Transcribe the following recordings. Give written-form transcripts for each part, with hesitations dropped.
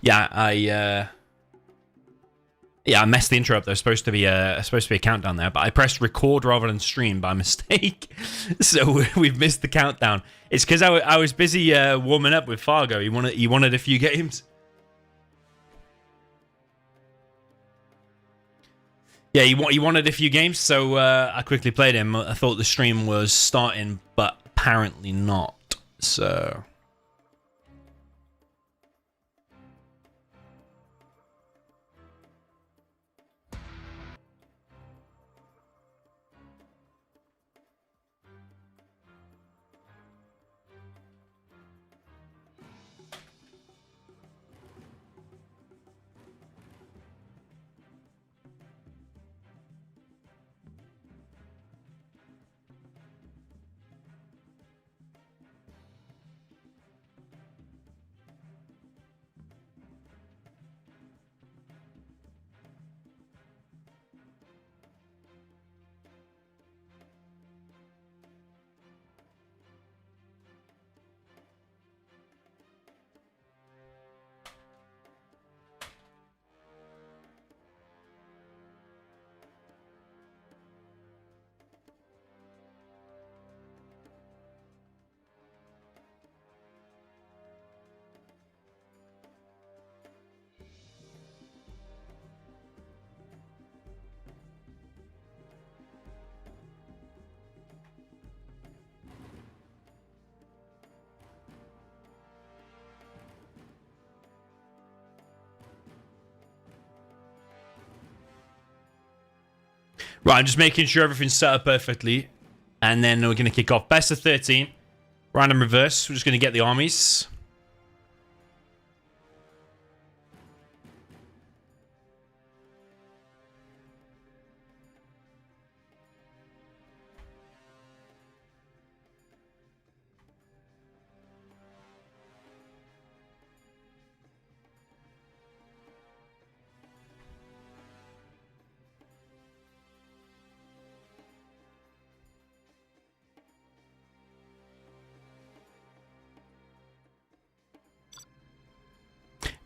Yeah, I messed the intro up. There's supposed to be a countdown there, but I pressed record rather than stream by mistake. So we've missed the countdown. It's because I was busy warming up with Fargo. He wanted a few games. Yeah, he wanted a few games, so I quickly played him. I thought the stream was starting, but apparently not. So right, I'm just making sure everything's set up perfectly. And then we're going to kick off. Best of 13. Random reverse. We're just going to get the armies.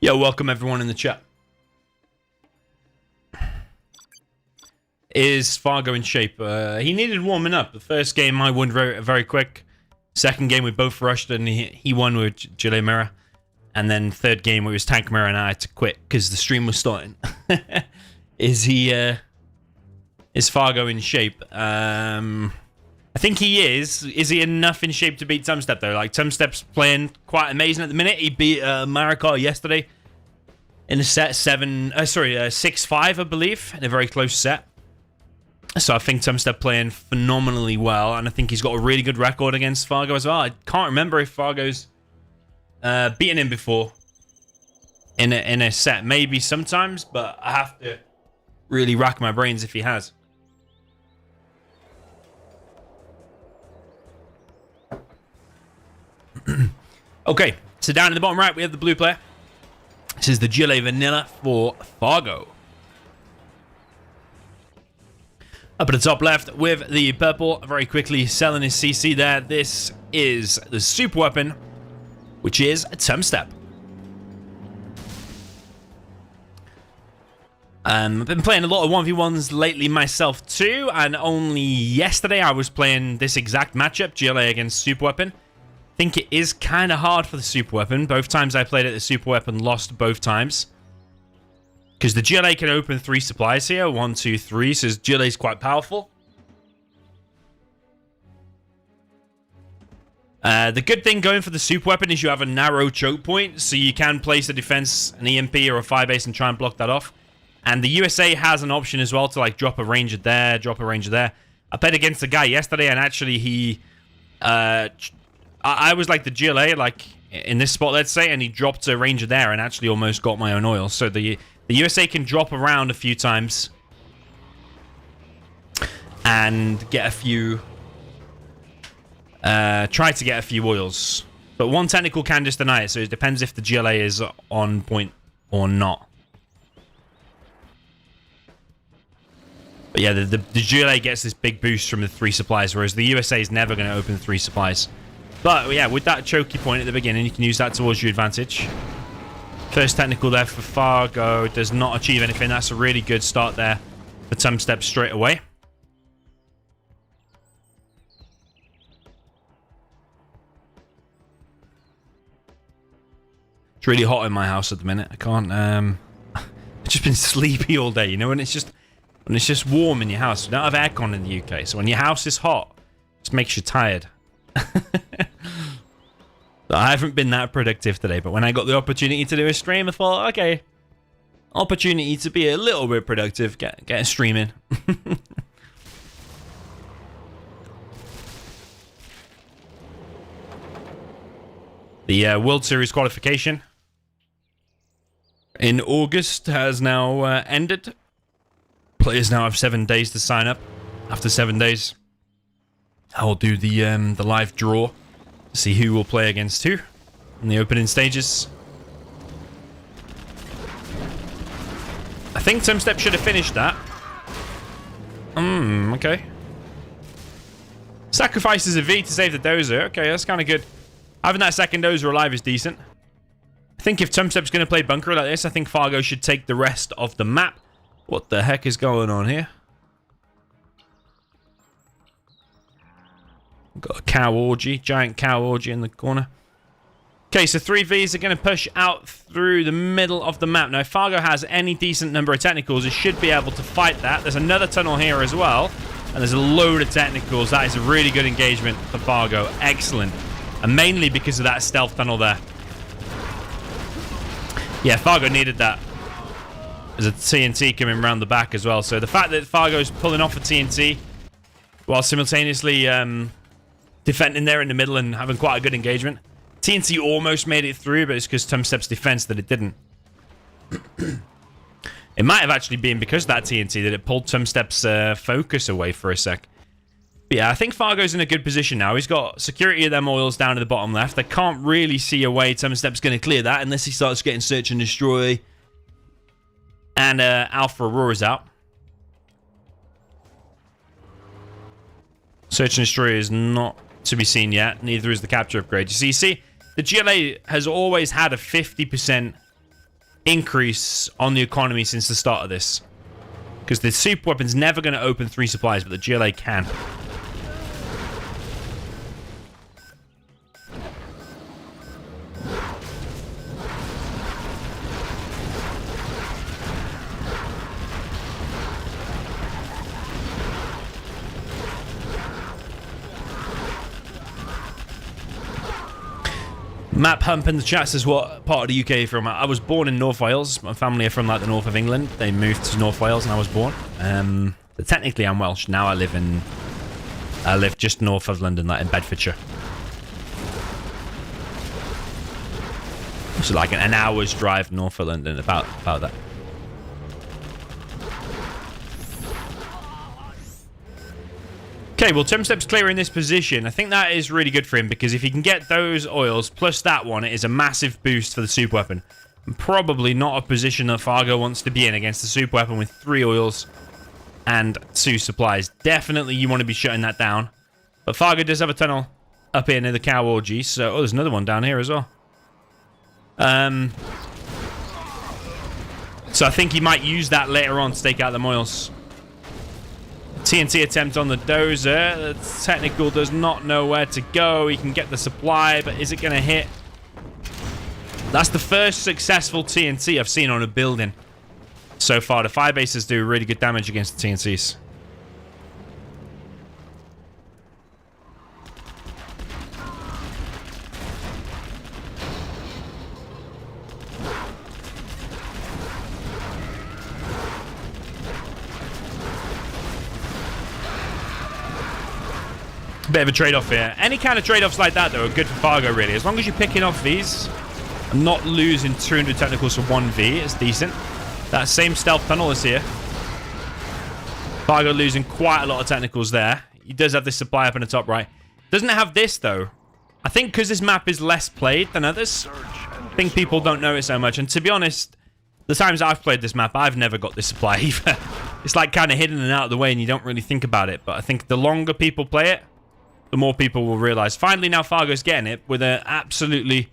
Yo, welcome everyone in the chat. Is Fargo in shape? He needed warming up. The first game I won very quick. Second game we both rushed and he won with Gilet Mirror. And then third game it was Tank Mirror and I had to quit because the stream was starting. Is Fargo in shape? I think he is. Is he enough in shape to beat Tumstep though? Like Tumstep's playing quite amazing at the minute. He beat Marikar yesterday in a set 6-5, I believe, in a very close set. So I think Tumstep playing phenomenally well, and I think he's got a really good record against Fargo as well. I can't remember if Fargo's beaten him before in a set. Maybe sometimes, but I have to really rack my brains if he has. Okay, so down in the bottom right, we have the blue player. This is the Gilet Vanilla for Fargo. Up at the top left with the purple, very quickly selling his CC there. This is the super weapon, which is Tumstep. I've been playing a lot of 1v1s lately myself too, and only yesterday I was playing this exact matchup, Gilet against super weapon. I think it is kind of hard for the super weapon. Both times I played it, the super weapon lost both times. Because the Gilet can open 3 supplies here. 1, 2, 3. So Gilet's quite powerful. The good thing going for the super weapon is you have a narrow choke point. So you can place a defense, an EMP, or a fire base and try and block that off. And the USA has an option as well to like drop a ranger there, drop a ranger there. I played against a guy yesterday and actually he... I was like the Gilet, like in this spot, let's say, and he dropped a ranger there and actually almost got my own oil. So the USA can drop around a few times and get a few, try to get a few oils. But one technical can just deny it, so it depends if the Gilet is on point or not. But yeah, the Gilet gets this big boost from the 3 supplies, whereas the USA is never going to open 3 supplies. But yeah, with that choky point at the beginning, you can use that towards your advantage. First technical there for Fargo does not achieve anything. That's a really good start there for Tumstep straight away. It's really hot in my house at the minute. I can't. I've just been sleepy all day, you know, and it's just warm in your house. We don't have aircon in the UK, so when your house is hot, it just makes you tired. So I haven't been that productive today, but when I got the opportunity to do a stream, I thought, okay, opportunity to be a little bit productive, get a stream in. The World Series qualification in August has now ended. Players now have 7 days to sign up. After 7 days, I'll do the live draw to see who will play against who in the opening stages. I think Tumstep should have finished that. Okay. Sacrifices a V to save the dozer. Okay, that's kind of good. Having that second dozer alive is decent. I think if Tumstep's going to play bunker like this, I think Fargo should take the rest of the map. What the heck is going on here? Got a cow orgy, giant cow orgy in the corner. Okay, so 3Vs are going to push out through the middle of the map. Now, if Fargo has any decent number of technicals, it should be able to fight that. There's another tunnel here as well, and there's a load of technicals. That is a really good engagement for Fargo. Excellent. And mainly because of that stealth tunnel there. Yeah, Fargo needed that. There's a TNT coming around the back as well. So the fact that Fargo's pulling off a TNT while simultaneously defending there in the middle and having quite a good engagement. TNT almost made it through, but it's because Tumstep's defense that it didn't. It might have actually been because of that TNT that it pulled Tumstep's focus away for a sec. But yeah, I think Fargo's in a good position now. He's got security of them oils down to the bottom left. They can't really see a way Tumstep's going to clear that unless he starts getting search and destroy. And Alpha Aurora's out. Search and destroy is not to be seen yet. Neither is the capture upgrade. You see, the GLA has always had a 50% increase on the economy since the start of this. Because the super weapon's never going to open 3 supplies, but the GLA can. Map Hump in the chat says, what part of the UK are you from? I was born in North Wales. My family are from like the north of England. They moved to North Wales and I was born. But technically I'm Welsh. Now I live just north of London, like in Bedfordshire. So like an hour's drive north of London, about that. Okay, well, Tumstep's clearing this position. I think that is really good for him because if he can get those oils plus that one, it is a massive boost for the super weapon. And probably not a position that Fargo wants to be in against the super weapon with 3 oils and 2 supplies. Definitely you want to be shutting that down. But Fargo does have a tunnel up here near the cow orgy, so... Oh, there's another one down here as well. So I think he might use that later on to take out the oils. TNT attempt on the dozer. The technical does not know where to go. He can get the supply, but is it going to hit? That's the first successful TNT I've seen on a building so far. The fire bases do really good damage against the TNTs. Bit of a trade-off here. Any kind of trade-offs like that, though, are good for Fargo, really. As long as you're picking off these and not losing 200 technicals for 1V, it's decent. That same stealth tunnel is here. Fargo losing quite a lot of technicals there. He does have this supply up in the top right. Doesn't have this, though. I think because this map is less played than others, I think people don't know it so much. And to be honest, the times I've played this map, I've never got this supply either. It's like kind of hidden and out of the way and you don't really think about it. But I think the longer people play it, the more people will realize. Finally, now Fargo's getting it with an absolutely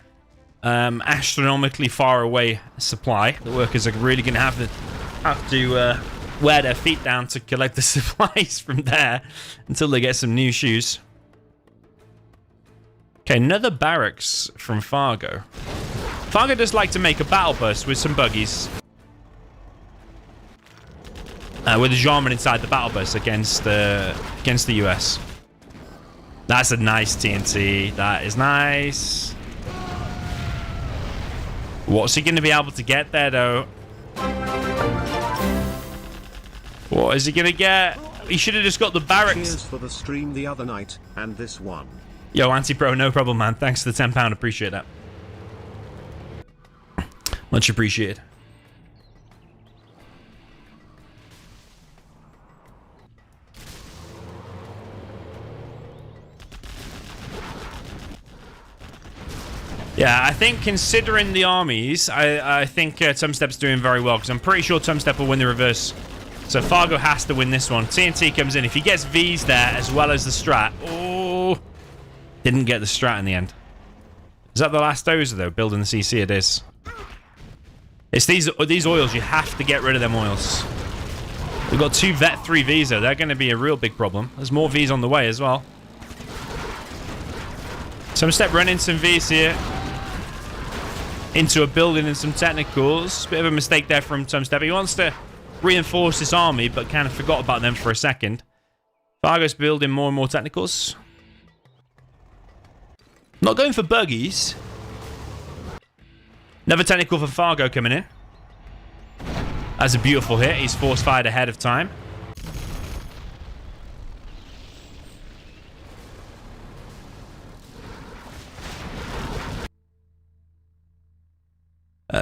astronomically far away supply. The workers are really going to have to wear their feet down to collect the supplies from there until they get some new shoes. Okay, another barracks from Fargo. Fargo does like to make a battle bus with some buggies. With a Jarman inside the battle bus against the US. That's a nice TNT. That is nice. What's he going to be able to get there, though? What is he going to get? He should have just got the barracks. Cheers for the stream the other night, and this one. Yo, Anti-Pro, no problem, man. Thanks for the £10. Appreciate that. Much appreciated. Yeah, I think considering the armies, I think Tumstep's doing very well, because I'm pretty sure Tumstep will win the reverse. So Fargo has to win this one. TNT comes in. If he gets Vs there as well as the strat. Oh, didn't get the strat in the end. Is that the last dozer, though? Building the CC, it is. It's these oils. You have to get rid of them oils. We've got 2 Vet 3 Vs, though. They're going to be a real big problem. There's more Vs on the way as well. Tumstep running some Vs here. Into a building and some technicals. Bit of a mistake there from Tumstep. He wants to reinforce this army, but kind of forgot about them for a second. Fargo's building more and more technicals. Not going for buggies. Another technical for Fargo coming in. That's a beautiful hit. He's force fired ahead of time.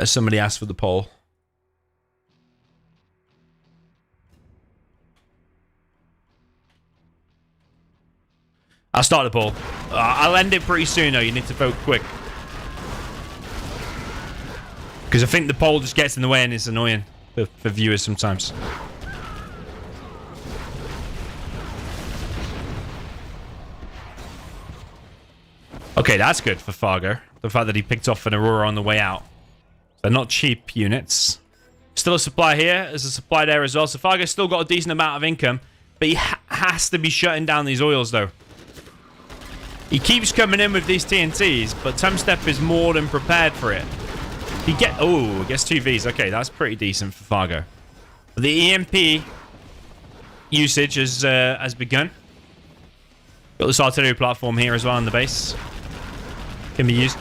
Somebody asked for the poll. I'll start the poll. I'll end it pretty soon, though. You need to vote quick. Because I think the poll just gets in the way and it's annoying for viewers sometimes. Okay, that's good for Fargo. The fact that he picked off an Aurora on the way out. They're not cheap units. Still a supply here. There's a supply there as well. So Fargo's still got a decent amount of income. But he has to be shutting down these oils, though. He keeps coming in with these TNTs, but Tumstep is more than prepared for it. He gets 2 Vs. Okay, that's pretty decent for Fargo. But the EMP usage has begun. Got this artillery platform here as well on the base. Can be used.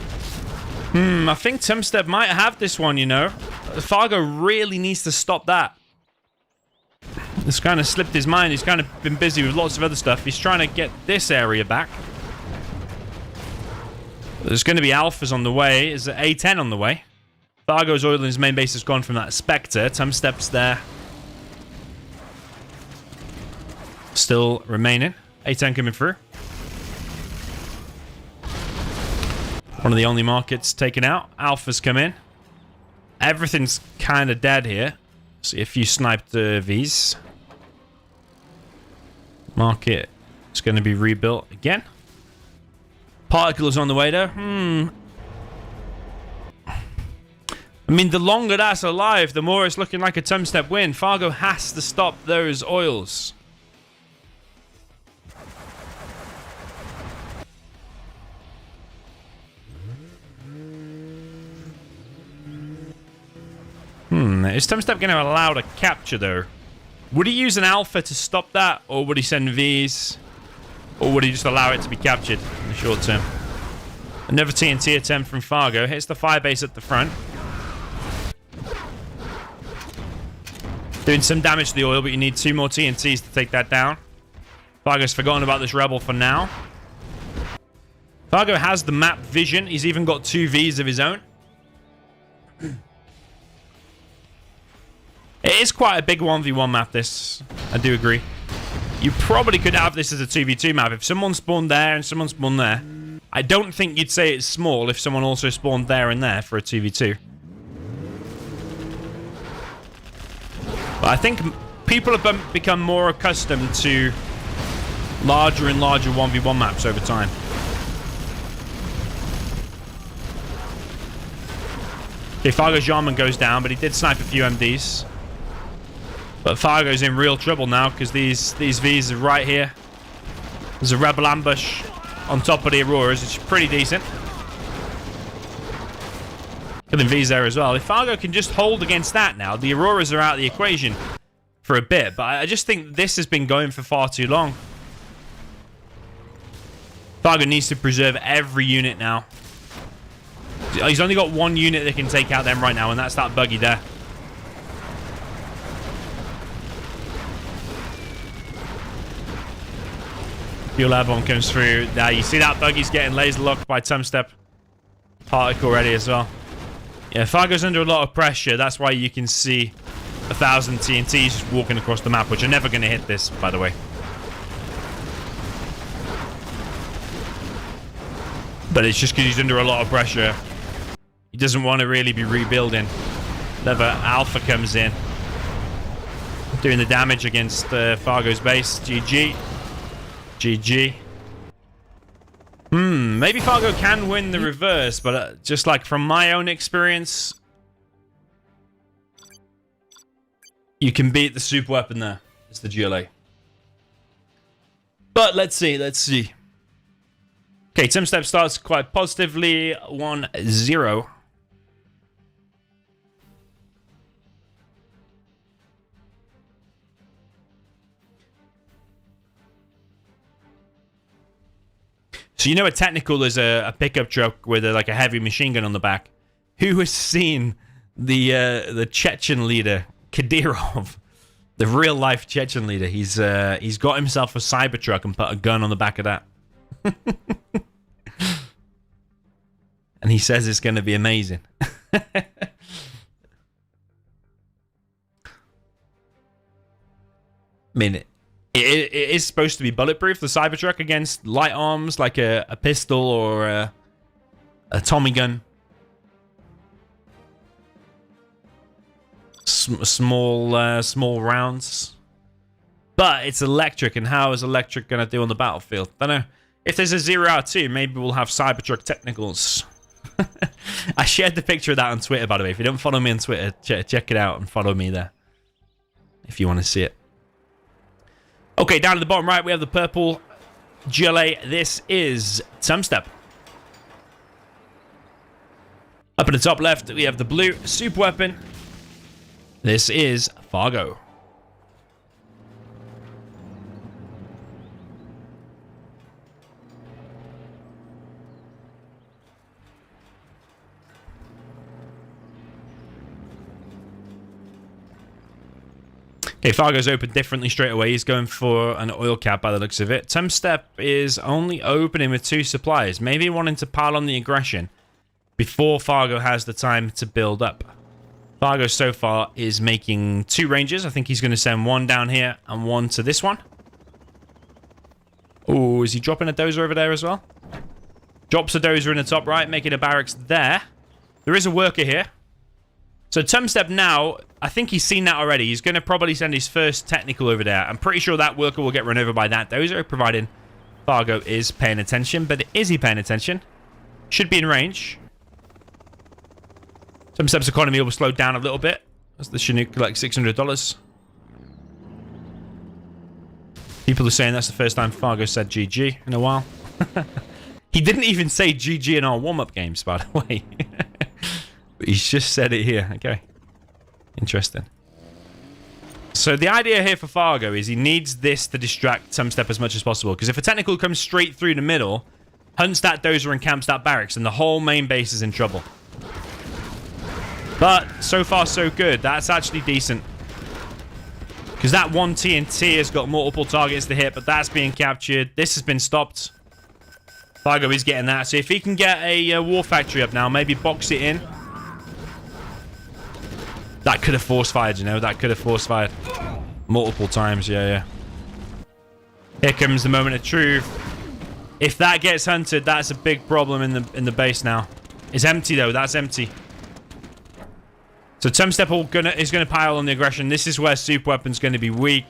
I think Tumstep might have this one, you know. Fargo really needs to stop that. It's kind of slipped his mind. He's kind of been busy with lots of other stuff. He's trying to get this area back. There's going to be Alphas on the way. Is it A10 on the way? Fargo's oil in his main base has gone from that Spectre. Tumstep's there. Still remaining. A10 coming through. One of the only markets taken out. Alphas come in. Everything's kind of dead here. See a few sniped Vs. Market is going to be rebuilt again. Particles on the way though. I mean, the longer that's alive, the more it's looking like a Tumstep win. Fargo has to stop those oils. Is Tumstep going to allow the capture, though? Would he use an Alpha to stop that? Or would he send Vs? Or would he just allow it to be captured in the short term? Another TNT attempt from Fargo. Hits the firebase at the front. Doing some damage to the oil, but you need 2 more TNTs to take that down. Fargo's forgotten about this rebel for now. Fargo has the map vision. He's even got 2 Vs of his own. It is quite a big 1v1 map, this. I do agree. You probably could have this as a 2v2 map. If someone spawned there and someone spawned there, I don't think you'd say it's small if someone also spawned there and there for a 2v2. But I think people have become more accustomed to larger and larger 1v1 maps over time. Okay, Fargo's Yarman goes down, but he did snipe a few MDs. But Fargo's in real trouble now because these Vs are right here. There's a rebel ambush on top of the Auroras, which is pretty decent. Killing V's there as well. If Fargo can just hold against that now, the Auroras are out of the equation for a bit. But I just think this has been going for far too long. Fargo needs to preserve every unit now. He's only got one unit that can take out them right now, and that's that buggy there. Fuel airborne comes through. Now you see that buggy's getting laser locked by Tumstep. Particle already as well. Yeah, Fargo's under a lot of pressure. That's why you can see 1,000 TNTs just walking across the map, which are never going to hit this, by the way. But it's just because he's under a lot of pressure. He doesn't want to really be rebuilding. Another Alpha comes in, doing the damage against Fargo's base. GG. GG. Maybe Fargo can win the reverse, but just like from my own experience, you can beat the super weapon there. It's the GLA. But let's see, let's see. Okay, Tumstep starts quite positively, 1-0. So you know a technical is a pickup truck with like a heavy machine gun on the back. Who has seen the Chechen leader, Kadyrov? The real life Chechen leader. He's got himself a Cybertruck and put a gun on the back of that. And he says it's going to be amazing. I mean, it is supposed to be bulletproof, the Cybertruck, against light arms like a pistol or a Tommy gun. Small rounds. But it's electric, and how is electric going to do on the battlefield? I don't know. If there's a 0 out of 2, maybe we'll have Cybertruck technicals. I shared the picture of that on Twitter, by the way. If you don't follow me on Twitter, check it out and follow me there if you want to see it. Okay, down at the bottom right, we have the purple GLA. This is Tumstep. Up at the top left, we have the blue super weapon. This is Fargo. Okay, Fargo's opened differently straight away. He's going for an oil cap by the looks of it. Tumstep is only opening with 2 supplies. Maybe wanting to pile on the aggression before Fargo has the time to build up. Fargo so far is making 2 ranges. I think he's going to send 1 down here and 1 to this one. Oh, is he dropping a dozer over there as well? Drops a dozer in the top right, making a barracks there. There is a worker here. So Tumstep now, I think he's seen that already. He's going to probably send his first technical over there. I'm pretty sure that worker will get run over by that dozer, providing Fargo is paying attention. But is he paying attention? Should be in range. Tumstep's economy will slow down a little bit as the Chinook like $600. People are saying that's the first time Fargo said GG in a while. He didn't even say GG in our warm-up games, by the way. But he's just said it here. Okay. Interesting. So the idea here for Fargo is he needs this to distract Tumstep as much as possible. Because if a technical comes straight through the middle, hunts that dozer and camps that barracks, and the whole main base is in trouble. But so far so good. That's actually decent. Because that 1 TNT has got multiple targets to hit, but that's being captured. This has been stopped. Fargo is getting that. So if he can get a war factory up now, maybe box it in. That could have force fired, you know. That could have force fired multiple times. Yeah. Here comes the moment of truth. If that gets hunted, that's a big problem in the base now. It's empty though. That's empty. So Tumstep is gonna pile on the aggression. This is where super weapon's going to be weak.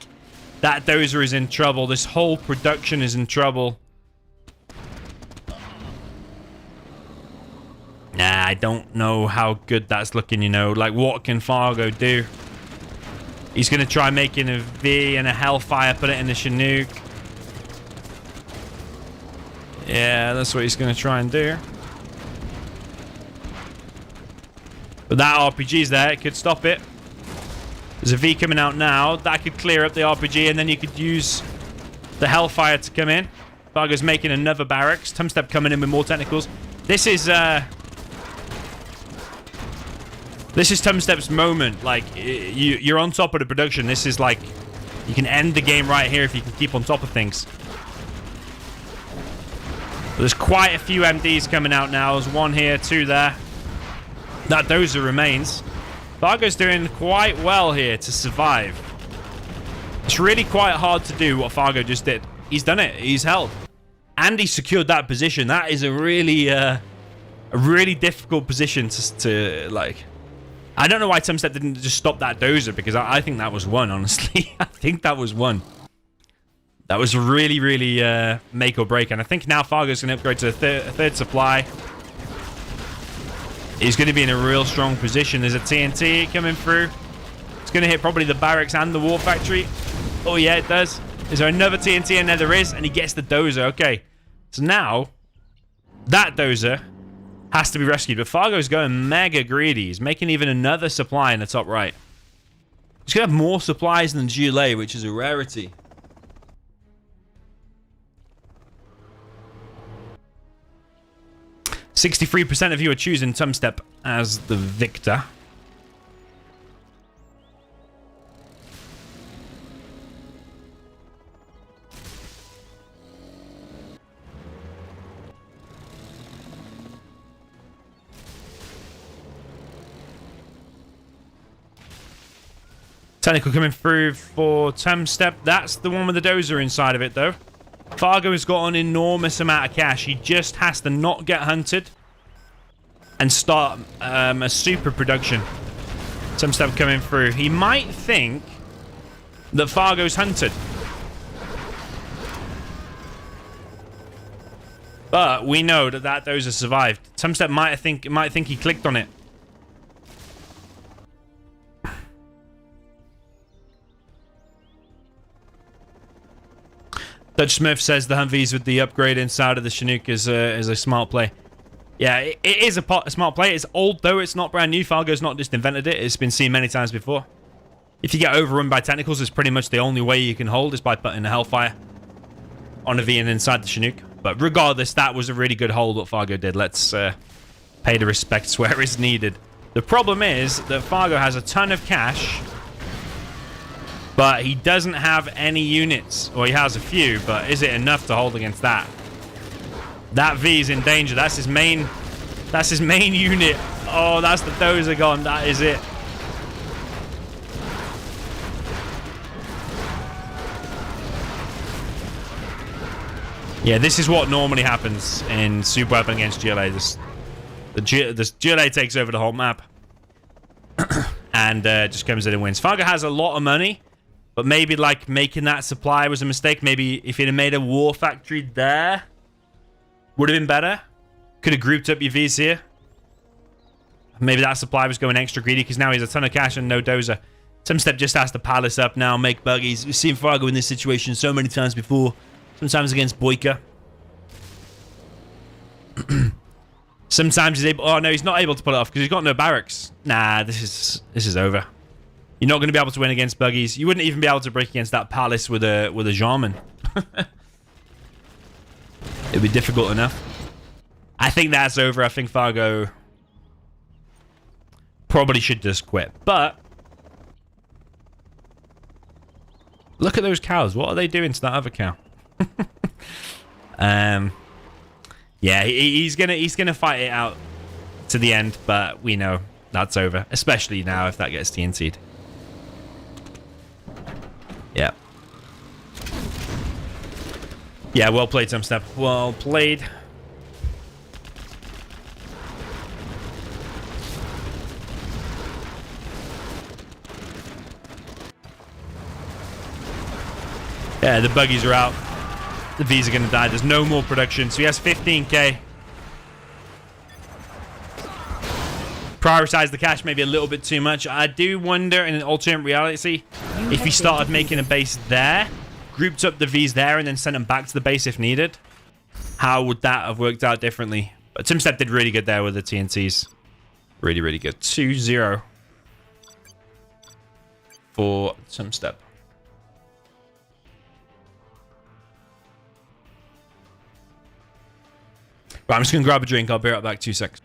That dozer is in trouble. This whole production is in trouble. Nah, I don't know how good that's looking, you know. Like, what can Fargo do? He's going to try making a V and a Hellfire, put it in the Chinook. Yeah, that's what he's going to try and do. But that RPG's there. It could stop it. There's a V coming out now. That could clear up the RPG, and then you could use the Hellfire to come in. Fargo's making another barracks. Tumstep coming in with more technicals. This is Tumstep's moment. Like, you're on top of the production. This is like, you can end the game right here if you can keep on top of things. There's quite a few MDs coming out now. There's one here, two there. That dozer remains. Fargo's doing quite well here to survive. It's really quite hard to do what Fargo just did. He's done it. He's held. And he secured that position. That is a really difficult position to like... I don't know why Tumstep didn't just stop that dozer, because I think that was one, honestly. I think that was one. That was really, really make or break. And I think now Fargo's going to upgrade to a third supply. He's going to be in a real strong position. There's a TNT coming through. It's going to hit probably the barracks and the war factory. Oh, yeah, it does. Is there another TNT in there? There is. And he gets the dozer. Okay. So now, that dozer has to be rescued. But Fargo's going mega greedy. He's making even another supply in the top right. He's going to have more supplies than GLA, which is a rarity. %63% of you are choosing Tumstep as the victor. Technical coming through for Tumstep. That's the one with the dozer inside of it, though. Fargo has got an enormous amount of cash. He just has to not get hunted and start a super production. Tumstep coming through. He might think that Fargo's hunted. But we know that dozer survived. Tumstep might think he clicked on it. Dutch Smith says the Humvees with the upgrade inside of the Chinook is a smart play. Yeah, it is a smart play. It's old, though. It's not brand new. Fargo's not just invented it. It's been seen many times before. If you get overrun by technicals, it's pretty much the only way you can hold is by putting a Hellfire on a V and inside the Chinook. But regardless, that was a really good hold what Fargo did. Let's pay the respects where it's needed. The problem is that Fargo has a ton of cash, but he doesn't have any units. Or he has a few, but is it enough to hold against that? That V is in danger. That's his main unit. Oh, that's the dozer gone. That is it. Yeah, this is what normally happens in Super Weapon against GLA. The GLA takes over the whole map. And just comes in and wins. Fargo has a lot of money. But maybe, like, making that supply was a mistake. Maybe if he'd have made a war factory there, would have been better. Could have grouped up your Vs here. Maybe that supply was going extra greedy because now he has a ton of cash and no dozer. Tumstep just has to palace up now, make buggies. We've seen Fargo in this situation so many times before. Sometimes against Boycah. Sometimes he's able... Oh, no, he's not able to pull it off because he's got no barracks. Nah, this is over. You're not going to be able to win against buggies. You wouldn't even be able to break against that palace with a Jarman. It'd be difficult enough. I think that's over. I think Fargo probably should just quit. But look at those cows. What are they doing to that other cow? Yeah, he's gonna fight it out to the end, but we know that's over. Especially now if that gets TNT'd. Yeah. Yeah, well played, Tumstep. Well played. Yeah, the buggies are out. The V's are going to die. There's no more production. So he has 15k. prioritize the cash maybe a little bit too much. I do wonder in an alternate reality if he started making a base there, grouped up the Vs there, and then sent them back to the base if needed. How would that have worked out differently? But Tumstep did really good there with the TNTs. Really, really good. 2-0 for Tumstep. Right, I'm just going to grab a drink. I'll be right back. 2 seconds.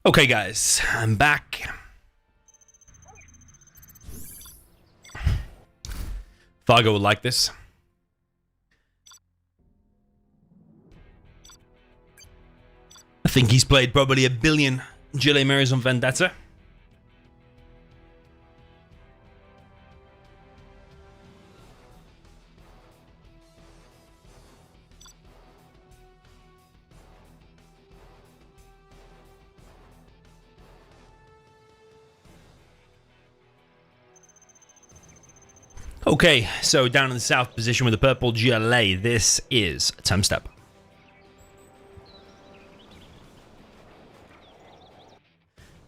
Okay, guys, I'm back. Fargo will like this. I think he's played probably 1 billion Gile Mirrors on Vendetta. Okay, so down in the south position with the purple GLA, this is Tumstep.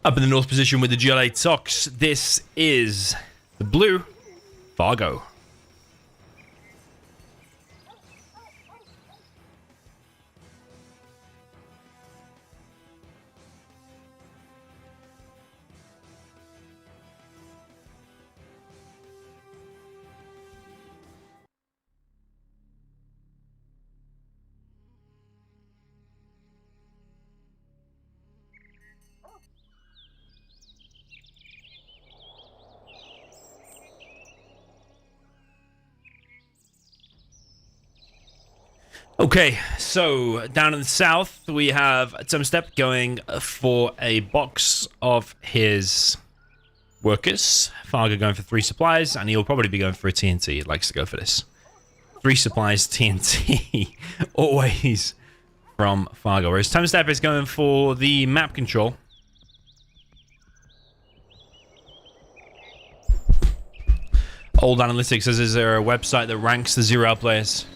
Up in the north position with the GLA Tox, this is the blue Fargo. Okay, so down in the south, we have Tumstep going for a box of his workers. Fargo going for 3 supplies, and he'll probably be going for a TNT. He likes to go for this. 3 supplies, TNT, always from Fargo. Whereas Tumstep is going for the map control. Old Analytics says, is there a website that ranks the 0 players?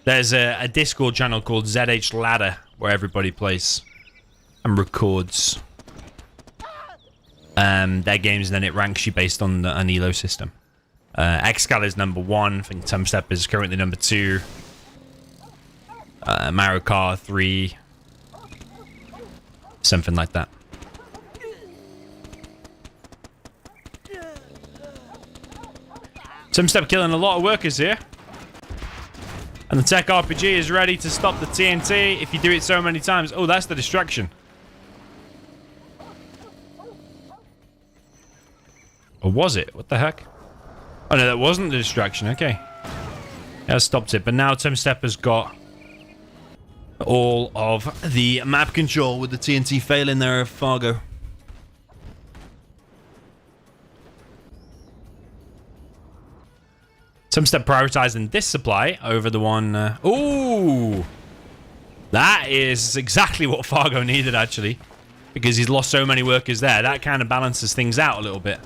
There's a Discord channel called ZH Ladder where everybody plays and records their games, and then it ranks you based on an elo system. Xcal is number 1. I think Tumstep is currently number 2. Mario Kart 3. Something like that. Tumstep killing a lot of workers here. And the tech RPG is ready to stop the TNT if you do it so many times. Oh, that's the distraction. Or was it? What the heck? Oh, no, that wasn't the distraction. Okay. That stopped it. But now Tumstep has got all of the map control with the TNT failing there of Fargo. Tumstep prioritizing this supply over the one... Ooh! That is exactly what Fargo needed, actually. Because he's lost so many workers there. That kind of balances things out a little bit.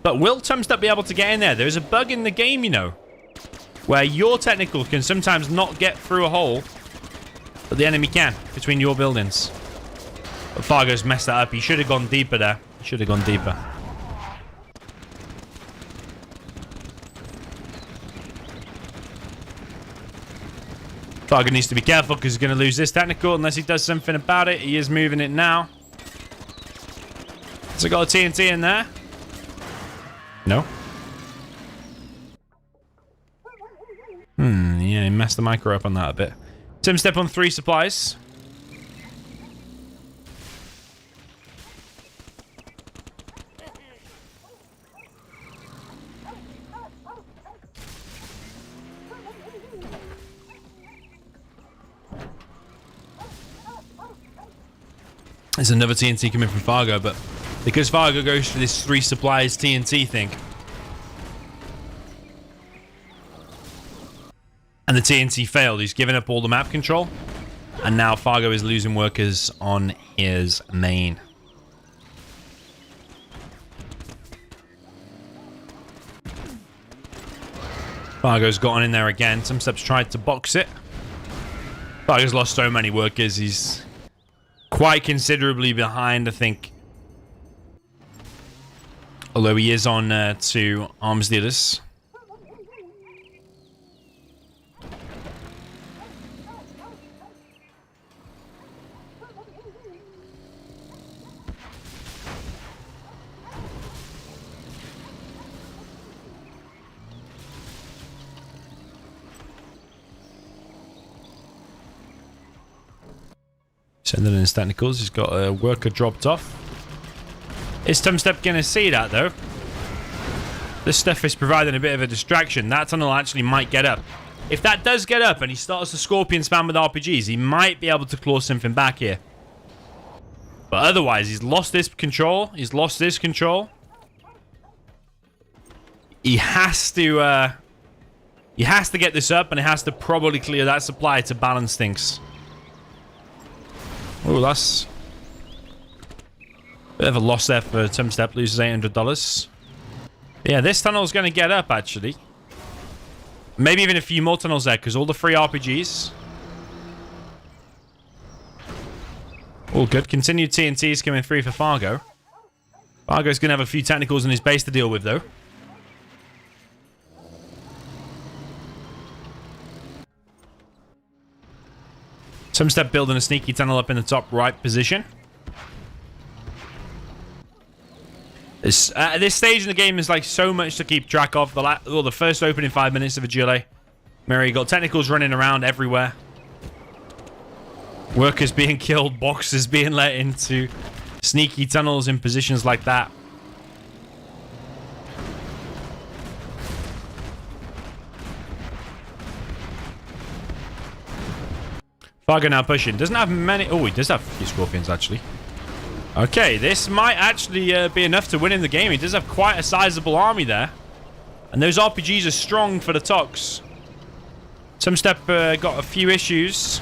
But will Tumstep be able to get in there? There's a bug in the game, you know, where your technical can sometimes not get through a hole, but the enemy can, between your buildings. But Fargo's messed that up. He should have gone deeper there. He should have gone deeper. Fargo needs to be careful because he's going to lose this technical unless he does something about it. He is moving it now. Has it got a TNT in there? No. Yeah, he messed the micro up on that a bit. Tumstep on 3 supplies. There's another TNT coming from Fargo, but because Fargo goes for this 3 supplies TNT thing, and the TNT failed, he's given up all the map control, and now Fargo is losing workers on his main. Fargo's gotten in there again. Tumstep's tried to box it. Fargo's lost so many workers. He's quite considerably behind, I think. Although he is on 2 arms dealers. Sending in his technicals. He's got a worker dropped off. Is Tumstep going to see that, though? This stuff is providing a bit of a distraction. That tunnel actually might get up. If that does get up and he starts the Scorpion spam with RPGs, he might be able to claw something back here. But otherwise, he's lost this control. He's lost this control. He has to get this up, and he has to probably clear that supply to balance things. Oh, that's a bit of a loss there for Tumstep. Loses $800. Yeah, this tunnel's going to get up, actually. Maybe even a few more tunnels there, because all the free RPGs. All good. Continued TNTs coming free for Fargo. Fargo's going to have a few technicals in his base to deal with, though. Tumstep building a sneaky tunnel up in the top right position. At this stage in the game, there's like so much to keep track of. The first opening 5 minutes of Agile. Mary got technicals running around everywhere. Workers being killed, boxes being let into sneaky tunnels in positions like that. Fargo now pushing. Doesn't have many... Oh, he does have a few Scorpions, actually. Okay, this might actually be enough to win in the game. He does have quite a sizable army there. And those RPGs are strong for the Tox. Tumstep got a few issues.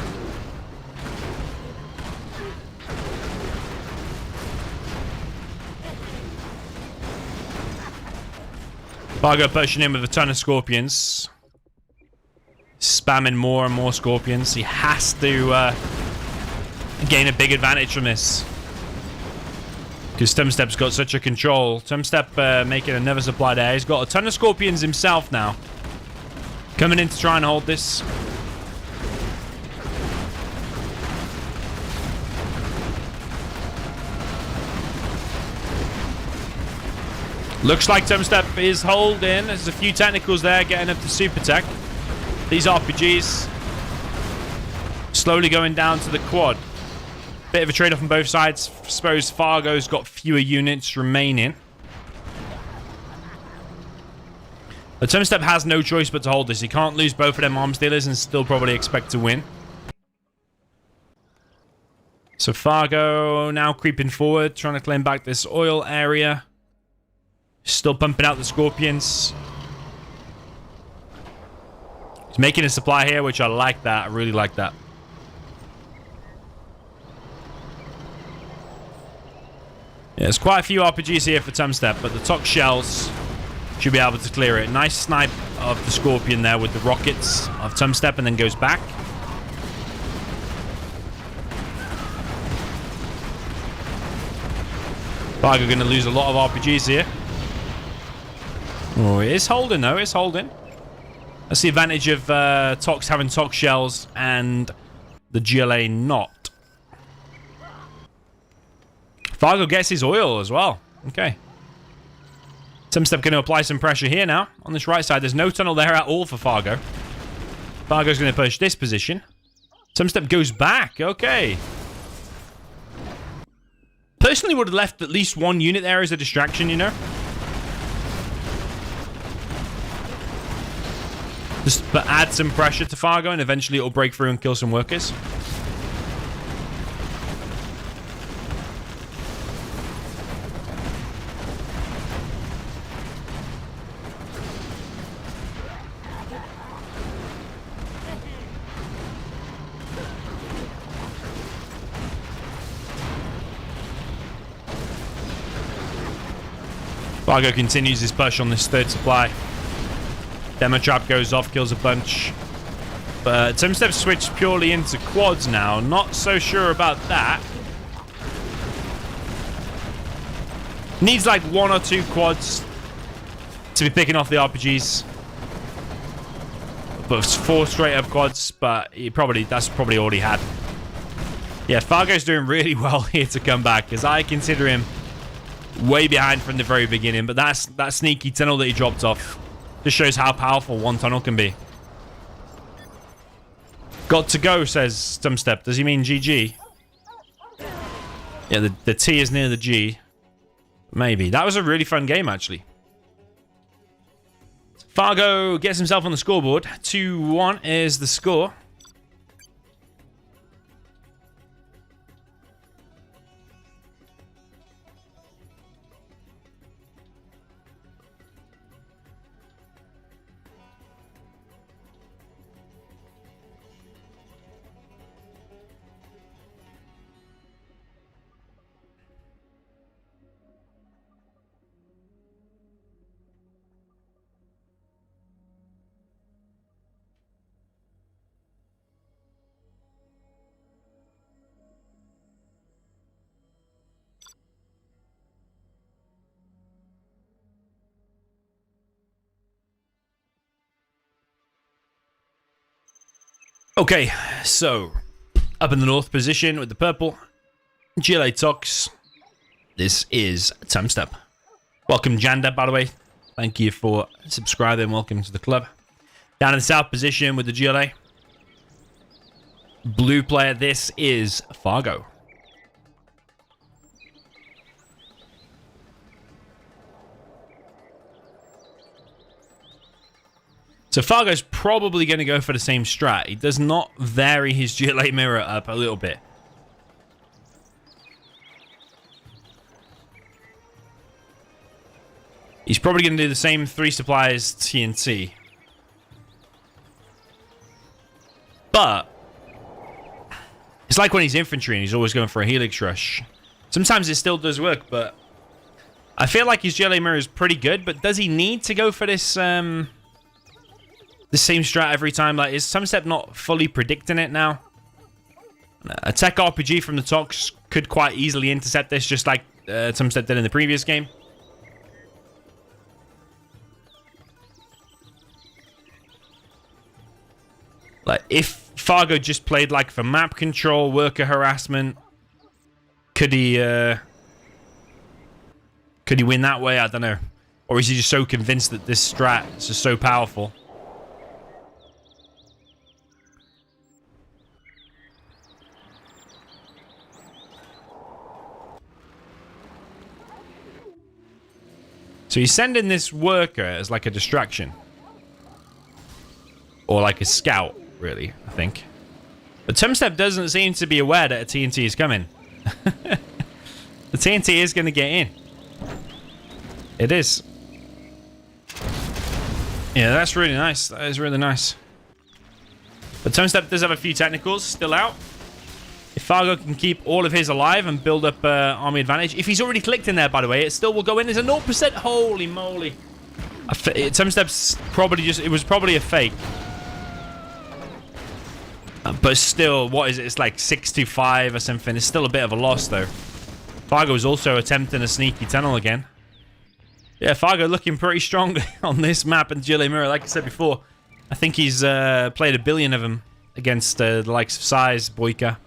Fargo pushing in with a ton of Scorpions. Spamming more and more Scorpions. He has to gain a big advantage from this. Because Tumstep's got such a control. Tumstep making another supply there. He's got a ton of Scorpions himself now. Coming in to try and hold this. Looks like Tumstep is holding. There's a few technicals there getting up to super tech. These RPGs Slowly going down to the quad. Bit of a trade-off on both sides. I suppose Fargo's got fewer units remaining. But Tumstep has no choice but to hold this. He can't lose both of them arms dealers and still probably expect to win. So Fargo now creeping forward, trying to claim back this oil area. Still pumping out the Scorpions. He's making a supply here, which I like that. I really like that. Yeah, there's quite a few RPGs here for Tumstep, but the Tox shells should be able to clear it. Nice snipe of the Scorpion there with the rockets of Tumstep and then goes back. Fargo going to lose a lot of RPGs here. Oh, it is holding though. It's holding. That's the advantage of Tox having Tox shells and the GLA not. Fargo gets his oil as well. Okay. Tumstep going to apply some pressure here now on this right side. There's no tunnel there at all for Fargo. Fargo's going to push this position. Tumstep goes back. Okay. Personally would have left at least one unit there as a distraction, you know? Just but add some pressure to Fargo and eventually it'll break through and kill some workers. Fargo continues his push on this third supply. Demo trap goes off, kills a bunch. But Tumstep switched purely into quads now. Not so sure about that. Needs like 1 or 2 quads to be picking off the RPGs. But 4 straight up quads, but that's probably all he had. Yeah, Fargo's doing really well here to come back, because I consider him way behind from the very beginning, but that sneaky tunnel that he dropped off just shows how powerful one tunnel can be. Got to go, says Tumstep. Does he mean GG? Yeah, the T is near the G. Maybe. That was a really fun game, actually. Fargo gets himself on the scoreboard. 2-1 is the score. Okay, so up in the north position with the purple GLA Tox. This is Tumstep. Welcome, Janda, by the way. Thank you for subscribing. Welcome to the club. Down in the south position with the GLA. Blue player, this is Fargo. So Fargo's probably going to go for the same strat. He does not vary his GLA mirror up a little bit. He's probably going to do the same 3 supplies TNT. But it's like when he's infantry and he's always going for a helix rush. Sometimes it still does work, but I feel like his GLA mirror is pretty good. But does he need to go for this the same strat every time? Like, is Tumstep not fully predicting it now? A tech RPG from the Tox could quite easily intercept this, just like Tumstep did in the previous game. Like, if Fargo just played like for map control, worker harassment, could he win that way? I don't know. Or is he just so convinced that this strat is just so powerful? So he's sending this worker as like a distraction. Or like a scout, really, I think. But Tumstep doesn't seem to be aware that a TNT is coming. The TNT is going to get in. It is. Yeah, that's really nice. That is really nice. But Tumstep does have a few technicals still out. If Fargo can keep all of his alive and build up army advantage. If he's already clicked in there, by the way, it still will go in. There's a 0%. Holy moly. Tumstep's probably just... It was probably a fake. But still, what is it? It's like 6-5 or something. It's still a bit of a loss, though. Fargo is also attempting a sneaky tunnel again. Yeah, Fargo looking pretty strong on this map and Gile Mirror. Like I said before, I think he's played 1 billion of them against the likes of Size, Boycah.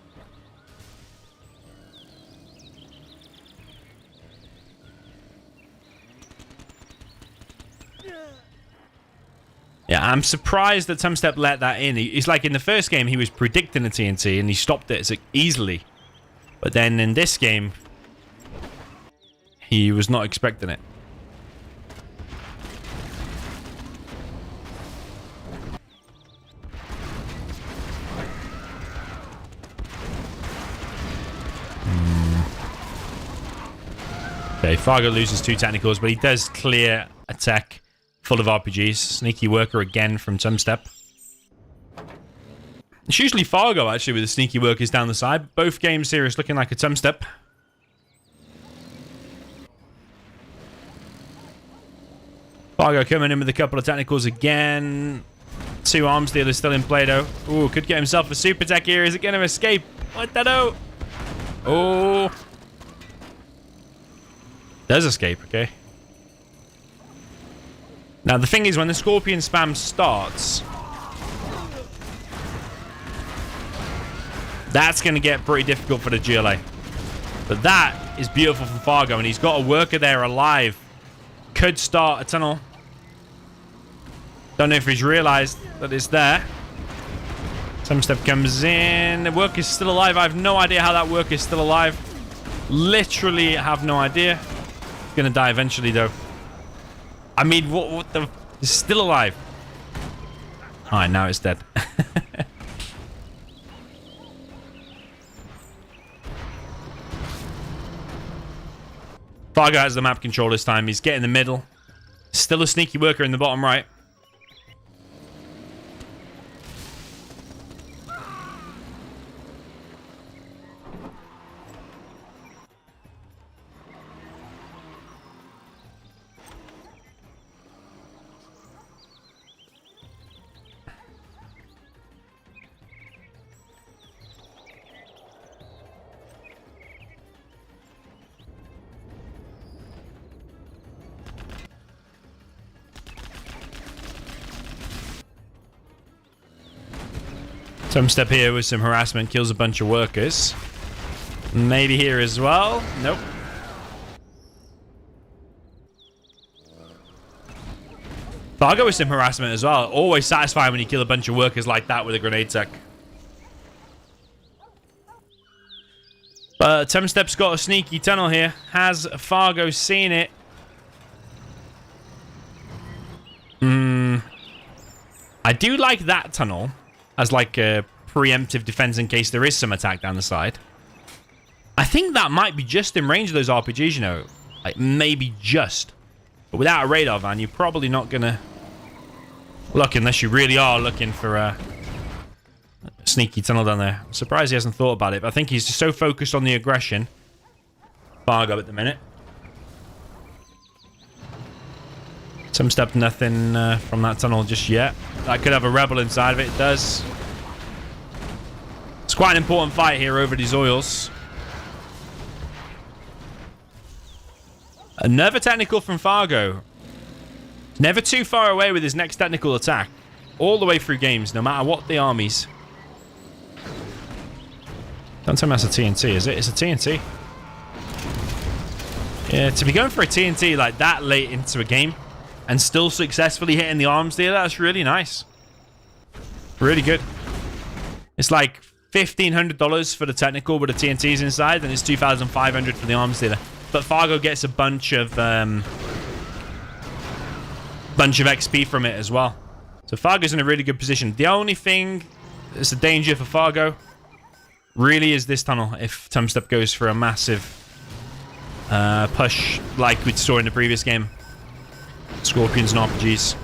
Yeah, I'm surprised that Tumstep let that in. He's like in the first game, he was predicting a TNT and he stopped it so easily. But then in this game, he was not expecting it. Okay, Fargo loses 2 technicals, but he does clear a tech full of RPGs. Sneaky worker again from Tumstep. It's usually Fargo, actually, with the sneaky workers down the side. Both games here is looking like a Tumstep. Fargo coming in with a couple of technicals again. 2 arms dealers still in play, though. Ooh, could get himself a super tech here. Is it going to escape? What the no? Oh. Does escape, okay. Now, the thing is, when the Scorpion spam starts, that's going to get pretty difficult for the GLA. But that is beautiful from Fargo, and he's got a worker there alive. Could start a tunnel. Don't know if he's realized that it's there. Tumstep comes in. The worker's still alive. I have no idea how that worker's still alive. Literally have no idea. He's going to die eventually, though. I mean, what the... It's still alive. Alright, now it's dead. Fargo has the map control this time. He's getting the middle. Still a sneaky worker in the bottom right. Tumstep here with some harassment, kills a bunch of workers. Maybe here as well. Nope. Fargo with some harassment as well. Always satisfying when you kill a bunch of workers like that with a grenade tech. But Tumstep's got a sneaky tunnel here. Has Fargo seen it? I do like that tunnel as like a preemptive defense in case there is some attack down the side. I think that might be just in range of those RPGs, you know. Like, maybe just. But without a radar van, you're probably not going to look unless you really are looking for a sneaky tunnel down there. I'm surprised he hasn't thought about it, but I think he's just so focused on the aggression. Fargo at the minute. Tumstep, nothing from that tunnel just yet. That could have a rebel inside of it. It does. It's quite an important fight here over these oils. Another technical from Fargo. Never too far away with his next technical attack. All the way through games, no matter what the armies. Don't tell me that's a TNT, is it? It's a TNT. Yeah, to be going for a TNT like that late into a game and still successfully hitting the arms dealer, that's really nice. Really good. It's like $1,500 for the technical with the TNTs inside, and it's $2,500 for the arms dealer. But Fargo gets a bunch of bunch of XP from it as well. So Fargo's in a really good position. The only thing that's a danger for Fargo really is this tunnel. If Tumstep goes for a massive push like we saw in the previous game. Scorpions and RPGs.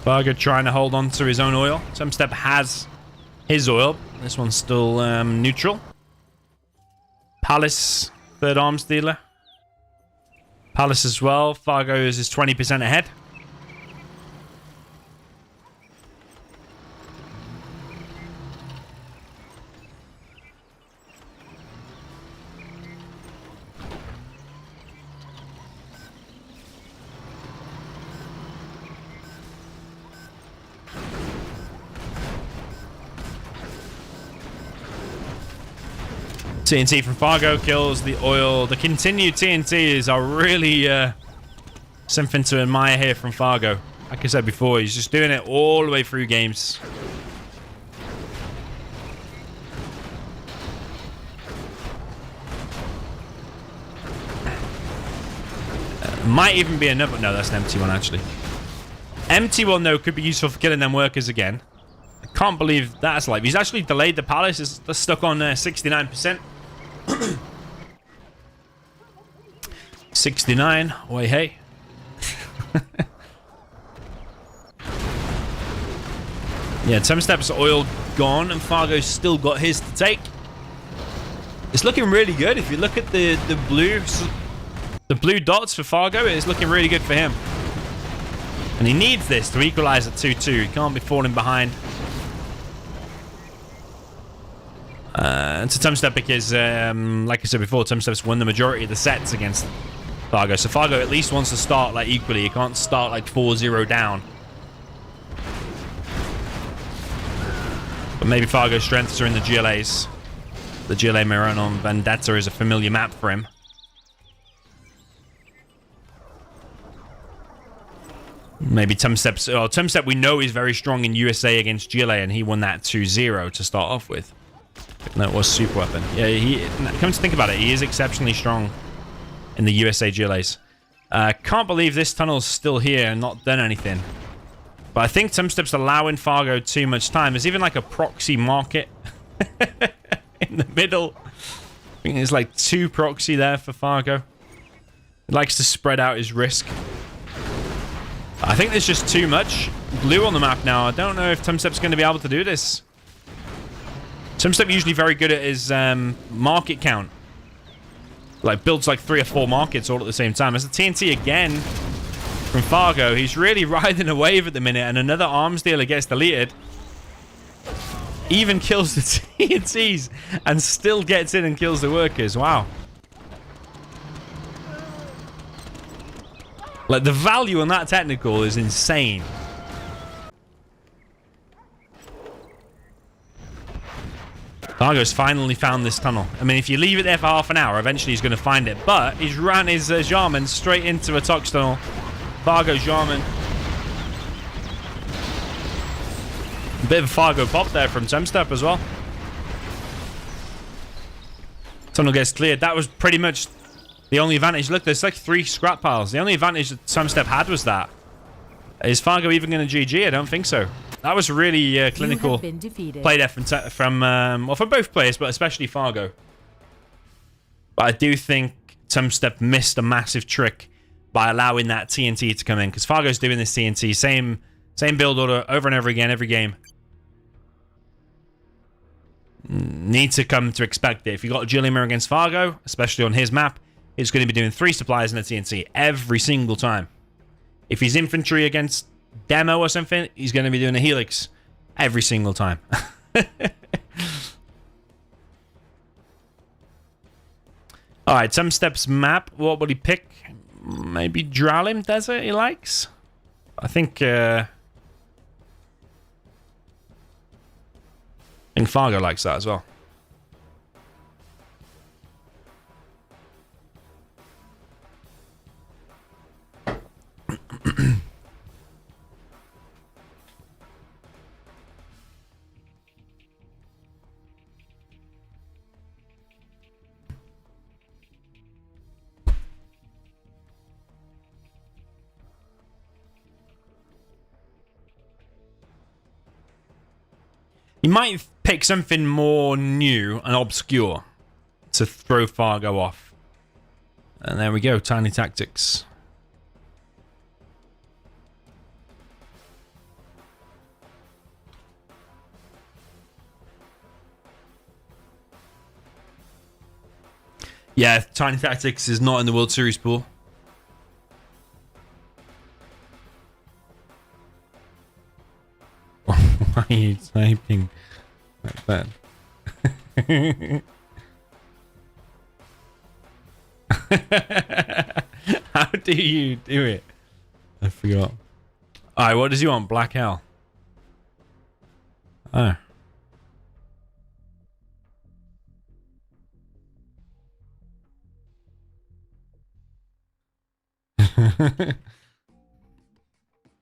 Fargo trying to hold on to his own oil. Tumstep has his oil. This one's still neutral. Palace, third arms dealer. Palace as well. Fargo is 20% ahead. TNT from Fargo kills the oil. The continued TNTs are really something to admire here from Fargo. Like I said before, he's just doing it all the way through games. Might even be another... No, that's an empty one, actually. Empty one, though, could be useful for killing them workers again. I can't believe that's like... He's actually delayed the palace. It's stuck on 69%. 69. Wait, hey. Yeah, Tumstep's oil gone, and Fargo's still got his to take. It's looking really good. If you look at the blue dots for Fargo, it's looking really good for him. And he needs this to equalize at 2-2. He can't be falling behind. And to Tumstep because, like I said before, Tumstep's won the majority of the sets against Fargo. So Fargo at least wants to start like equally. He can't start like 4-0 down. But maybe Fargo's strengths are in the GLAs. The GLA Mironon Vendetta is a familiar map for him. Maybe Tumstep's... Oh, Tumstep we know is very strong in USA against GLA, and he won that 2-0 to start off with. No, it was super weapon. Yeah, come to think about it, he is exceptionally strong in the USA GLAs. Can't believe this tunnel's still here and not done anything. But I think Tumstep's allowing Fargo too much time. There's even like a proxy market in the middle. I think there's like 2 proxy there for Fargo. He likes to spread out his risk. I think there's just too much blue on the map now. I don't know if Tumstep's going to be able to do this. Tumstep usually very good at his market count. Like, builds like 3 or 4 markets all at the same time. As the TNT again from Fargo, he's really riding a wave at the minute, and another arms dealer gets deleted. Even kills the TNTs and still gets in and kills the workers. Wow. Like, the value on that technical is insane. Fargo's finally found this tunnel. I mean, if you leave it there for half an hour, eventually he's going to find it. But he's ran his Jarman straight into a Tox tunnel. Fargo Jarman. A bit of a Fargo pop there from Tumstep as well. Tunnel gets cleared. That was pretty much the only advantage. Look, there's like 3 scrap piles. The only advantage that Tumstep had was that. Is Fargo even going to GG? I don't think so. That was really clinical play there from well, for both players, but especially Fargo. But I do think Tumstep missed a massive trick by allowing that TNT to come in, because Fargo's doing this TNT, same build order over and over again, every game. Need to come to expect it. If you got a Gillimer against Fargo, especially on his map, he's going to be doing 3 supplies in a TNT every single time. If he's infantry against Demo or something, he's going to be doing a Helix every single time. Alright, Tumstep's map. What would he pick? Maybe Dralim Desert he likes? I think Fargo likes that as well. He might pick something more new and obscure to throw Fargo off. And there we go, tiny tactics. Yeah, tiny tactics is not in the World Series pool. Why are you typing like that? How do you do it? I forgot. Alright, what does he want? Black Hell. Oh.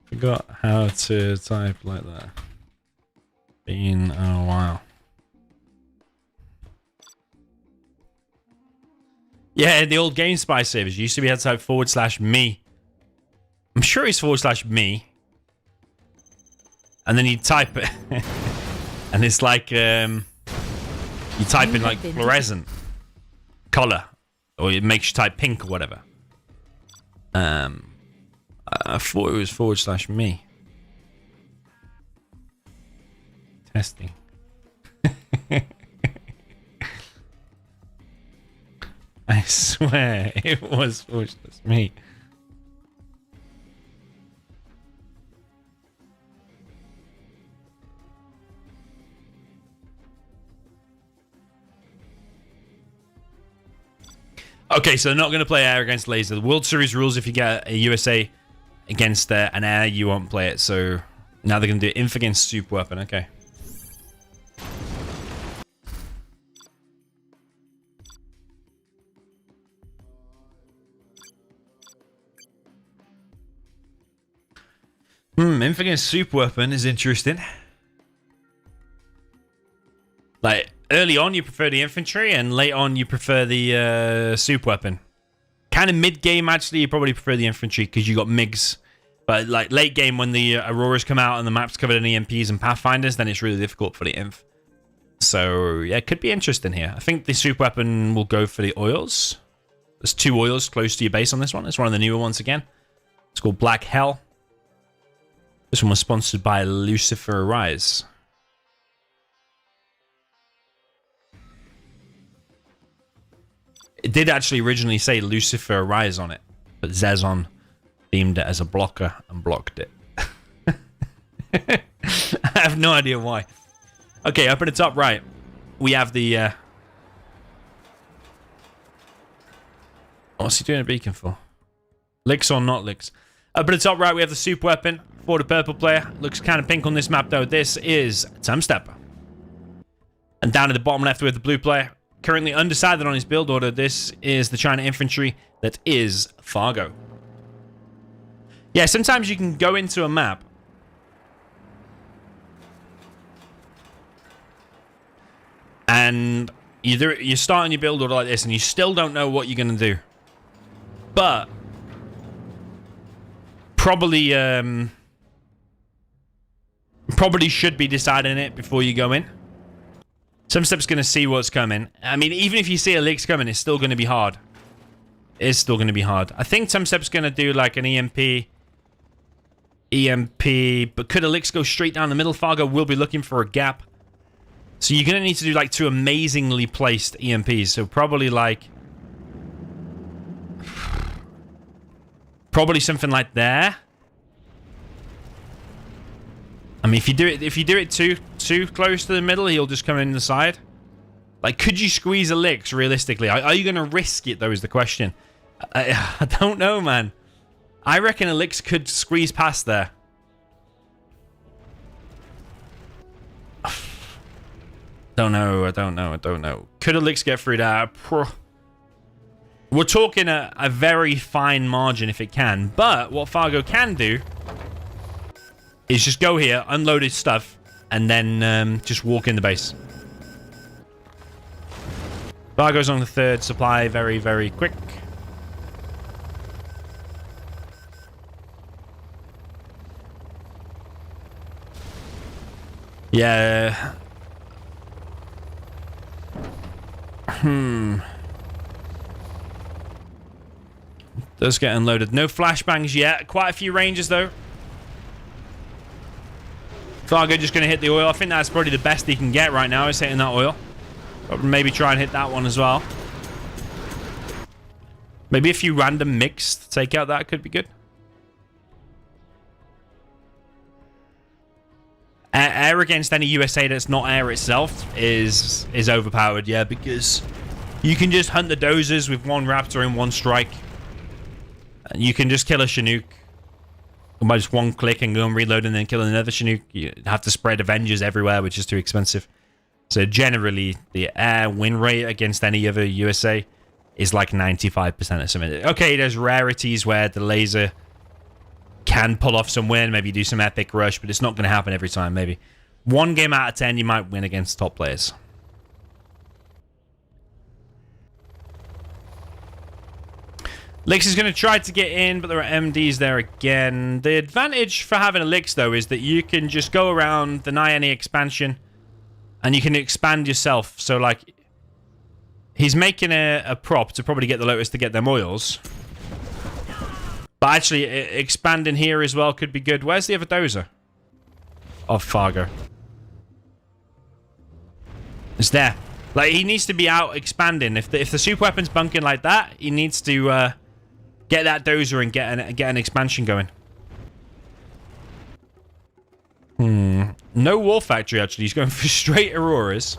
Forgot how to type like that. Been a while. Yeah, the old GameSpy servers used to be able to type /me. I'm sure it's /me. And then you type it. And it's like you type in like fluorescent color. Or it makes you type pink or whatever. I thought it was /me. Testing. I swear it was /me. Okay, so they're not going to play air against laser. The World Series rules, if you get a USA against an air, you won't play it. So now they're going to do inf against super weapon. Okay. Inf against super weapon is interesting. Like, early on, you prefer the infantry, and late on, you prefer the super weapon. Kind of mid-game, actually, you probably prefer the infantry because you got MiGs. But, like, late game, when the Auroras come out and the map's covered in EMPs and Pathfinders, then it's really difficult for the inf. So, yeah, it could be interesting here. I think the super weapon will go for the oils. There's 2 oils close to your base on this one. It's one of the newer ones again. It's called Black Hell. This one was sponsored by Lucifer Rise. It did actually originally say Lucifer Rise on it, but Zezon deemed it as a blocker and blocked it. I have no idea why. Okay, up at the top right, we have the... What's he doing a beacon for? Licks or not licks? Up at the top right, we have the super weapon for the purple player. Looks kind of pink on this map, though. This is Tumstep. And down at the bottom left, we have the blue player. Currently undecided on his build order. This is the China infantry that is Fargo. Yeah, sometimes you can go into a map and you're starting your build order like this and you still don't know what you're going to do. But probably should be deciding it before you go in. Tumstep's going to see what's coming. I mean, even if you see a Licks coming, it's still going to be hard. It's still going to be hard. I think Tumstep's going to do like an EMP, but could a Licks go straight down the middle? Fargo will be looking for a gap. So you're going to need to do like 2 amazingly placed EMPs. So probably like... Probably something like there. I mean, if you do it too close to the middle, he'll just come in the side. Like, could you squeeze a Licks realistically? Are you going to risk it, though, is the question. I don't know, man. I reckon a Licks could squeeze past there. Don't know. Could a Licks get through that? We're talking a very fine margin if it can. But what Fargo can do is just go here, unload his stuff, and then just walk in the base. Fargo's on the 3rd supply, very, very quick. Yeah, Does get unloaded. No flashbangs yet. Quite a few ranges, though. Fargo just going to hit the oil. I think that's probably the best he can get right now, is hitting that oil. But maybe try and hit that one as well. Maybe a few random mix to take out that could be good. Air against any USA that's not air itself is overpowered, yeah, because you can just hunt the dozers with one Raptor in one strike. And you can just kill a Chinook by just one click and go and reload and then kill another Chinook. You have to spread Avengers everywhere, which is too expensive. So generally, the air win rate against any other USA is like 95% or something. Okay, there's rarities where the laser can pull off some win, maybe do some epic rush, but it's not going to happen every time. Maybe 1 game out of 10 you might win against top players. Lix is going to try to get in, but there are MDs there again. The advantage for having a Lix, though, is that you can just go around, deny any expansion, and you can expand yourself. So, like, he's making a prop to probably get the Lotus to get them oils. But actually, expanding here as well could be good. Where's the other dozer? Oh, Fargo. It's there. Like, he needs to be out expanding. If the super weapon's bunking like that, he needs to get that dozer and get an expansion going. No War Factory, actually. He's going for straight Auroras.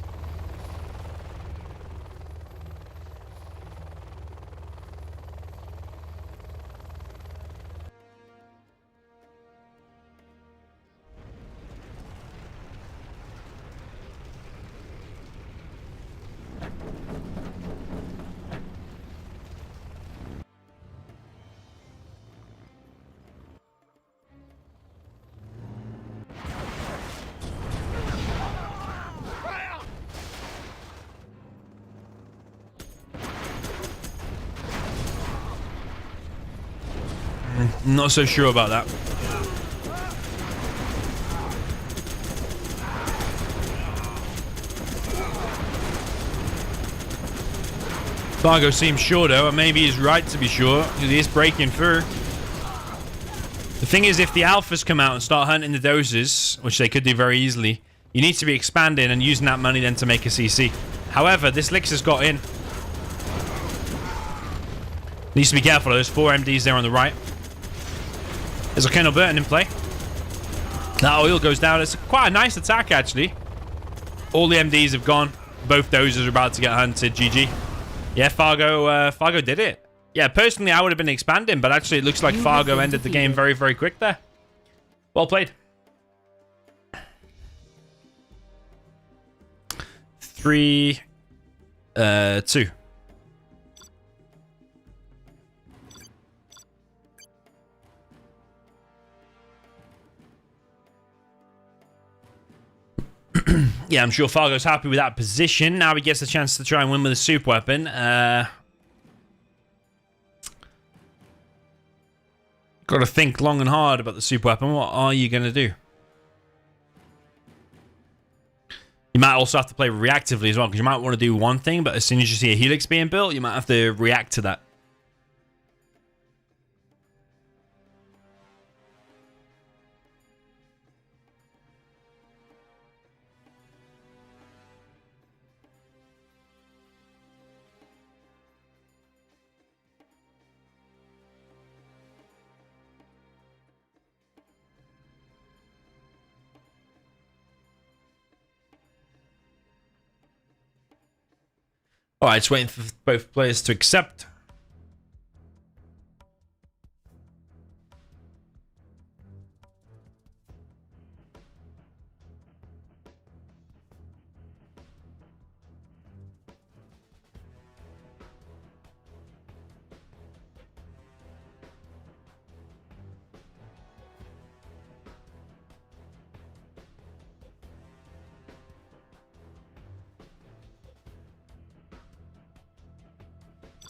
Not so sure about that. Fargo seems sure, though, and maybe he's right to be sure, because he is breaking through. The thing is, if the alphas come out and start hunting the doses, which they could do very easily, you need to be expanding and using that money then to make a CC. However, this Lix has got in. Needs to be careful. There's 4 MDs there on the right. There's a Colonel Burton in play. That oil goes down. It's quite a nice attack, actually. All the MDs have gone. Both dozers are about to get hunted. GG. Yeah, Fargo did it. Yeah, personally, I would have been expanding, but actually it looks like Fargo ended the game very, very quick there. Well played. 3, 2. Yeah, I'm sure Fargo's happy with that position. Now he gets a chance to try and win with a super weapon. Got to think long and hard about the super weapon. What are you going to do? You might also have to play reactively as well, because you might want to do one thing, but as soon as you see a Helix being built, you might have to react to that. Alright, it's waiting for both players to accept.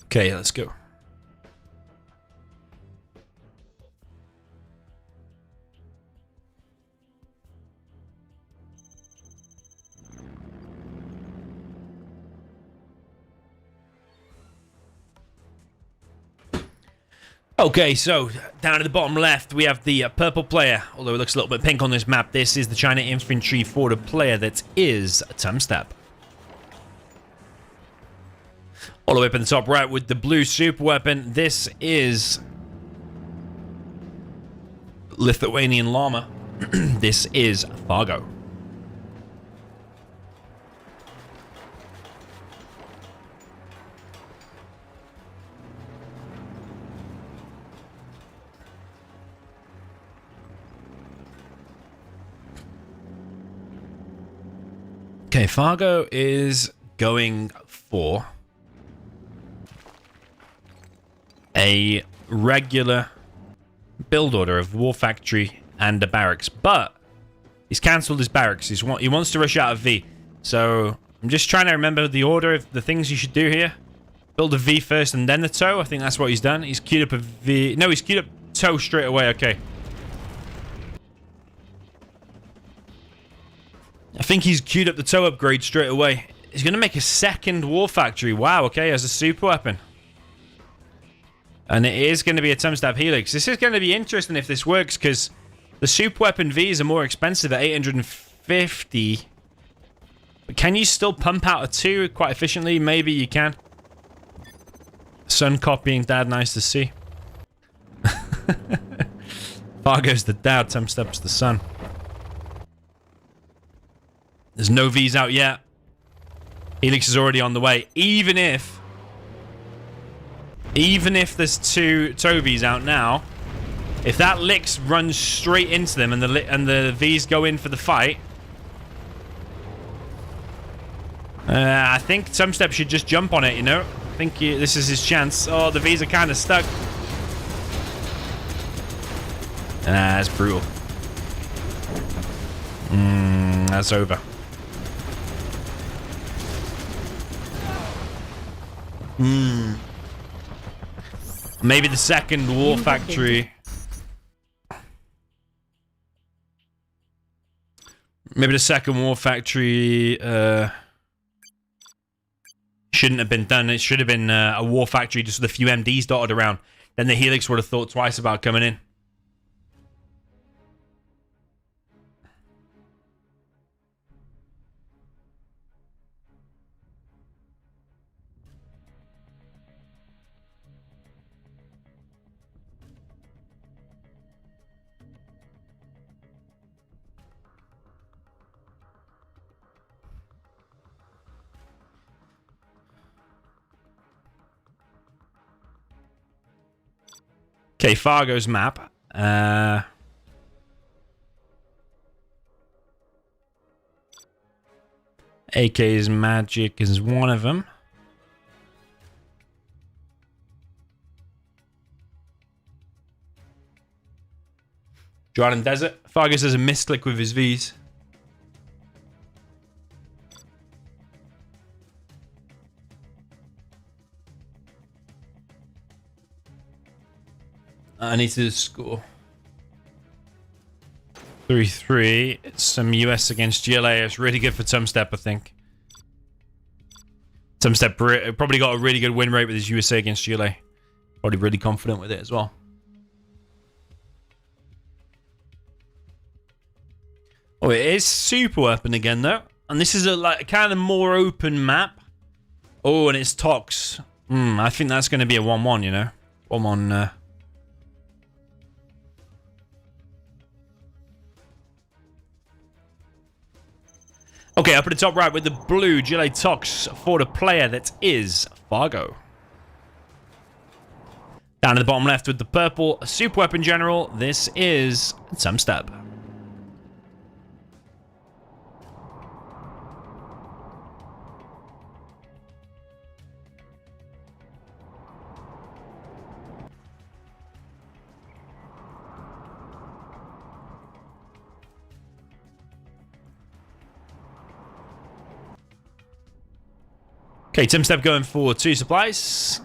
Okay, let's go. Okay, so down at the bottom left, we have the purple player, although it looks a little bit pink on this map. This is the China infantry for the player that is Tumstep. All the way up in the top right with the blue super weapon, this is Lithuanian Llama. This is Fargo. Okay, Fargo is going for a regular build order of War Factory and a barracks, but he's cancelled his barracks. He wants to rush out of V. So I'm just trying to remember the order of the things you should do here. Build a V first and then the tow. I think that's what he's done. He's queued up a V. No, he's queued up tow straight away. Okay. I think he's queued up the tow upgrade straight away. He's going to make a second War Factory. Wow, okay, as a super weapon. And it is going to be a Tumstep Helix. This is going to be interesting if this works, because the super weapon Vs are more expensive at 850. But can you still pump out a 2 quite efficiently? Maybe you can. Sun copying dad, nice to see. Fargo's the dad, Tumstep's the son. There's no Vs out yet. Helix is already on the way. Even if there's 2 tow Vs out now, if that Lix runs straight into them and the Vs go in for the fight, I think Tumstep should just jump on it, you know? I think this is his chance. Oh, the Vs are kind of stuck. That's brutal. That's over. Maybe the second War Factory. Maybe the second War Factory shouldn't have been done. It should have been a War Factory just with a few MDs dotted around. Then the Helix would have thought twice about coming in. Okay, Fargo's map. AK's Magic is one of them. Jordan Desert. Fargo says a misclick with his Vs. I need to score 3-3. It's some US against GLA. It's really good for Tumstep, I think. Tumstep probably got a really good win rate with his USA against GLA. Probably really confident with it as well. Oh, it is super weapon again though, and this is a like kind of more open map. Oh, and it's Tox. I think that's going to be a 1-1. You know, 1-1. Okay, up at the top right with the blue GLA Tox for the player that is Fargo. Down at the bottom left with the purple super weapon general, this is Tumstep. Okay, Tumstep going for 2 supplies.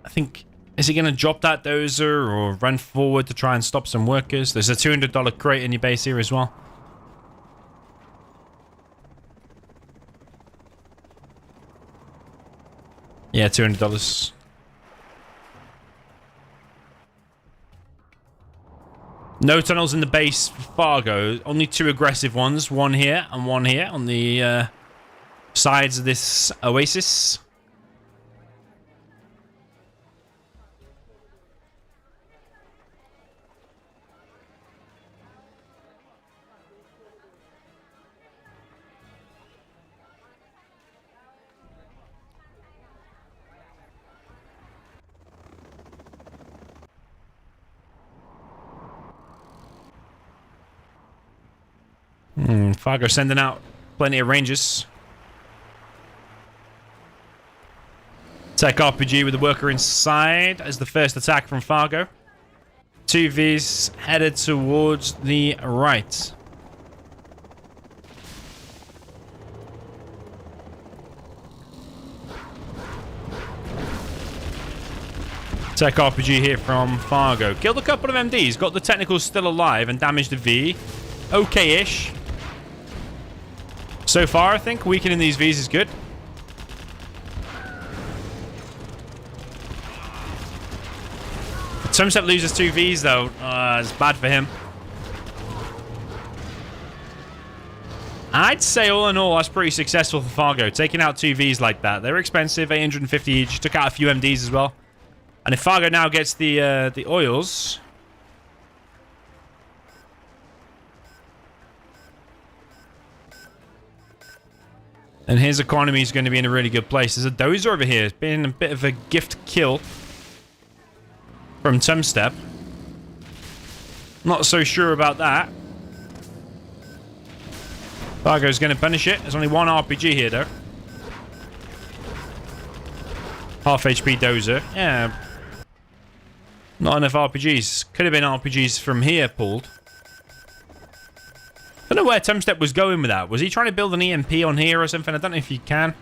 I think, is he going to drop that dozer or run forward to try and stop some workers? There's a $200 crate in your base here as well. Yeah, $200. No tunnels in the base for Fargo. Only 2 aggressive ones. One here and one here on the sides of this oasis. Fargo sending out plenty of rangers. Tech RPG with the worker inside as the first attack from Fargo. 2 Vs headed towards the right. Tech RPG here from Fargo. Killed a couple of MDs, got the technicals still alive and damaged the V. Okay-ish. So far, I think weakening these Vs is good. Tumstep loses 2 Vs though. It's bad for him. I'd say all in all, that's pretty successful for Fargo. Taking out 2 Vs like that. They're expensive, 850 each. Took out a few MDs as well. And if Fargo now gets the oils... and his economy is going to be in a really good place. There's a dozer over here. It's been a bit of a gift kill from Tumstep. Not so sure about that. Fargo's going to punish it. There's only 1 RPG here, though. Half HP dozer. Yeah. Not enough RPGs. Could have been RPGs from here pulled. I don't know where Tumstep was going with that. Was he trying to build an EMP on here or something? I don't know if you can.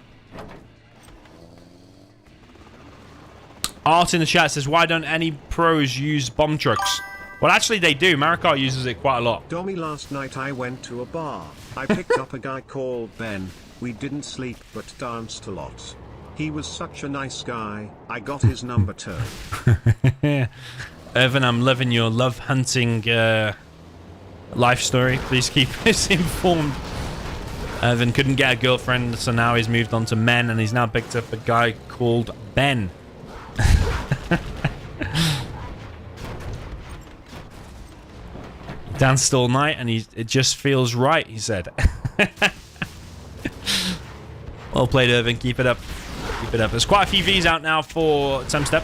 Art in the chat says, why don't any pros use bomb trucks? Well, actually, they do. Marikar uses it quite a lot. Dommy, last night I went to a bar. I picked up a guy called Ben. We didn't sleep but danced a lot. He was such a nice guy. I got his number too. Evan, I'm loving your love hunting life story. Please keep us informed. Evan couldn't get a girlfriend, so now he's moved on to men, and he's now picked up a guy called Ben. Danced all night, and it just feels right, he said. Well played, Irvin. Keep it up. Keep it up. There's quite a few Vs out now for Tumstep.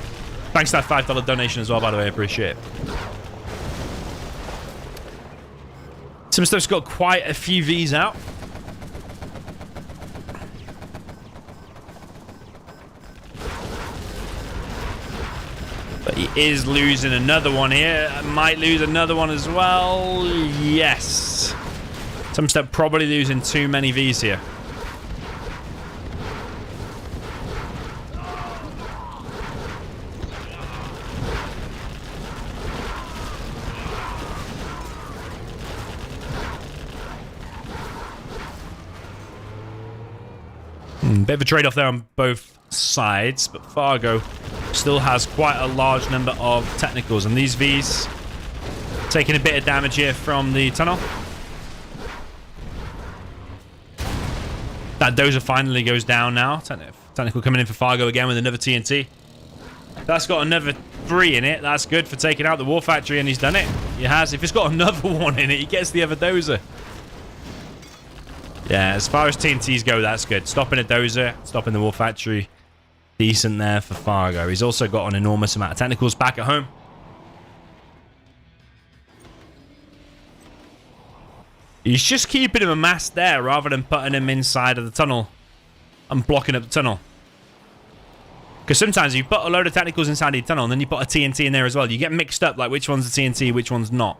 Thanks for that $5 donation as well, by the way. I appreciate it. Tumstep's got quite a few Vs out. But he is losing another one here. Might lose another one as well. Yes. Tumstep probably losing too many Vs here. Bit of a trade-off there on both sides, but Fargo still has quite a large number of technicals, and these Vs taking a bit of damage here from the tunnel. That dozer finally goes down now. Technical coming in for Fargo again with another TNT. That's got another 3 in it. That's good for taking out the war factory, and he's done it. He has. If it's got another 1 in it, he gets the other dozer. Yeah, as far as TNTs go, that's good. Stopping a dozer, stopping the war factory. Decent there for Fargo. He's also got an enormous amount of technicals back at home. He's just keeping him amassed there rather than putting him inside of the tunnel and blocking up the tunnel. Because sometimes you put a load of technicals inside the tunnel and then you put a TNT in there as well. You get mixed up, like which one's the TNT, which one's not.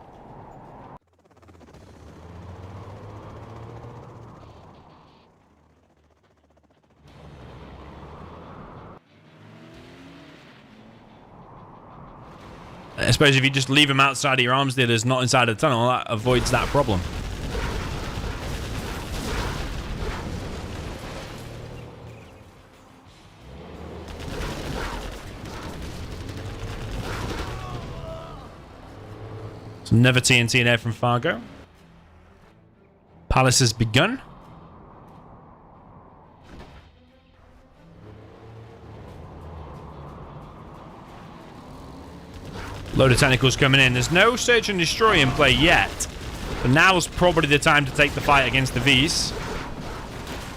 I suppose if you just leave them outside of your arms dealers, not inside of the tunnel, that avoids that problem. Another TNT there from Fargo. Palace has begun. Load of tentacles coming in. There's no search and destroy in play yet. But now's probably the time to take the fight against the Vs.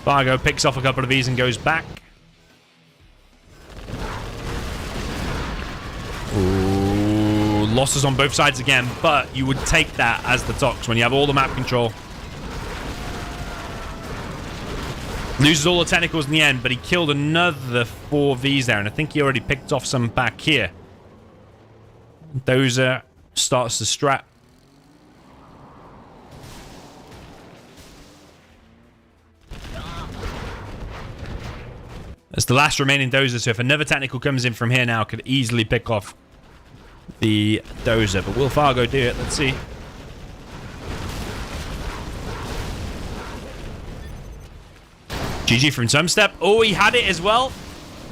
Fargo picks off a couple of Vs and goes back. Ooh, losses on both sides again, but you would take that as the Tox when you have all the map control. Loses all the tentacles in the end, but he killed another 4 Vs there, and I think he already picked off some back here. Dozer starts to strat. That's the last remaining Dozer, so if another technical comes in from here now, could easily pick off the Dozer. But will Fargo do it? Let's see. GG from Tumstep. Oh, he had it as well.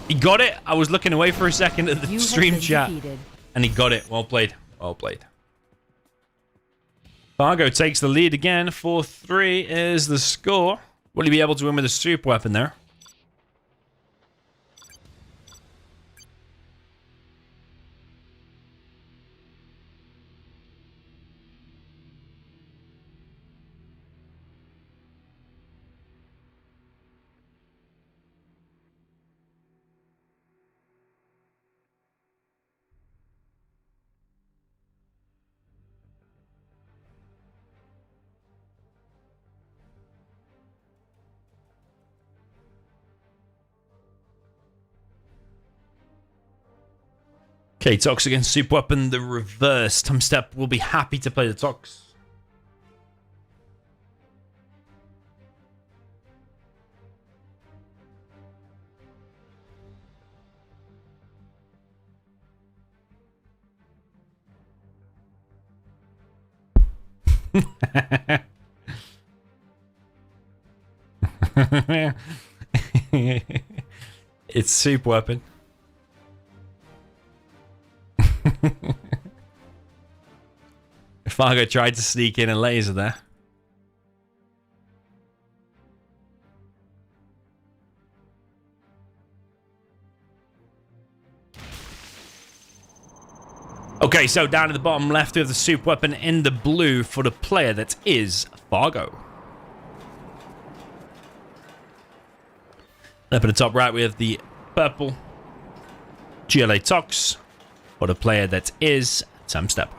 He got it. I was looking away for a second at the stream chat. Defeated. And he got it. Well played. Well played. Fargo takes the lead again. 4-3 is the score. Will he be able to win with a super weapon there? Okay, Tox against super weapon, the reverse. Tumstep will be happy to play the Tox. It's super weapon. Fargo tried to sneak in a laser there. Okay, so down at the bottom left we have the super weapon in the blue for the player that is Fargo. Up at the top right we have the purple GLA Tox for the player that is Tumstep.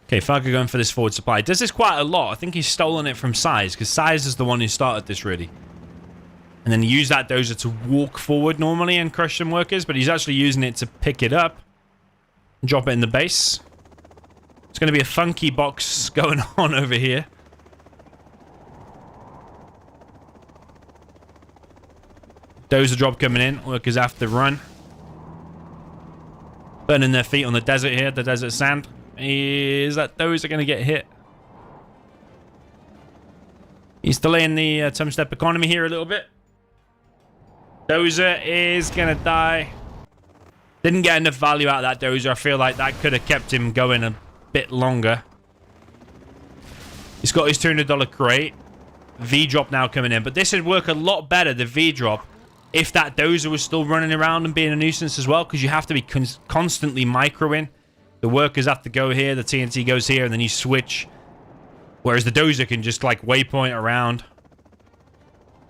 Okay, Fargo going for this forward supply. Does this quite a lot. I think he's stolen it from Size, because Size is the one who started this, really. And then he used that dozer to walk forward normally and crush some workers, but he's actually using it to pick it up and drop it in the base. It's going to be a funky box going on over here. Dozer drop coming in. Workers have to run. Burning their feet on the desert here, the desert sand. Is that those are going to get hit? He's delaying the Tumstep economy here a little bit. Dozer is going to die. Didn't get enough value out of that Dozer. I feel like that could have kept him going a bit longer. He's got his $200 crate. V-drop now coming in. But this would work a lot better, the V-drop, if that Dozer was still running around and being a nuisance as well. Because you have to be constantly microing. The workers have to go here, the TNT goes here, and then you switch. Whereas the Dozer can just, like, waypoint around.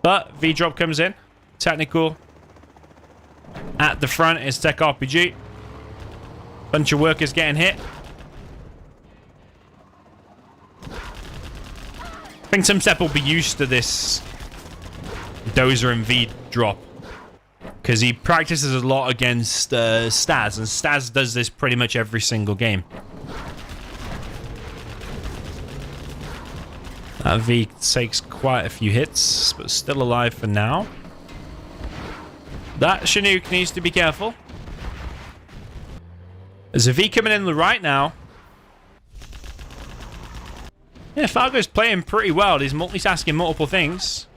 But V-drop comes in. Technical. At the front is Tech RPG. Bunch of workers getting hit. I think Tumstep will be used to this Dozer and V-drop. Because he practices a lot against Staz, and Staz does this pretty much every single game. That V takes quite a few hits, but still alive for now. That Chinook needs to be careful. There's a V coming in the right now. Yeah, Fargo's playing pretty well. He's multitasking multiple things.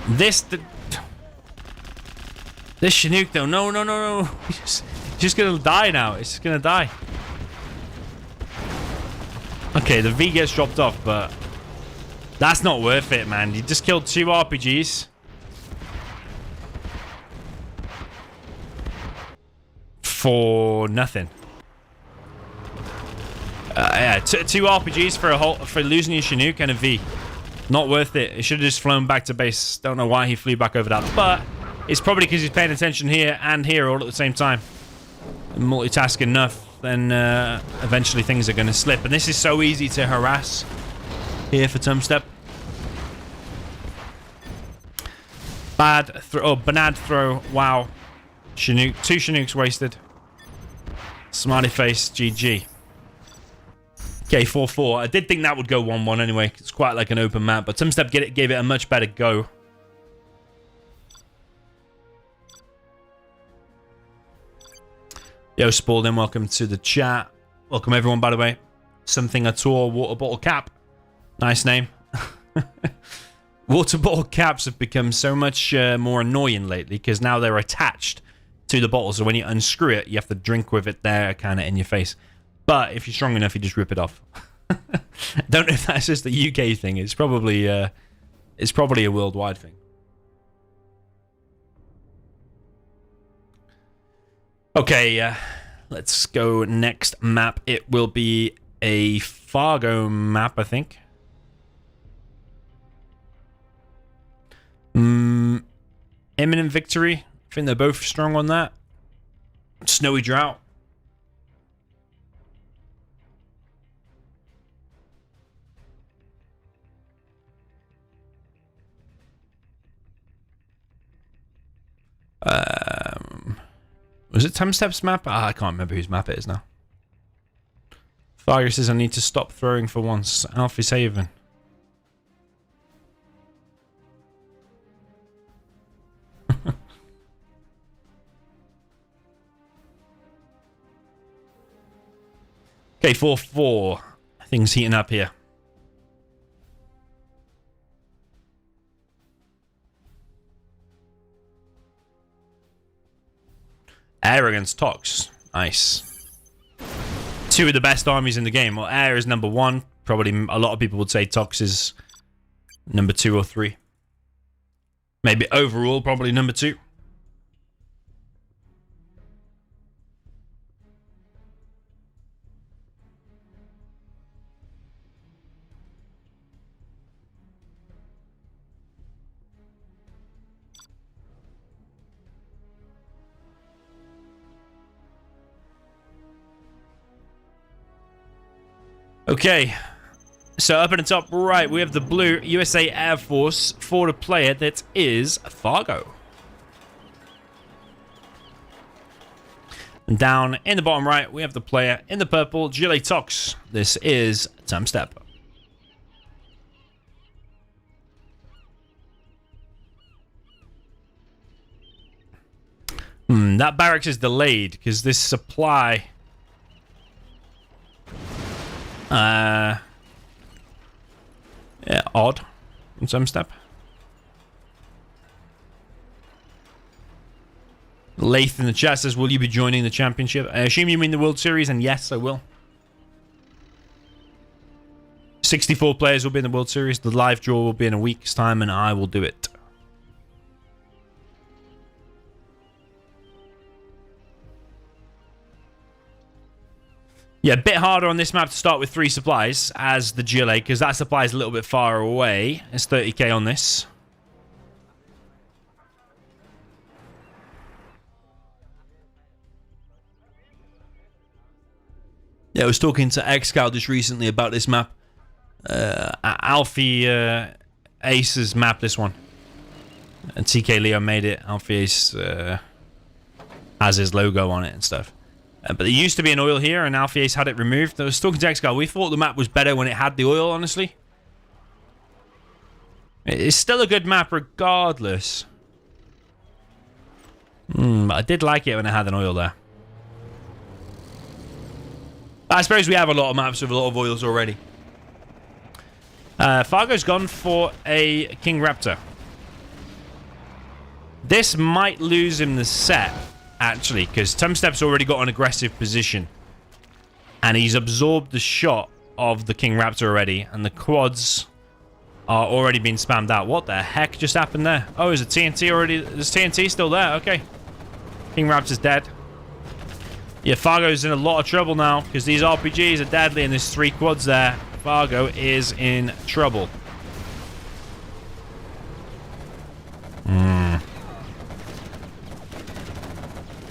This Chinook, though. No. He's just going to die now. It's just going to die. Okay, the V gets dropped off, but that's not worth it, man. You just killed 2 RPGs. For nothing. Yeah, 2 RPGs for losing your Chinook and a V. Not worth it. It should have just flown back to base. Don't know why he flew back over that, but it's probably because he's paying attention here and here all at the same time. Multitask enough, then eventually things are going to slip. And this is so easy to harass here for Tumstep. Bad throw. Oh, Banad throw. Wow. Chinook. 2 Chinooks wasted. Smiley face. GG. Okay, 4-4. I did think that would go 1-1 anyway. It's quite like an open map, but Tumstep gave it a much better go. Yo, Spalding, welcome to the chat. Welcome everyone, by the way. Something at all, water bottle cap. Nice name. Water bottle caps have become so much more annoying lately because now they're attached to the bottle. So when you unscrew it, you have to drink with it there, kind of in your face. But if you're strong enough, you just rip it off. Don't know if that's just a UK thing. It's probably a worldwide thing. Okay, let's go next map. It will be a Fargo map, I think. Imminent victory. I think they're both strong on that. Snowy drought. Was it Tumstep's map? I can't remember whose map it is now. Fargo says I need to stop throwing for once. Alfie's Haven. Okay, 4-4. Things heating up here. Air against Tox. Nice. 2 of the best armies in the game. Well, Air is number 1. Probably a lot of people would say Tox is number 2 or 3. Maybe overall, probably number 2. Okay, so up at the top right, we have the blue USA Air Force for the player that is Fargo. And down in the bottom right, we have the player in the purple, Gilet Tox. This is Tumstep. That barracks is delayed because this supply... yeah, odd in Tumstep. Lath in the chat says, will you be joining the championship? I assume you mean the World Series, and yes, I will. 64 players will be in the World Series. The live draw will be in a week's time, and I will do it. Yeah, a bit harder on this map to start with 3 supplies as the GLA, because that supply is a little bit far away. It's 30k on this. Yeah, I was talking to X-Scout just recently about this map. Alfie Ace's map, this one. And TK Leo made it. Alfie Ace has his logo on it and stuff. But there used to be an oil here, and Alfie Ace had it removed. I was talking to X-Scout. We thought the map was better when it had the oil, honestly. It's still a good map regardless. But I did like it when it had an oil there. I suppose we have a lot of maps with a lot of oils already. Fargo's gone for a King Raptor. This might lose him the set, actually, because Tumstep's already got an aggressive position. And he's absorbed the shot of the King Raptor already, and the quads are already being spammed out. What the heck just happened there? Oh, is the TNT already... Is TNT still there? Okay. King Raptor's dead. Yeah, Fargo's in a lot of trouble now, because these RPGs are deadly, and there's 3 quads there. Fargo is in trouble.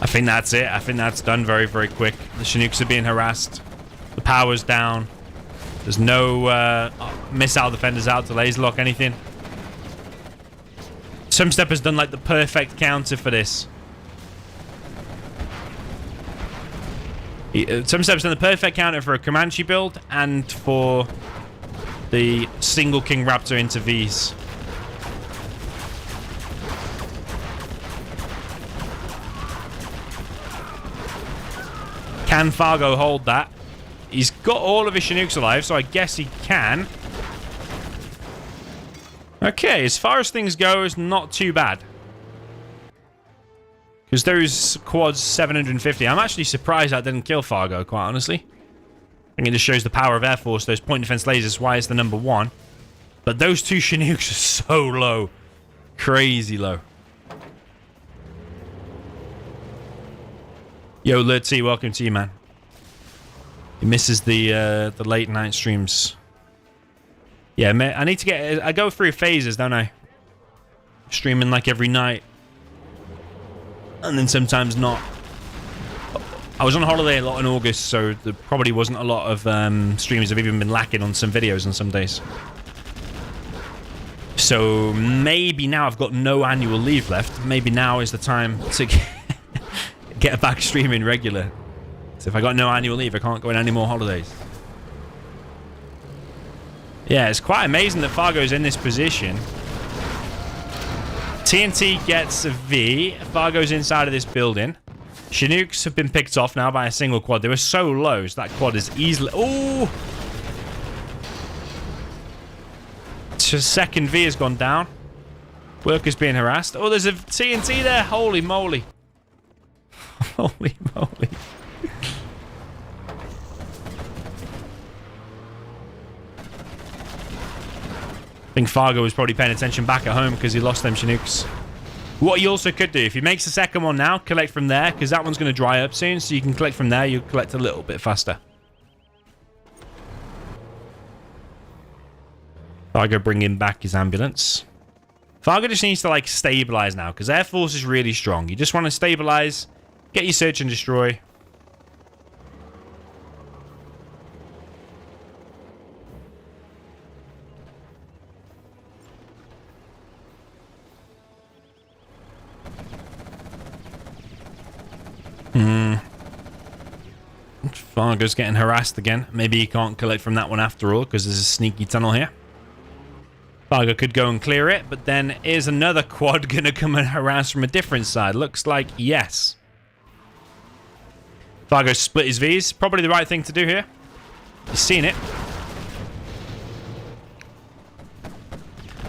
I think that's it. I think that's done very, very quick. The Chinooks are being harassed. The power's down. There's no missile defenders out to laser lock anything. Tumstep has done like the perfect counter for this. Tumstep's done the perfect counter for a Comanche build and for the single King Raptor into Vs. Can Fargo hold that? He's got all of his Chinooks alive, so I guess he can. Okay, as far as things go, it's not too bad. Because those quads 750. I'm actually surprised that didn't kill Fargo, quite honestly. I think it just shows the power of Air Force, those point defense lasers, why it's the #1. But those 2 Chinooks are so low. Crazy low. Yo, Lurtsy, welcome to you, man. He misses the late night streams. Yeah, man, I need to get... I go through phases, don't I? Streaming like every night. And then sometimes not. I was on holiday a lot in August, so there probably wasn't a lot of streams. I've even been lacking on some videos on some days. So maybe now I've got no annual leave left. Maybe now is the time to get back streaming regular. So if I got no annual leave, I can't go on any more holidays. Yeah, it's quite amazing that Fargo's in this position. TNT gets a V. Fargo's inside of this building. Chinooks have been picked off now by a single quad. They were so low, so that quad is easily... Oh! Second V has gone down. Workers being harassed. Oh, there's a TNT there. Holy moly. Holy moly. I think Fargo was probably paying attention back at home because he lost them Chinooks. What you also could do, if he makes the second one now, collect from there, because that one's going to dry up soon, so you can collect from there, you'll collect a little bit faster. Fargo bringing back his ambulance. Fargo just needs to, like, stabilize now, because Air Force is really strong. You just want to stabilize, get your search and destroy. Fargo's getting harassed again. Maybe he can't collect from that one after all, because there's a sneaky tunnel here. Fargo could go and clear it, but then is another quad going to come and harass from a different side? Looks like yes. Fargo split his Vs. Probably the right thing to do here. He's seen it.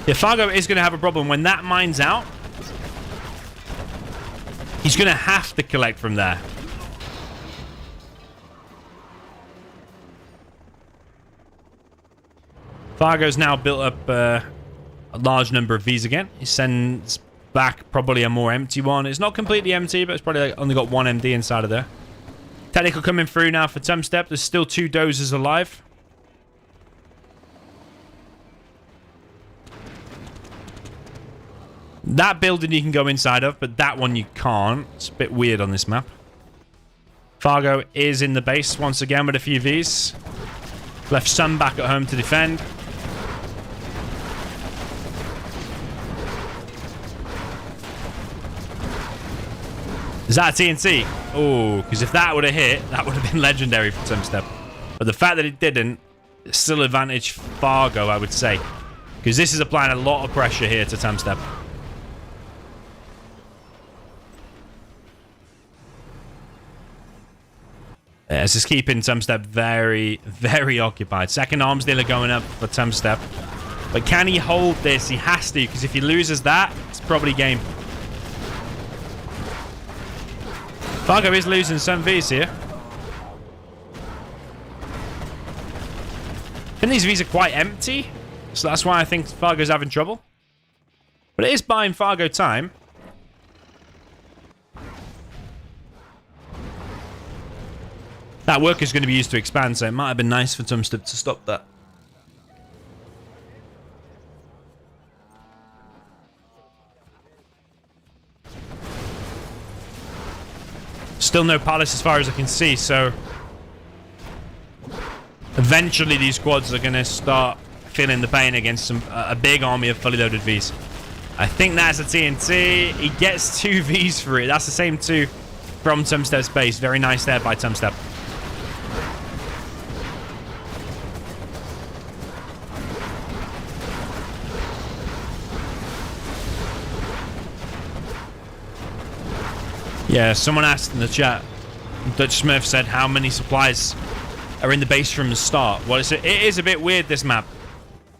Yeah, Fargo is going to have a problem. When that mine's out, he's going to have to collect from there. Fargo's now built up a large number of Vs again. He sends back probably a more empty one. It's not completely empty, but it's probably like only got 1 MD inside of there. Technical coming through now for Tumstep. There's still 2 dozers alive. That building you can go inside of, but that one you can't. It's a bit weird on this map. Fargo is in the base once again with a few Vs. Left some back at home to defend. Is that a TNT? Oh, because if that would have hit, that would have been legendary for Tumstep. But the fact that it didn't, it's still advantage Fargo, I would say. Because this is applying a lot of pressure here to Tumstep. It's just keeping Tumstep very, very occupied. Second arms dealer going up for Tumstep. But can he hold this? He has to, because if he loses that, it's probably game. Fargo is losing some Vs here. I think these Vs are quite empty, so that's why I think Fargo's having trouble. But it is buying Fargo time. That work is going to be used to expand, so it might have been nice for Tumstep to stop that. Still no palace as far as I can see, so eventually these squads are going to start feeling the pain against a big army of fully loaded Vs. I think that's a TNT. He gets 2 Vs for it. That's the same 2 from Tumstep's base. Very nice there by Tumstep. Yeah, someone asked in the chat, Dutch Smith said how many supplies are in the base from the start. Well, it is a bit weird, this map,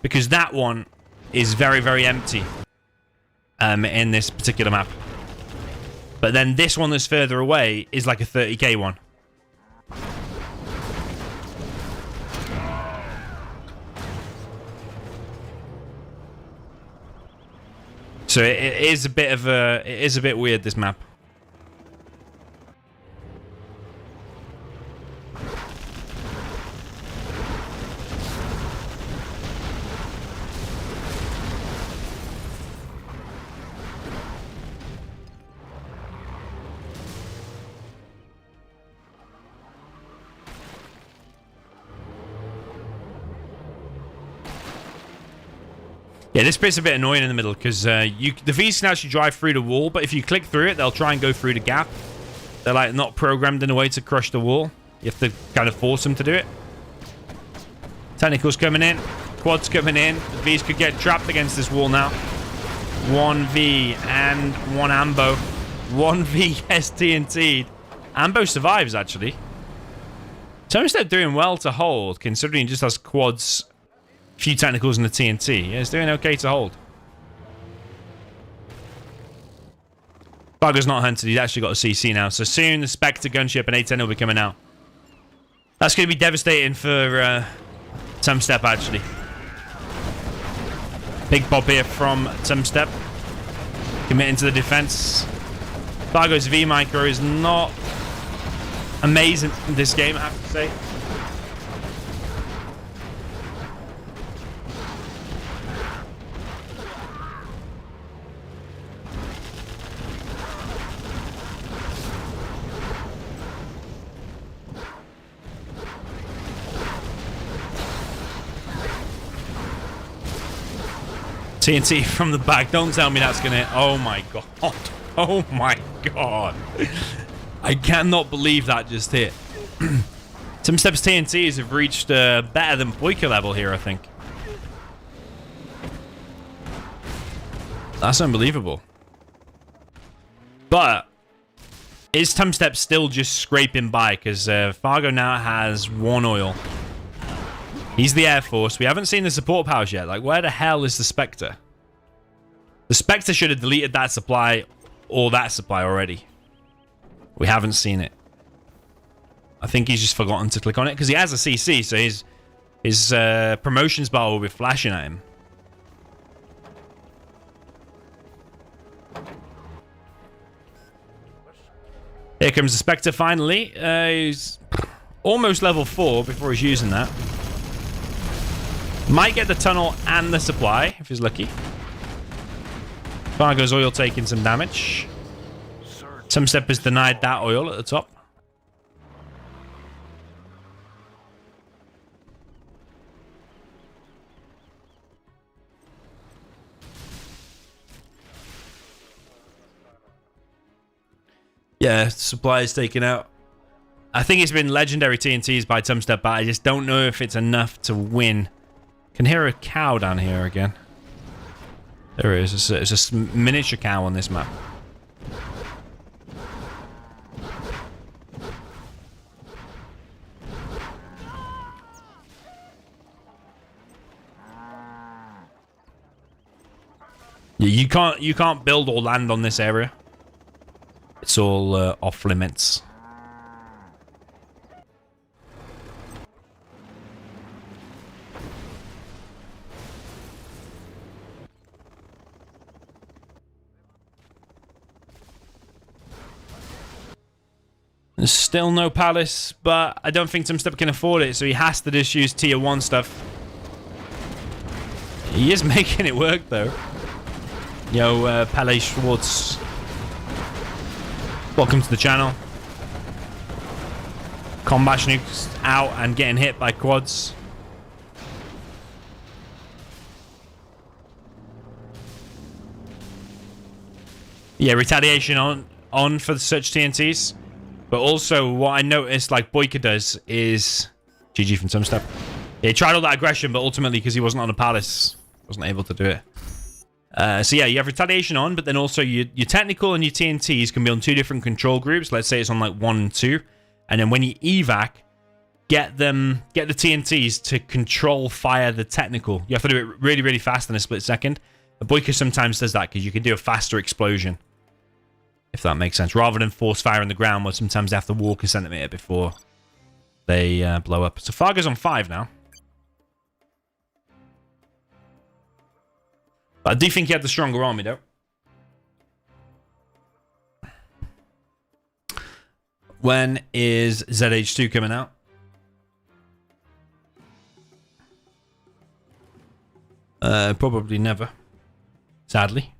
because that one is very, very empty in this particular map. But then this one that's further away is like a 30k one. So it is a bit weird, this map. Yeah, this bit's a bit annoying in the middle because the Vs can actually drive through the wall, but if you click through it, they'll try and go through the gap. They're like not programmed in a way to crush the wall. You have to kind of force them to do it. Technicals coming in, quads coming in. The Vs could get trapped against this wall now. 1V and 1 Ambo. 1V gets TNT'd. Ambo survives actually. Tumstep doing well to hold, considering he just has quads, few technicals and the TNT. Yeah, it's doing okay to hold. Fargo's not hunted. He's actually got a CC now. So soon the Spectre gunship and A10 will be coming out. That's going to be devastating for Tumstep, actually. Big bob here from Tumstep. Committing to the defense. Fargo's V-micro is not amazing in this game, I have to say. TNT from the back. Don't tell me that's going to... Oh, my God. Oh, my God. I cannot believe that just hit. Tumstep's TNTs have reached better than Boycah level here, I think. That's unbelievable. But is Tumstep still just scraping by? Because Fargo now has 1 oil. He's the Air Force. We haven't seen the support powers yet. Like, where the hell is the Spectre? The Spectre should have deleted that supply or that supply already. We haven't seen it. I think he's just forgotten to click on it because he has a CC, so his promotions bar will be flashing at him. Here comes the Spectre finally. He's almost level 4 before he's using that. Might get the tunnel and the supply, if he's lucky. Fargo's oil taking some damage. Tumstep has denied that oil at the top. Yeah, supply is taken out. I think it's been legendary TNTs by Tumstep, but I just don't know if it's enough to win. Can hear a cow down here again. There it is. It's a miniature cow on this map. Yeah, you can't build or land on this area. It's all off limits. There's still no palace, but I don't think Tumstep can afford it, so he has to just use tier 1 stuff. He is making it work, though. Yo, Pele Schwartz. Welcome to the channel. Combat Schnook's out and getting hit by quads. Yeah, retaliation on for such TNTs. But also, what I noticed, like Boycah does, is... GG from Tumstep. Yeah, he tried all that aggression, but ultimately, because he wasn't on a palace, wasn't able to do it. So yeah, you have retaliation on, but then also your technical and your TNTs can be on 2 different control groups. Let's say it's on like 1 and 2. And then when you evac, get the TNTs to control fire the technical. You have to do it really, really fast in a split second. But Boycah sometimes does that because you can do a faster explosion. If that makes sense. Rather than force fire on the ground, where sometimes they have to walk a centimeter before they blow up. So Fargo's on 5 now. But I do think he had the stronger army, though. When is ZH2 coming out? Probably never. Sadly.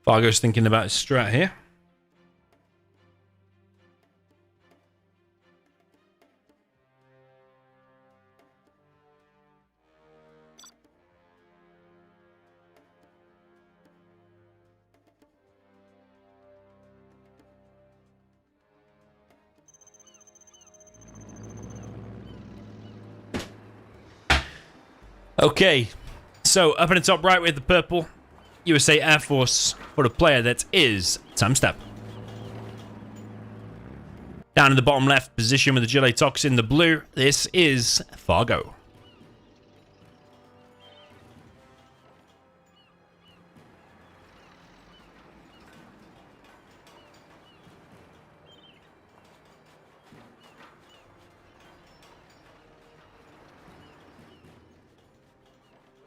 Fargo's thinking about his strat here. Okay, so up in the top right with the purple, USA Air Force for the player that is Tumstep. Down in the bottom left position with the Gillet Toxin, the blue, this is Fargo.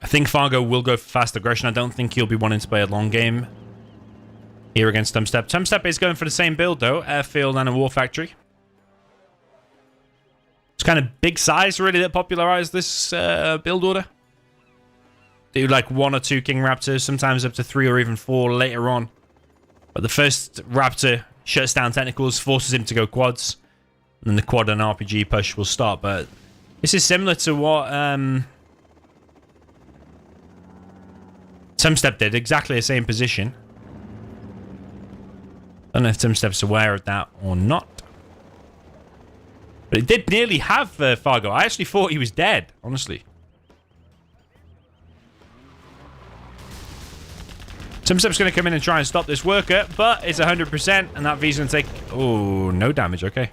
I think Fargo will go for fast aggression. I don't think he'll be wanting to play a long game here against Tumstep. Tumstep is going for the same build, though. Airfield and a war factory. It's kind of big size, really, that popularized this build order. Do like 1 or 2 King Raptors, sometimes up to 3 or even 4 later on. But the first Raptor shuts down technicals, forces him to go quads. And then the quad and RPG push will start. But this is similar to what... Tumstep did, exactly the same position. Don't know if Tumstep's aware of that or not. But it did nearly have Fargo. I actually thought he was dead, honestly. Tumstep's going to come in and try and stop this worker, but it's 100%, and that V's going to take... Oh, no damage, okay.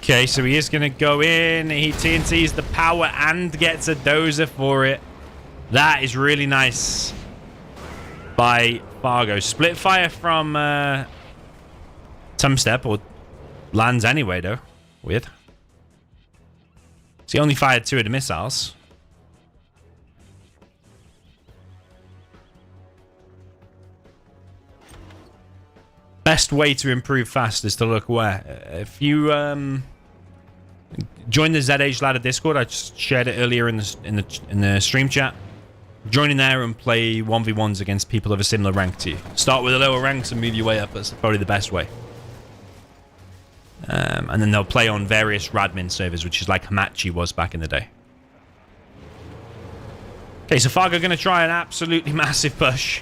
Okay, so he is going to go in. He TNTs the power and gets a dozer for it. That is really nice by Fargo. Split fire from Tumstep, or lands anyway, though. Weird. So he only fired 2 of the missiles. Best way to improve fast is to look where. If you join the ZH Ladder Discord, I just shared it earlier in the stream chat. Join in there and play 1v1s against people of a similar rank to you. Start with the lower ranks and move your way up. That's probably the best way. And then they'll play on various Radmin servers, which is like Hamachi was back in the day. Okay, so Fargo going to try an absolutely massive push.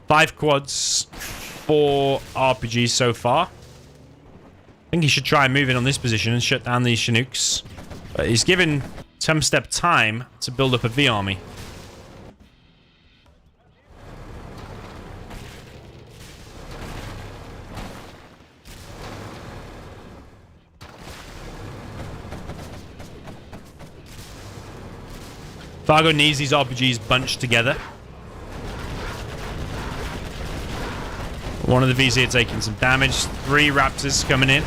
5 quads, 4 RPGs so far. I think he should try and move in on this position and shut down these Chinooks. But he's given Tumstep time to build up a V army. Fargo needs these RPGs bunched together. One of the V's here taking some damage. 3 Raptors coming in.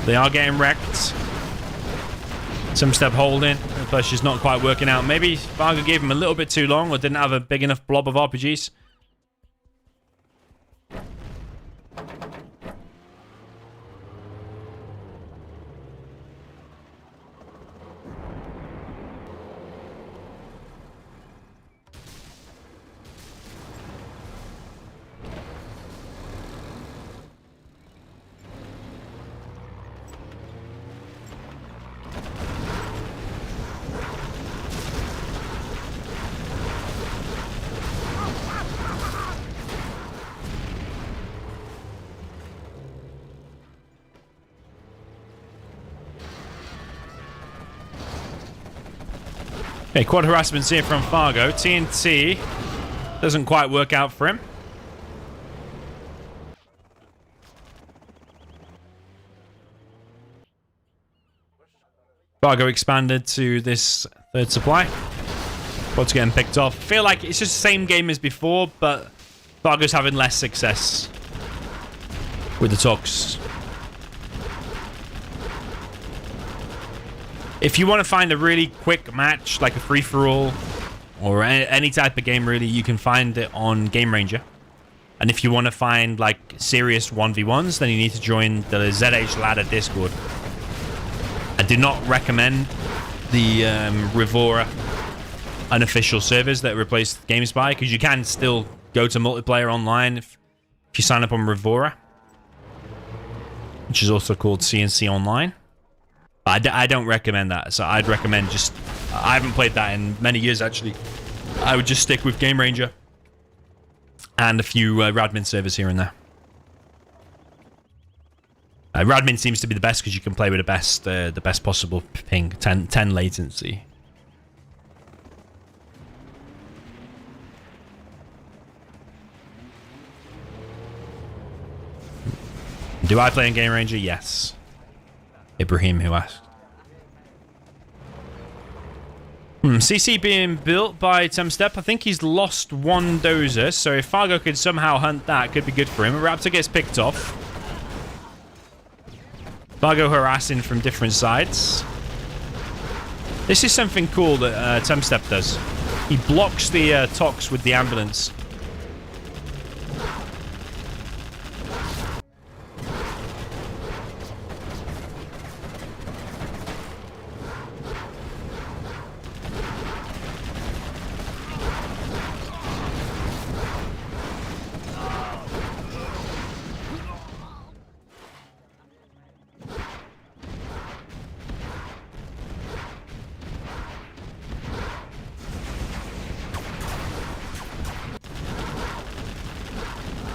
They are getting wrecked. Tumstep holding. The push is not quite working out. Maybe Fargo gave him a little bit too long or didn't have a big enough blob of RPGs. Okay, quad harassment's here from Fargo. TNT doesn't quite work out for him. Fargo expanded to this 3rd supply. Quad's getting picked off. Feel like it's just the same game as before, but Fargo's having less success with the talks. If you want to find a really quick match, like a free-for-all, or any type of game, really, you can find it on Game Ranger. And if you want to find, like, serious 1v1s, then you need to join the ZH Ladder Discord. I do not recommend the Rivora unofficial servers that replaced GameSpy, because you can still go to multiplayer online if you sign up on Rivora, which is also called CNC Online. I don't recommend that, so I'd recommend just... I haven't played that in many years, actually. I would just stick with Game Ranger and a few Radmin servers here and there. Radmin seems to be the best because you can play with the best possible ping, 10 latency. Do I play in Game Ranger? Yes. Ibrahim, who asked. CC being built by Tumstep. I think he's lost 1 dozer, so if Fargo could somehow hunt that, could be good for him. A Raptor gets picked off. Fargo harassing from different sides. This is something cool that Tumstep does. He blocks the Tox with the ambulance.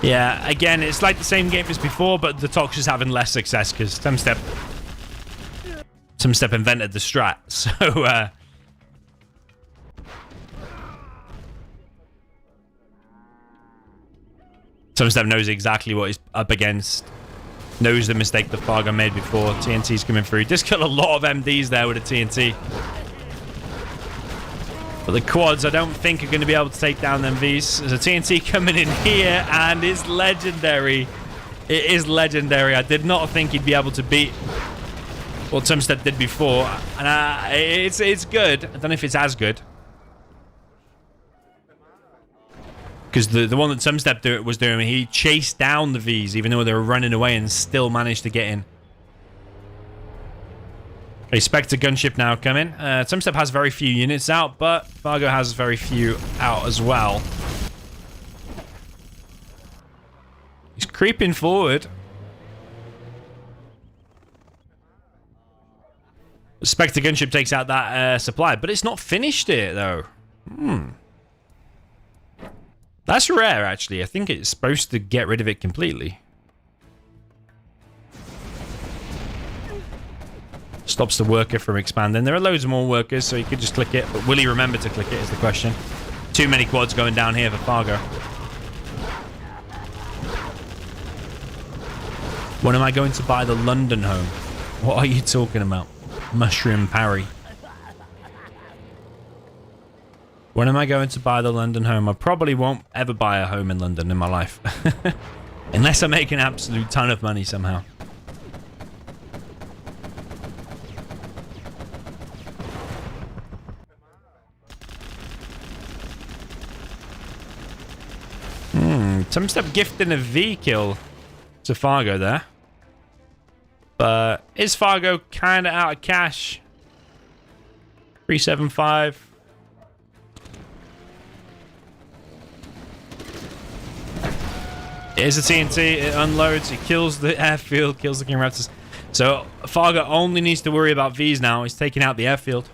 Yeah, again, it's like the same game as before, but the Tox is having less success because Tumstep invented the strat. So, Tumstep knows exactly what he's up against. Knows the mistake that Fargo made before. TNT's coming through. Just got a lot of MDs there with a TNT. But the quads, I don't think, are going to be able to take down them Vs. There's a TNT coming in here, and it's legendary. It is legendary. I did not think he'd be able to beat what Tumstep did before. And it's good. I don't know if it's as good. Because the one that Tumstep was doing, he chased down the Vs, even though they were running away, and still managed to get in. A Spectre gunship now coming. Tumstep has very few units out, but Fargo has very few out as well. He's creeping forward. Spectre gunship takes out that supply, but it's not finished it, though. That's rare, actually. I think it's supposed to get rid of it completely. Stops the worker from expanding. There are loads of more workers, so you could just click it. But will he remember to click it is the question. Too many quads going down here for Fargo. When am I going to buy the London home? What are you talking about? Mushroom Parry. When am I going to buy the London home? I probably won't ever buy a home in London in my life. Unless I make an absolute ton of money somehow. Tumstep gifting a V kill to Fargo there. But is Fargo kind of out of cash? 375. Here's the TNT. It unloads. It kills the airfield. Kills the King Raptors. So Fargo only needs to worry about Vs now. He's taking out the airfield.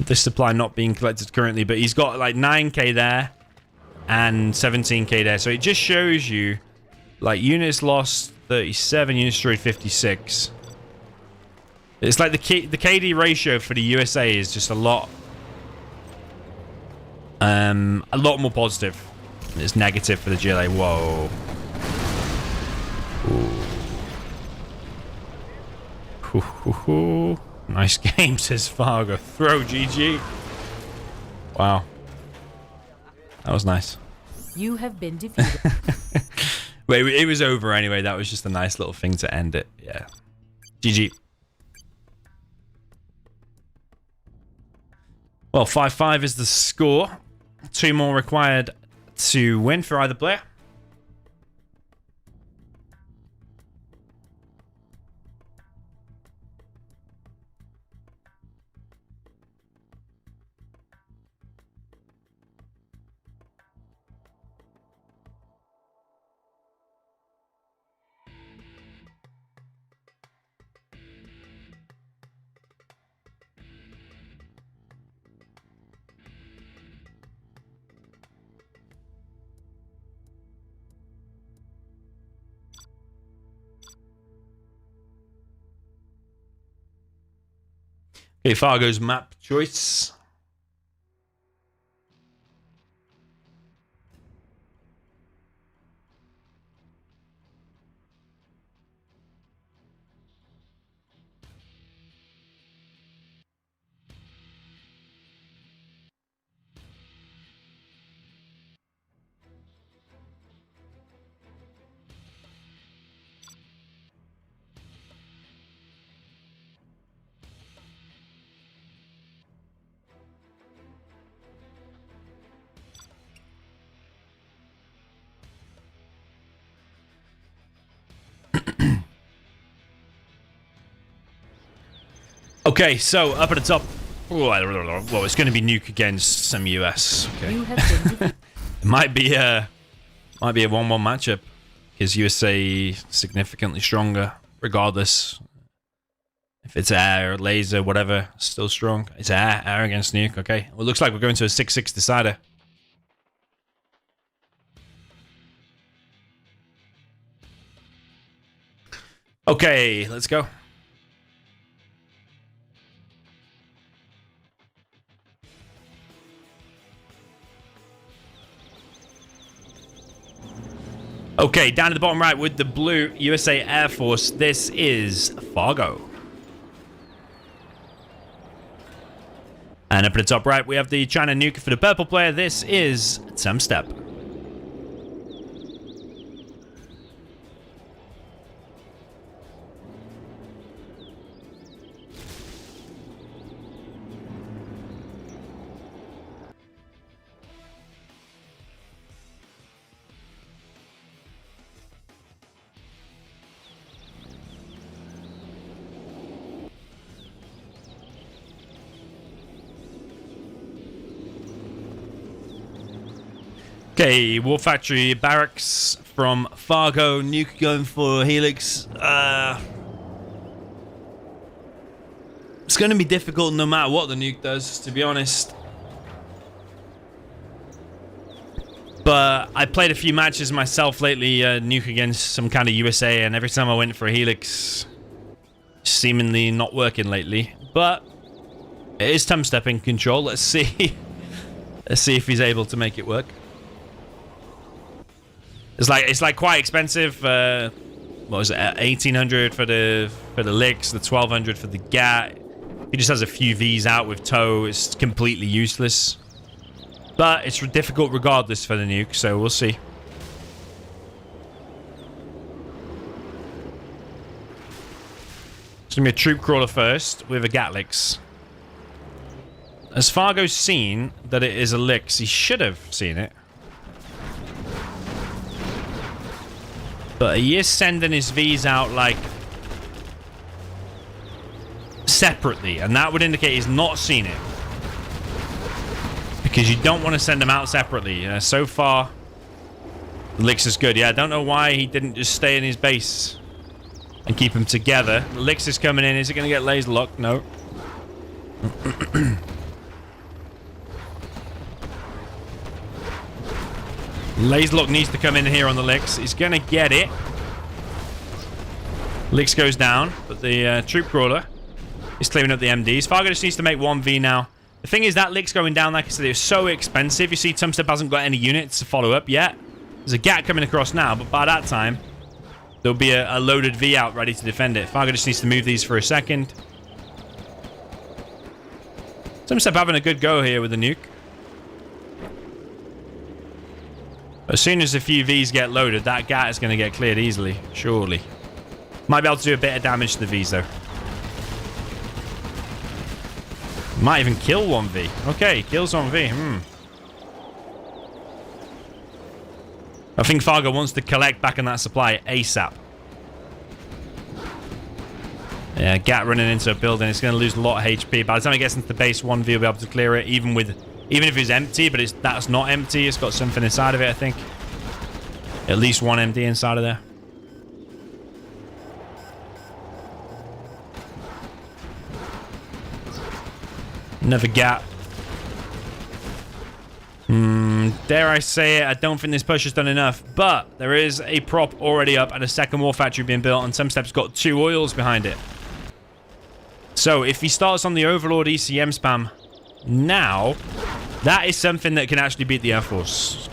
This supply not being collected currently, but he's got like 9k there and 17k there. So it just shows you like units lost 37, units destroyed 56. It's like the KD ratio for the USA is just a lot more positive. It's negative for the GLA. Whoa. Ooh. Hoo. Nice game, says Fargo. Throw GG. Wow. That was nice. You have been defeated. Wait, it was over anyway. That was just a nice little thing to end it. Yeah. GG. Well, 5-5 is the score. 2 more required to win for either player. Okay, Fargo's map choice. Okay, so up at the top. Oh, well, it's going to be Nuke against some US. Okay. You have been defeated. It might be a 1-1 matchup because USA significantly stronger, regardless if it's air, laser, whatever. Still strong. It's air against Nuke. Okay, well, it looks like we're going to a 6-6 decider. Okay, let's go. Okay, down at the bottom right with the blue USA Air Force, this is Fargo. And up at the top right, we have the China Nuke for the purple player. This is Tumstep. Okay, War Factory Barracks from Fargo. Nuke going for Helix. It's going to be difficult no matter what the nuke does, to be honest. But I played a few matches myself lately, nuke against some kind of USA, and every time I went for a Helix, seemingly not working lately. But it is Tumstep in control. Let's see. Let's see if he's able to make it work. It's like quite expensive. What was it? 1,800 for the licks, the 1,200 for the GAT. He just has a few V's out with tow. It's completely useless. But it's difficult regardless for the nuke, so we'll see. It's going to be a troop crawler first with a Gatlix. As Fargo's seen that it is a Lix, he should have seen it. But he is sending his V's out, like, separately. And that would indicate he's not seen it. Because you don't want to send them out separately. So far, the Lix is good. Yeah, I don't know why he didn't just stay in his base and keep them together. The Lix is coming in. Is it going to get laser locked? No. Laser lock needs to come in here on the Lix. He's going to get it. Lix goes down, but the troop crawler is clearing up the MDs. Fargo just needs to make 1V now. The thing is, that Lix going down, like I said, it's so expensive. You see, Tumstep hasn't got any units to follow up yet. There's a GAT coming across now, but by that time, there'll be a loaded V out ready to defend it. Fargo just needs to move these for a second. Tumstep having a good go here with the nuke. As soon as a few Vs get loaded, that GAT is going to get cleared easily, surely. Might be able to do a bit of damage to the Vs, though. Might even kill 1V. Okay, kills 1V. I think Fargo wants to collect back on that supply ASAP. Yeah, GAT running into a building. It's going to lose a lot of HP. By the time it gets into the base, 1V will be able to clear it, even if it's empty, but that's not empty. It's got something inside of it, I think. At least one MD inside of there. Another GAT. Dare I say it, I don't think this push has done enough, but there is a prop already up and a second war factory being built, and Tumstep's got 2 oils behind it. So if he starts on the Overlord ECM spam now, that is something that can actually beat the Air Force.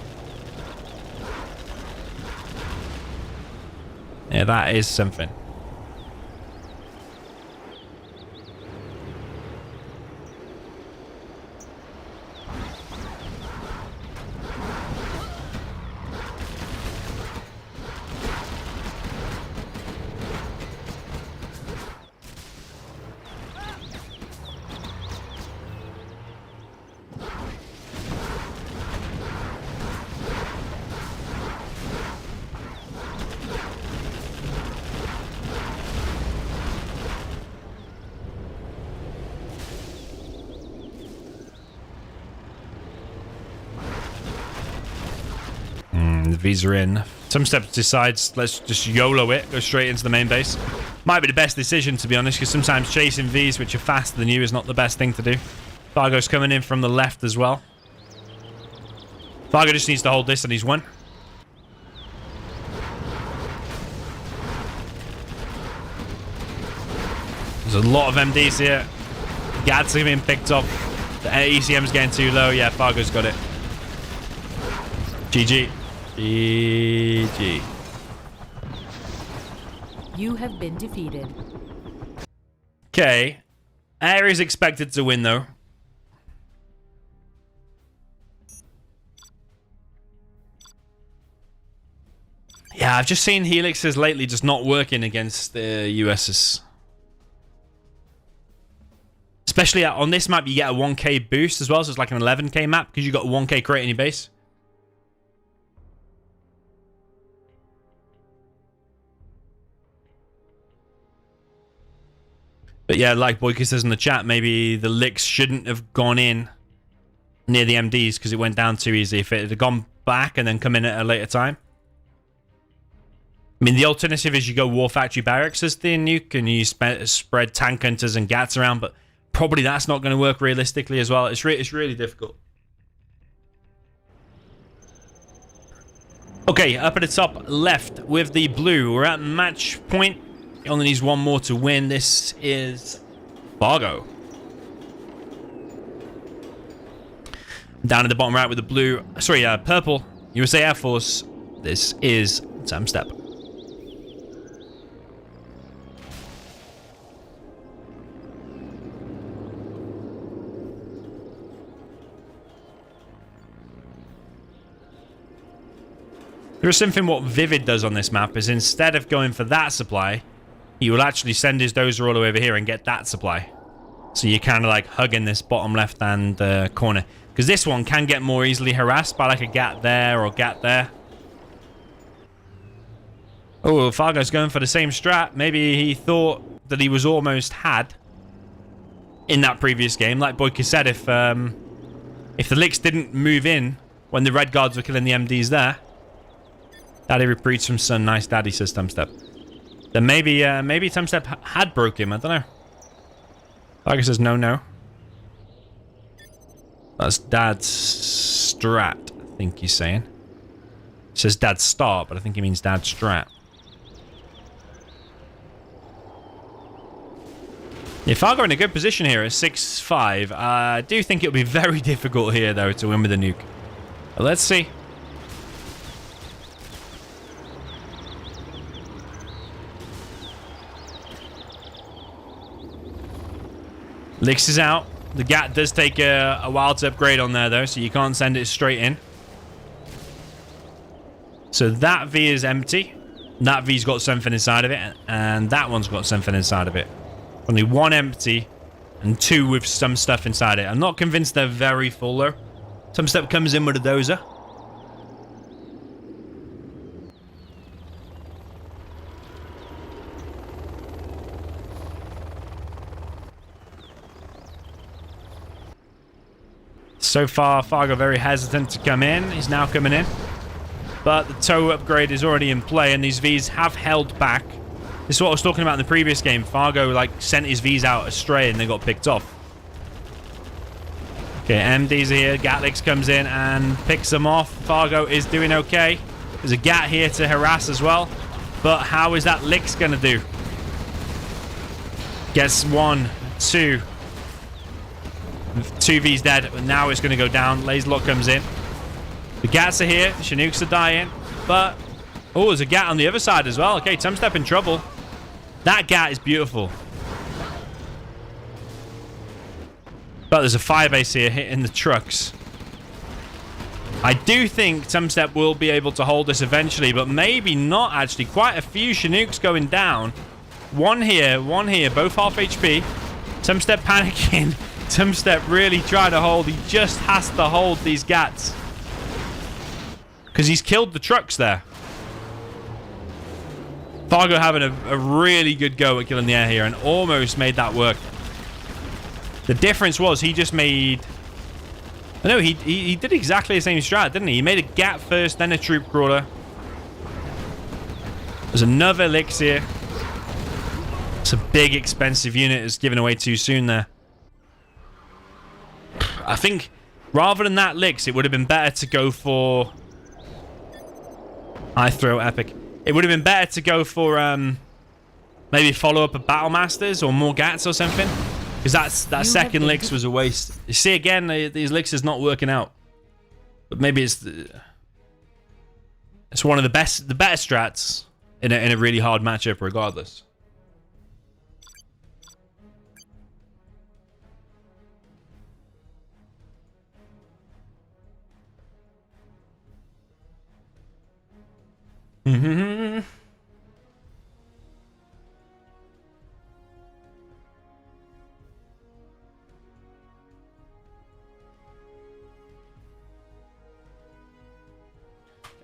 Yeah, that is something. The V's are in. Tumstep decides, let's just YOLO it, go straight into the main base. Might be the best decision, to be honest, because sometimes chasing V's, which are faster than you, is not the best thing to do. Fargo's coming in from the left as well. Fargo just needs to hold this and he's won. There's a lot of MDs here. GATs are being picked up. The ECM's getting too low. Yeah, Fargo's got it. GG. GG. You have been defeated. Okay. Air is expected to win, though. Yeah, I've just seen Helixes lately just not working against the USs. Especially on this map, you get a 1k boost as well, so it's like an 11k map because you got a 1k crate in your base. But yeah, like Boycah says in the chat, maybe the Licks shouldn't have gone in near the MDs because it went down too easy. If it had gone back and then come in at a later time. I mean, the alternative is you go War Factory Barracks as the nuke and you spread tank hunters and gats around, but probably that's not going to work realistically as well. It's really difficult. Okay, up at the top left with the blue. We're at match point. He only needs one more to win. This is Fargo. Down at the bottom right with the blue. Sorry, purple. USA Air Force. This is Tumstep. There's something what Vivid does on this map is instead of going for that supply, he will actually send his dozer all the way over here and get that supply. So you're kind of like hugging this bottom left-hand corner. Because this one can get more easily harassed by like a gat there or gat there. Oh, Fargo's going for the same strat. Maybe he thought that he was almost had in that previous game. Like Boycah said, if the Licks didn't move in when the Red Guards were killing the MDs there, Daddy reprieved from son. Nice daddy, says Tumstep. Then maybe Tumstep had broke him. I don't know. Fargo says no. That's Dad's strat, I think he's saying. He says Dad's start, but I think he means Dad's strat. Yeah, Fargo in a good position here at 6-5. I do think it'll be very difficult here, though, to win with a nuke. But let's see. Licks is out. The GAT does take a while to upgrade on there, though, so you can't send it straight in. So that V is empty. That V's got something inside of it, and that one's got something inside of it. Only one empty, and two with some stuff inside it. I'm not convinced they're very full, though. Tumstep comes in with a dozer. So far, Fargo very hesitant to come in. He's now coming in. But the tow upgrade is already in play, and these Vs have held back. This is what I was talking about in the previous game. Fargo, like, sent his Vs out astray, and they got picked off. Okay, MD's here. Gatlix comes in and picks them off. Fargo is doing okay. There's a Gat here to harass as well. But how is that Licks going to do? Gets 1, 2... 2V's dead, but now it's going to go down. Laserlock comes in. The Gats are here. Chinooks are dying. But, oh, there's a Gat on the other side as well. Okay, Tumstep in trouble. That Gat is beautiful. But there's a firebase here hitting the trucks. I do think Tumstep will be able to hold this eventually, but maybe not actually. Quite a few Chinooks going down. One here, both half HP. Tumstep panicking. Tumstep really trying to hold. He just has to hold these Gats. Because he's killed the trucks there. Fargo having a really good go at killing the air here and almost made that work. The difference was he just made... No, he did exactly the same strat, didn't he? He made a Gat first, then a troop crawler. There's another Licks here. It's a big, expensive unit. It's given away too soon there. I think rather than that Licks, it would have been better to go for... I throw epic. It would have been better to go for maybe follow up a Battle Masters or more Gats or something. Because that second Licks was a waste. You see again, these Licks is not working out. But maybe it's one of the better strats in a really hard matchup regardless. Mm-hmm.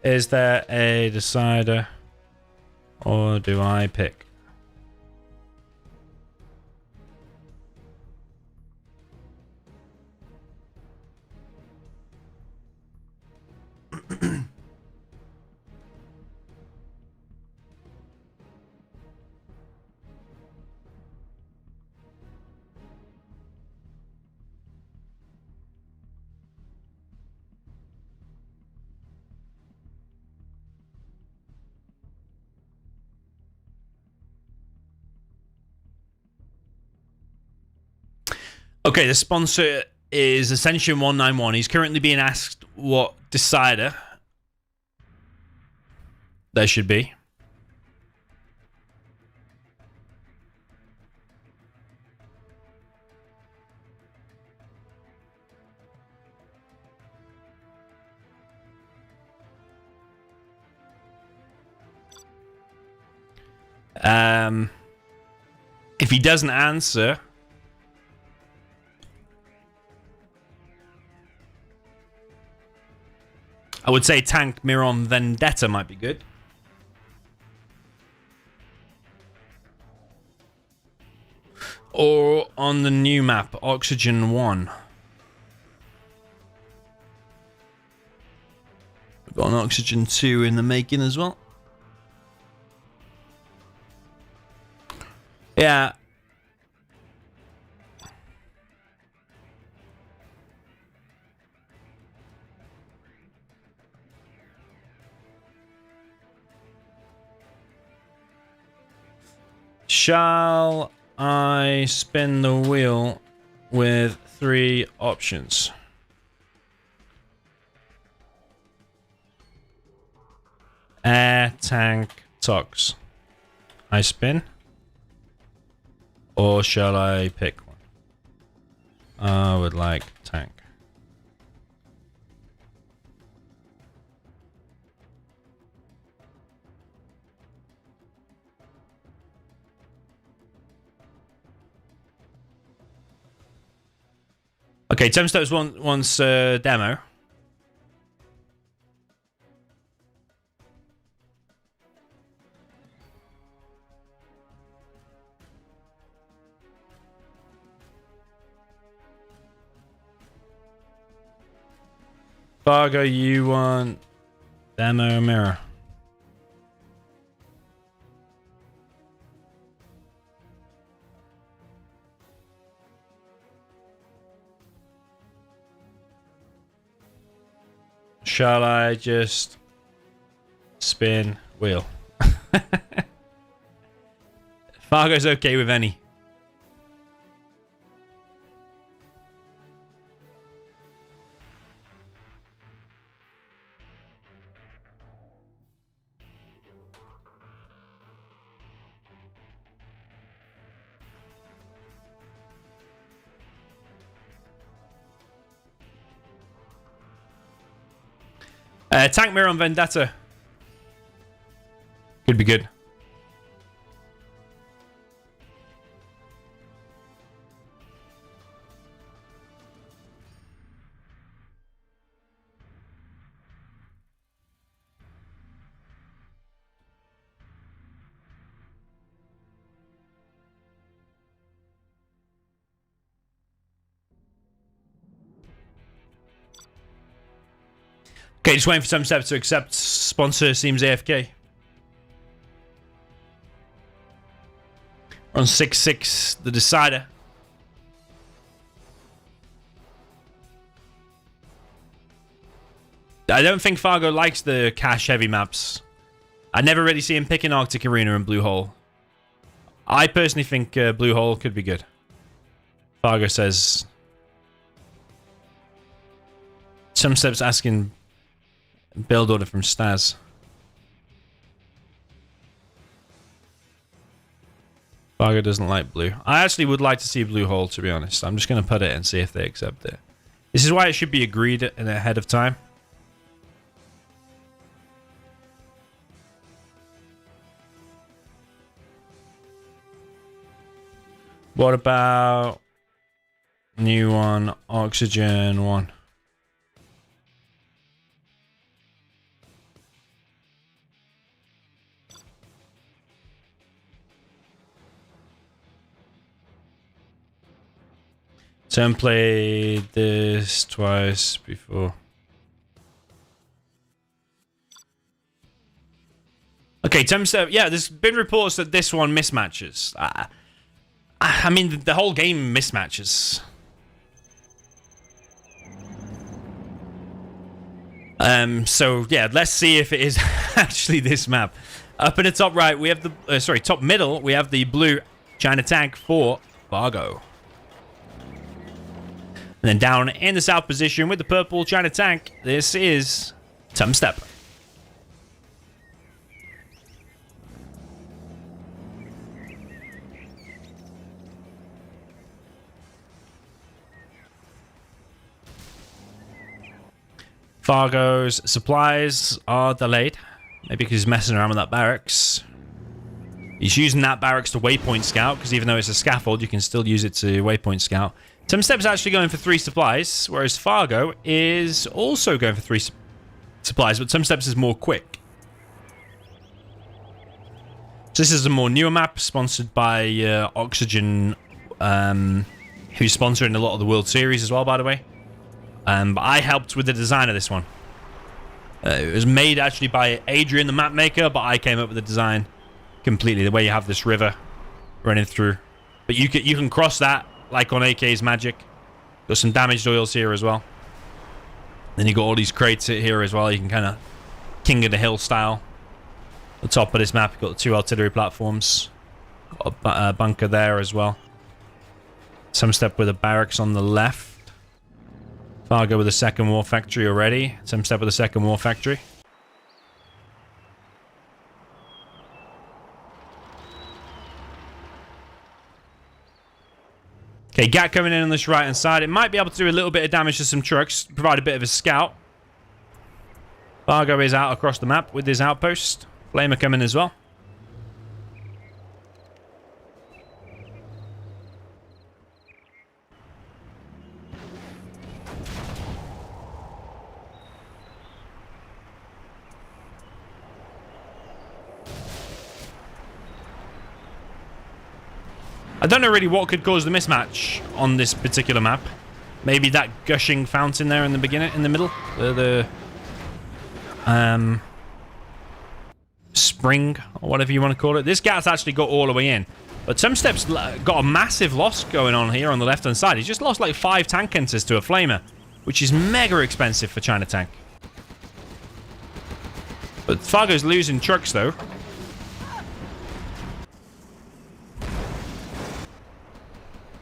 Is there a decider, or do I pick? Okay, the sponsor is Ascension 191. He's currently being asked what decider there should be. If he doesn't answer, I would say Tank Miron Vendetta might be good. Or on the new map, Oxygen 1. We've got an Oxygen 2 in the making as well. Yeah. Shall I spin the wheel with 3 options? Air, tank, tox. I spin? Or shall I pick one? I would like tank. Okay, Tumstep wants demo. Fargo, you want demo mirror. Shall I just spin wheel? Fargo's okay with any. Tank mirror on Vendetta. Could be good. Okay, just waiting for some steps to accept. Sponsor seems AFK. We're on 6-6, the decider. I don't think Fargo likes the cash heavy maps. I never really see him picking Arctic Arena and Blue Hole. I personally think Blue Hole could be good. Fargo says. Some steps asking build order from Staz. Fargo doesn't like blue. I actually would like to see Blue Hole, to be honest. I'm just going to put it and see if they accept it. This is why it should be agreed ahead of time. What about new one, Oxygen 1? Sam played this twice before. Okay, Tumstep. Yeah, there's been reports that this one mismatches. I mean, the whole game mismatches. So yeah, let's see if it is actually this map. Up in the top right, we have the top middle. We have the blue China tank for Fargo. And then down in the south position with the purple China tank, this is Tumstep. Fargo's supplies are delayed. Maybe because he's messing around with that barracks. He's using that barracks to waypoint scout, because even though it's a scaffold, you can still use it to waypoint scout. Tumstep's actually going for 3 supplies, whereas Fargo is also going for 3 supplies, but Tumstep's is more quick. So this is a more newer map, sponsored by Oxygen, who's sponsoring a lot of the World Series as well, by the way. But I helped with the design of this one. It was made actually by Adrian, the map maker, but I came up with the design completely. The way you have this river running through, but you can cross that like on AK's Magic. Got some damaged oils here as well. Then you got all these crates here as well. You can kind of King of the Hill style. The top of this map, you've got the 2 artillery platforms. Got a bunker there as well. Tumstep with a barracks on the left. Fargo with a 2nd war factory already. Tumstep with a 2nd war factory. Okay, Gat coming in on this right-hand side. It might be able to do a little bit of damage to some trucks, provide a bit of a scout. Fargo is out across the map with his outpost. Flamer coming as well. I don't know really what could cause the mismatch on this particular map. Maybe that gushing fountain there in the beginning, in the middle, the spring or whatever you want to call it. This Gat's actually got all the way in, but Tumstep's got a massive loss going on here on the left-hand side. He's just lost like 5 tank enters to a flamer, which is mega expensive for China tank. But Fargo's losing trucks though.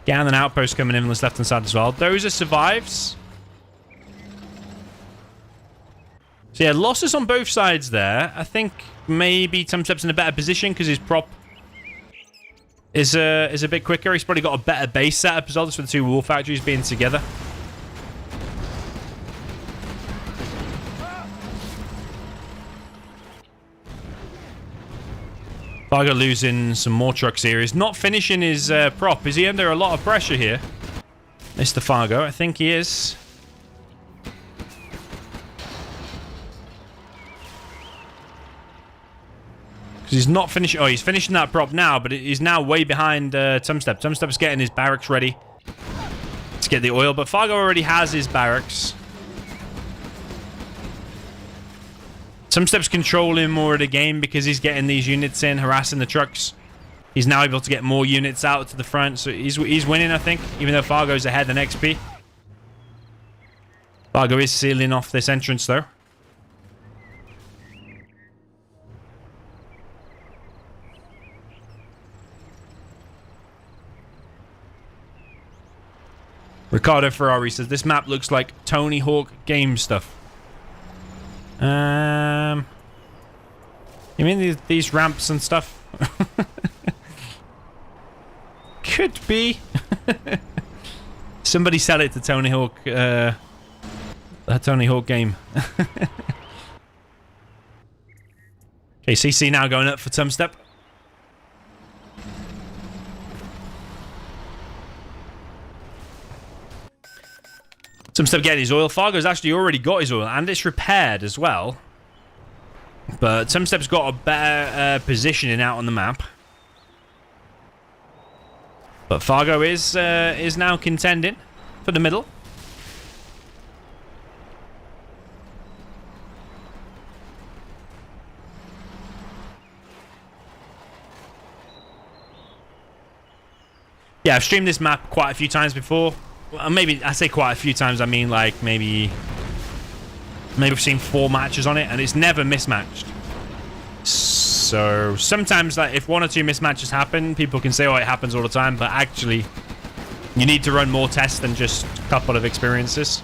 Gan and outpost coming in on this left-hand side as well. Those are survives. So yeah, losses on both sides there. I think maybe Tumstep's in a better position because his prop is a bit quicker. He's probably got a better base setup as well, just with the 2 war factories being together. Fargo losing some more trucks here. He's not finishing his prop. Is he under a lot of pressure here? Mr. Fargo, I think he is. Because he's not finishing... Oh, he's finishing that prop now, but he's now way behind Tumstep. Tumstep's getting his barracks ready to get the oil, but Fargo already has his barracks. Tumstep's controlling more of the game because he's getting these units in, harassing the trucks. He's now able to get more units out to the front, so he's winning, I think, even though Fargo's ahead in XP. Fargo is sealing off this entrance, though. Ricardo Ferrari says, this map looks like Tony Hawk game stuff. You mean these ramps and stuff? Could be. Somebody sell it to Tony Hawk. A Tony Hawk game. Okay, CC now going up for Tumstep. Tumstep getting his oil. Fargo's actually already got his oil, and it's repaired as well. But Tumstep's got a better positioning out on the map. But Fargo is now contending for the middle. Yeah, I've streamed this map quite a few times before. Well, maybe I say quite a few times. I mean, like maybe we've seen 4 matches on it, and it's never mismatched. So sometimes, like if 1 or 2 mismatches happen, people can say, "Oh, it happens all the time," but actually, You need to run more tests than just a couple of experiences.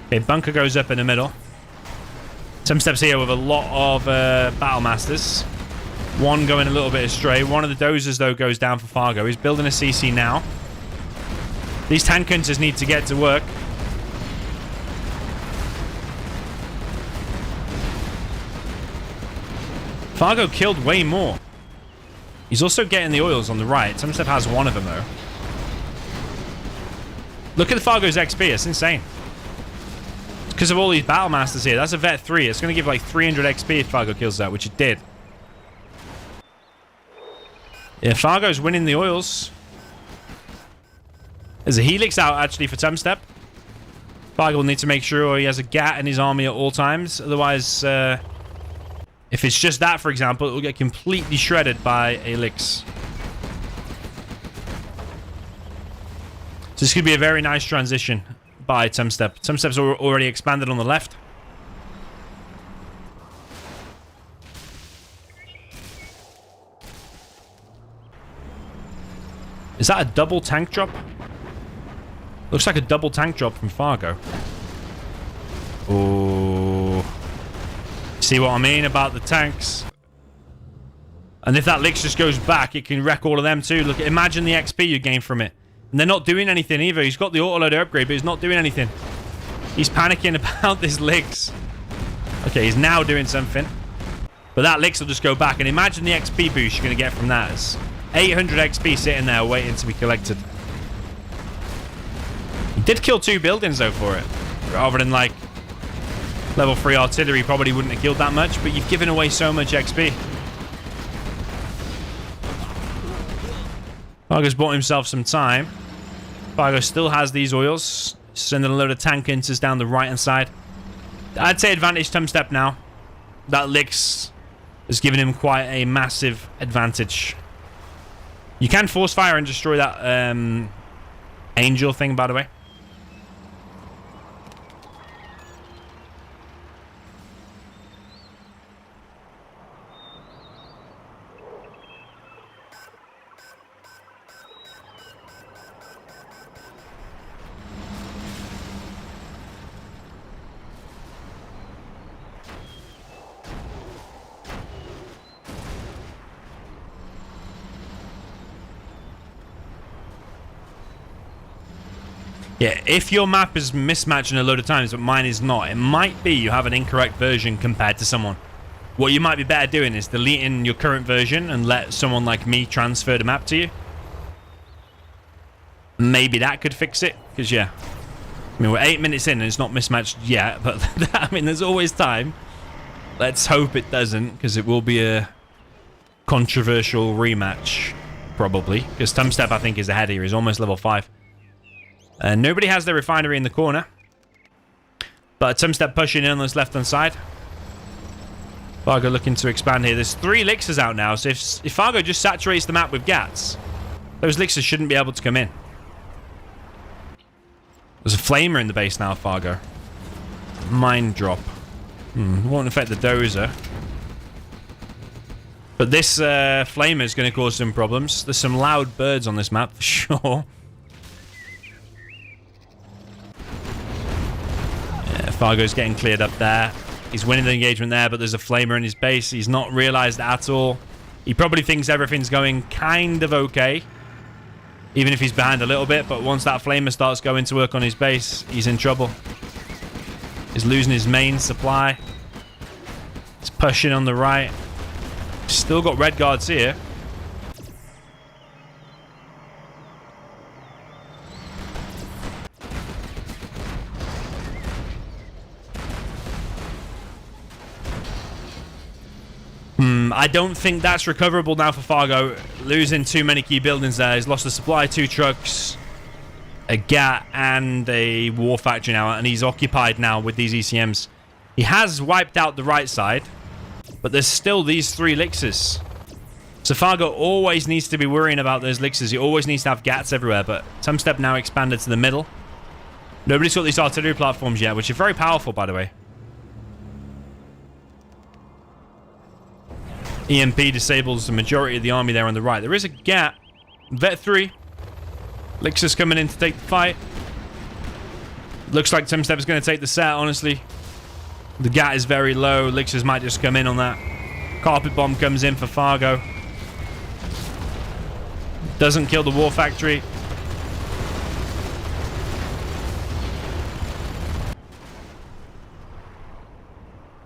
Okay, bunker goes up in the middle. Tumstep's here with a lot of battle masters. One going a little bit astray. One of the dozers, though, goes down for Fargo. He's building a CC now. These tank hunters need to get to work. Fargo killed way more. He's also getting the oils on the right. Tumstep has one of them, though. Look at Fargo's XP. It's insane. It's because of all these battle masters here. That's a vet 3. It's going to give like 300 XP if Fargo kills that, which it did. Yeah, Fargo's winning the oils. There's a helix out, actually, for Tumstep. Fargo will need to make sure he has a GAT in his army at all times. Otherwise, if it's just that, for example, it will get completely shredded by a Lix. So this could be a very nice transition by Tumstep. Tumstep's already expanded on the left. Is that a double tank drop? Looks like a double tank drop from Fargo. Oh. See what I mean about the tanks? And if that Lix just goes back, it can wreck all of them too. Look, imagine the XP you gain from it. And they're not doing anything either. He's got the autoloader upgrade, but he's not doing anything. He's panicking about this Lix. Okay, he's now doing something. But that Lix will just go back. And imagine the XP boost you're going to get from that. It's 800 XP sitting there waiting to be collected. He did kill 2 buildings, though, for it. Rather than, like, level 3 artillery probably wouldn't have killed that much. But you've given away so much XP. Fargo's bought himself some time. Fargo still has these oils. Sending a load of tank hunters down the right-hand side. I'd say advantage Tumstep now. That Lix has given him quite a massive advantage. You can force fire and destroy that angel thing, by the way. Yeah, if your map is mismatching a load of times, but mine is not, it might be you have an incorrect version compared to someone. What you might be better doing is deleting your current version and let someone like me transfer the map to you. Maybe that could fix it, because yeah. I mean, we're 8 minutes in and it's not mismatched yet, but I mean, there's always time. Let's hope it doesn't, because it will be a controversial rematch, probably. Because Tumstep, I think, is ahead here. He's almost level 5. Nobody has their refinery in the corner. But Tumstep pushing in on this left-hand side. Fargo looking to expand here. There's 3 Lixers out now, so if Fargo just saturates the map with GATs, those Lixers shouldn't be able to come in. There's a Flamer in the base now, Fargo. Mine drop. Won't affect the dozer. But this Flamer is going to cause some problems. There's some loud birds on this map, for sure. Fargo's getting cleared up there. He's winning the engagement there, but there's a Flamer in his base. He's not realized at all. He probably thinks everything's going kind of okay, even if he's behind a little bit. But once that Flamer starts going to work on his base, he's in trouble. He's losing his main supply. He's pushing on the right. Still got red guards here. I don't think that's recoverable now for Fargo. Losing too many key buildings there. He's lost a supply, 2 trucks, a GAT, and a war factory now. And he's occupied now with these ECMs. He has wiped out the right side, but there's still these 3 Lixers. So Fargo always needs to be worrying about those Lixers. He always needs to have GATs everywhere. But Tumstep now expanded to the middle. Nobody's got these artillery platforms yet, which are very powerful, by the way. EMP disables the majority of the army there on the right. There is a GAT. Vet 3. Lixer's coming in to take the fight. Looks like Tumstep is going to take the set, honestly. The gat is very low. Lixers might just come in on that. Carpet bomb comes in for Fargo. Doesn't kill the War Factory.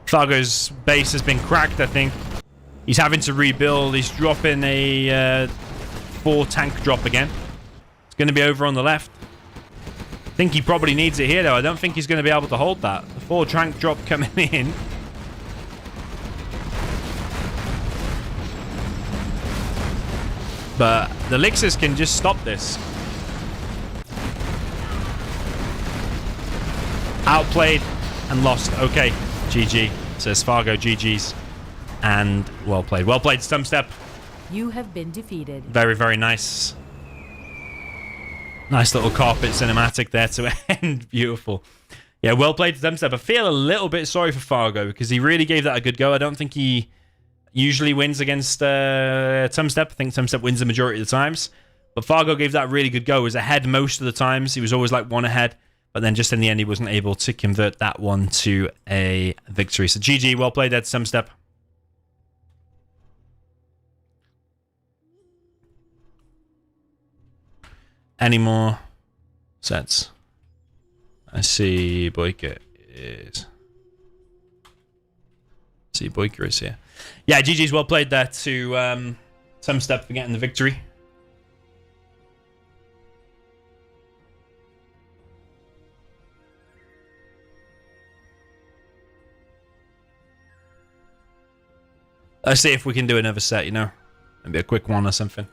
Fargo's base has been cracked, I think. He's having to rebuild. He's dropping a 4 tank drop again. It's going to be over on the left. I think he probably needs it here, though. I don't think he's going to be able to hold that. The 4 tank drop coming in. But the Lixers can just stop this. Outplayed and lost. Okay, GG. Says Fargo, GG's. And well played. Well played, Tumstep. You have been defeated. Very, very nice. Nice little carpet cinematic there to end. Beautiful. Yeah, well played, Tumstep. I feel a little bit sorry for Fargo because he really gave that a good go. I don't think he usually wins against Tumstep. I think Tumstep wins the majority of the times. But Fargo gave that a really good go. He was ahead most of the times. He was always like 1 ahead. But then just in the end, he wasn't able to convert that one to a victory. So GG, well played there, Tumstep. Any more sets? I see Boycah is... Boycah is here. Yeah, GG's well played there to Tumstep for getting the victory. Let's see if we can do another set, you know. Maybe a quick one or something.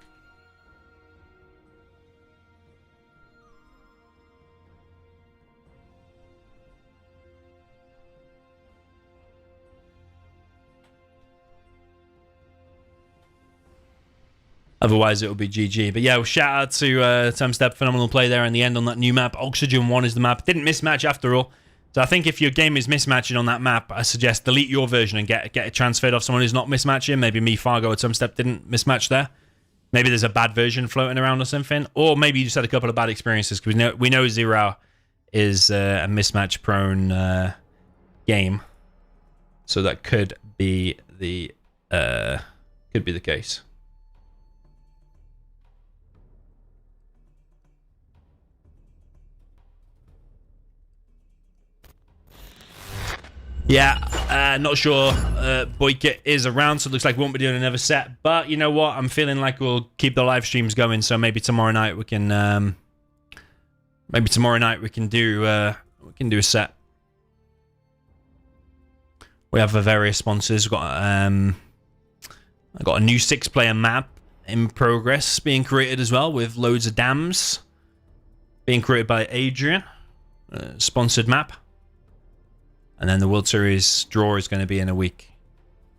Otherwise, it will be GG. But yeah, well, shout out to Tumstep. Phenomenal play there in the end on that new map. Oxygen 1 is the map. Didn't mismatch after all. So I think if your game is mismatching on that map, I suggest delete your version and get it transferred off someone who's not mismatching. Maybe me, Fargo, or Tumstep didn't mismatch there. Maybe there's a bad version floating around or something. Or maybe you just had a couple of bad experiences. Because we know Zero is a mismatch-prone game. So that could be the case. Yeah, not sure Boycah is around, so it looks like we won't be doing another set. But you know what? I'm feeling like we'll keep the live streams going, so maybe tomorrow night we can do a set. We have various sponsors. We've got I got a new 6-player map in progress being created as well, with loads of dams being created by Adrian. Sponsored map. And then the World Series draw is going to be in a week.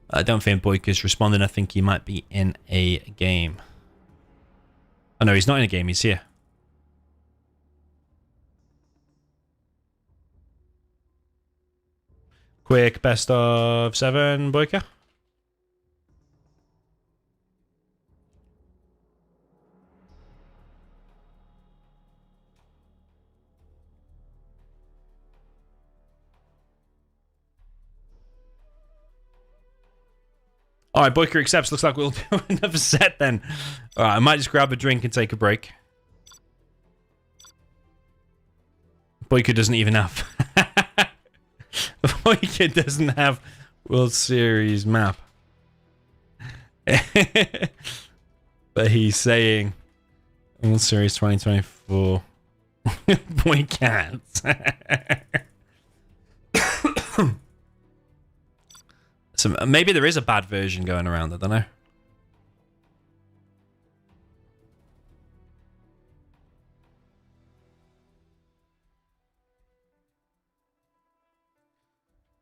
I don't think Boycah's responding. I think he might be in a game. Oh no, he's not in a game. He's here. Quick best of 7, Boycah. All right, Boycah accepts. Looks like we'll do another set then. All right, I might just grab a drink and take a break. Boycah doesn't even have... Boycah doesn't have World Series map. But he's saying World Series 2024. Boy can't. So maybe there is a bad version going around. I don't know.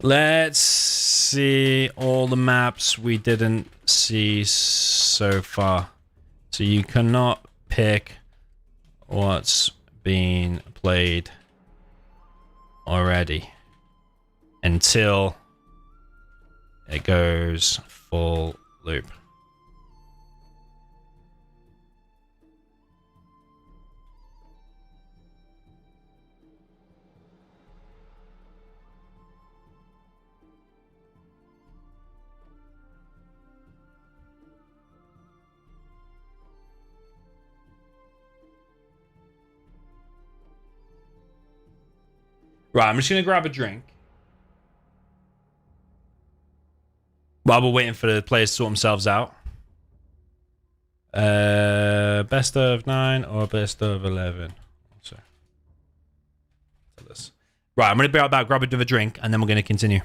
Let's see all the maps we didn't see so far. So you cannot pick what's been played already until it goes full loop. Right, I'm just going to grab a drink. While we're waiting for the players to sort themselves out. Best of 9 or best of 11? So, right, I'm going to be right back, grab a bit of a drink, and then we're going to continue.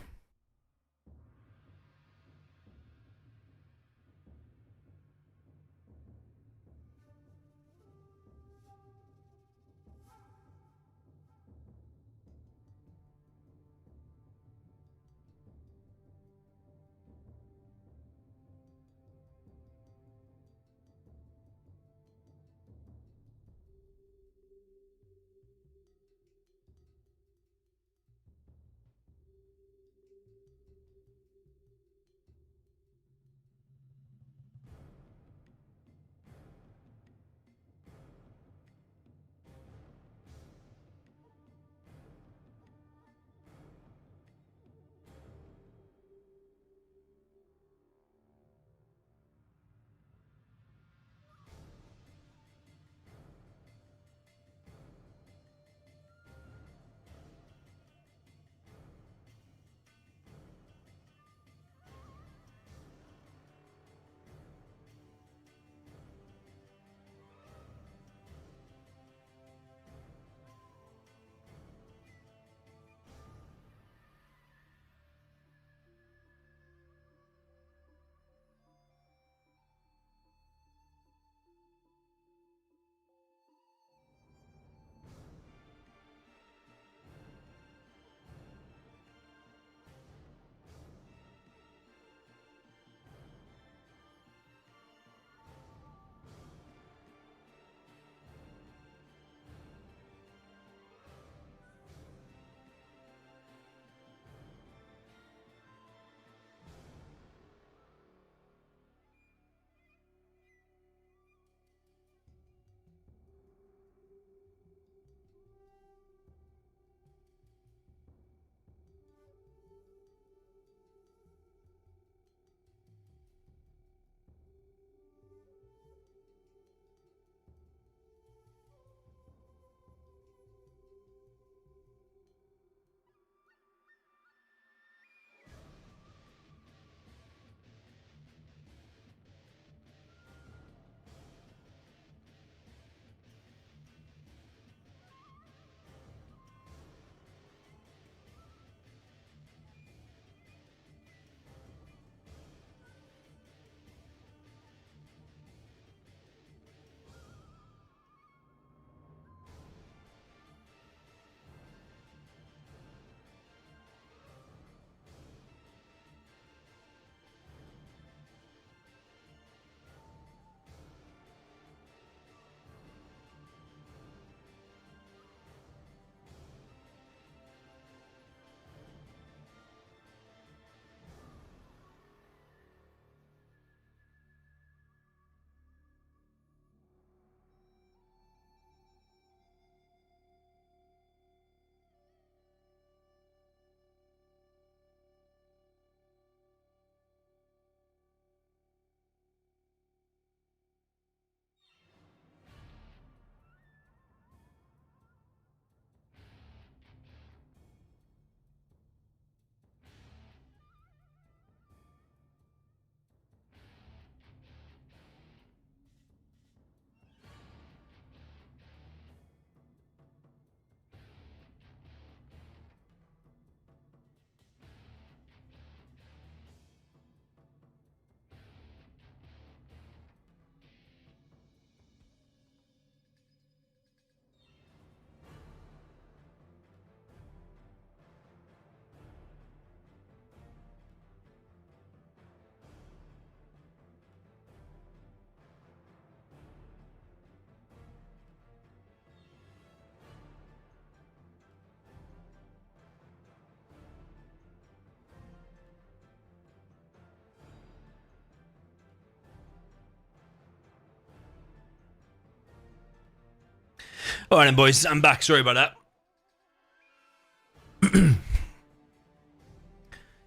All right, then, boys. I'm back. Sorry about that.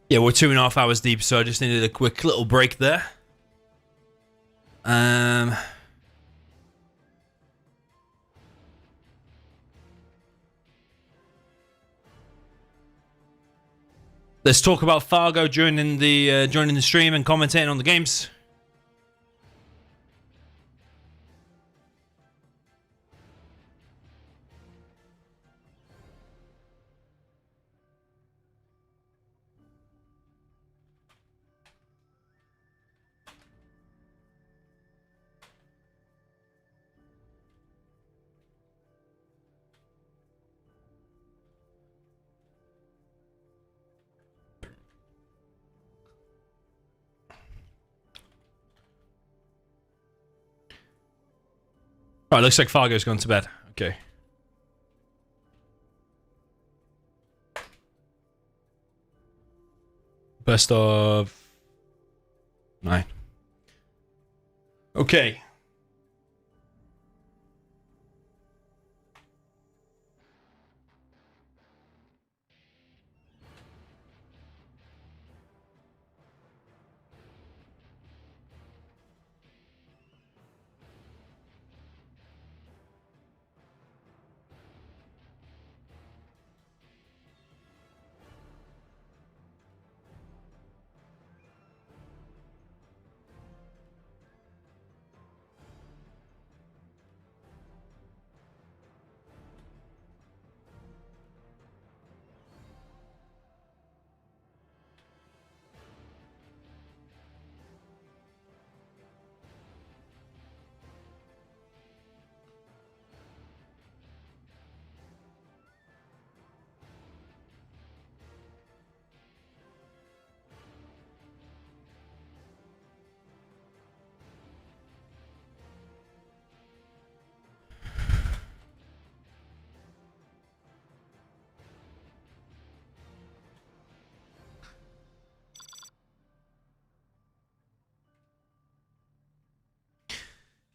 Yeah, we're 2.5 hours deep, so I just needed a quick little break there. Let's talk about Fargo joining the stream and commentating on the games. Alright, looks like Fargo's gone to bed. Okay. Best of 9. Okay.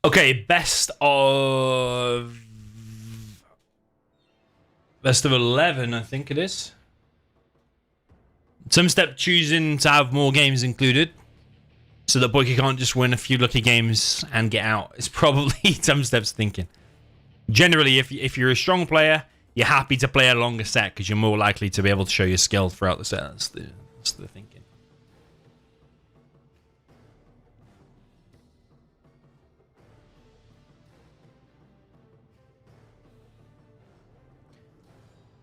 Okay, best of 11, I think it is. Tumstep choosing to have more games included, so that Boycah can't just win a few lucky games and get out. It's probably Tumstep's thinking. Generally, if you're a strong player, you're happy to play a longer set because you're more likely to be able to show your skill throughout the set. That's the thinking.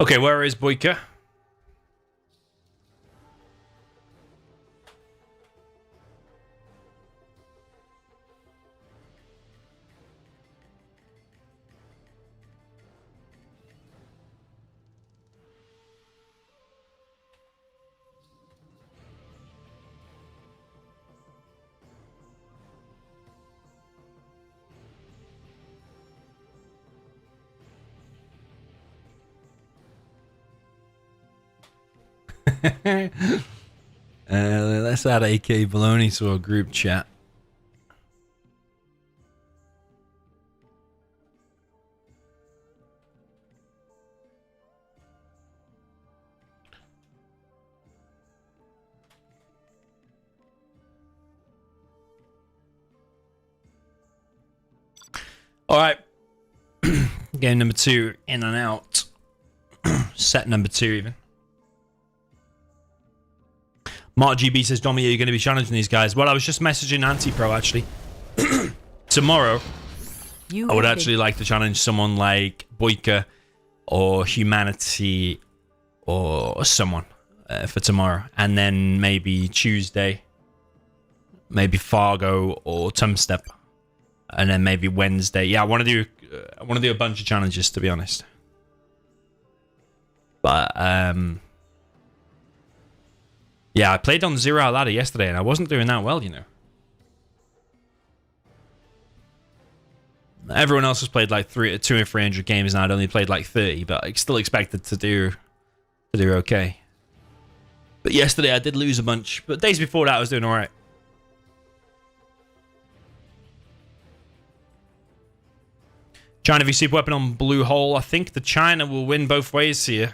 Okay, where is Boycah? Let's add AK Baloney to our group chat. All right. Game number 2 in and out. Set number 2 even. Mark GB says, Dommy, are you going to be challenging these guys? Well, I was just messaging Anti-Pro, actually. Tomorrow, I would actually like to challenge someone like Boycah or Humanity or someone for tomorrow. And then maybe Tuesday, maybe Fargo or Tumstep. And then maybe Wednesday. Yeah, I want to do a bunch of challenges, to be honest. But, yeah, I played on 0 Hour Ladder yesterday, and I wasn't doing that well, you know. Everyone else has played like 200 or 300 games, and I'd only played like 30, but I still expected to do okay. But yesterday I did lose a bunch, but days before that I was doing all right. China v Super Weapon on Blue Hole. I think the China will win both ways here.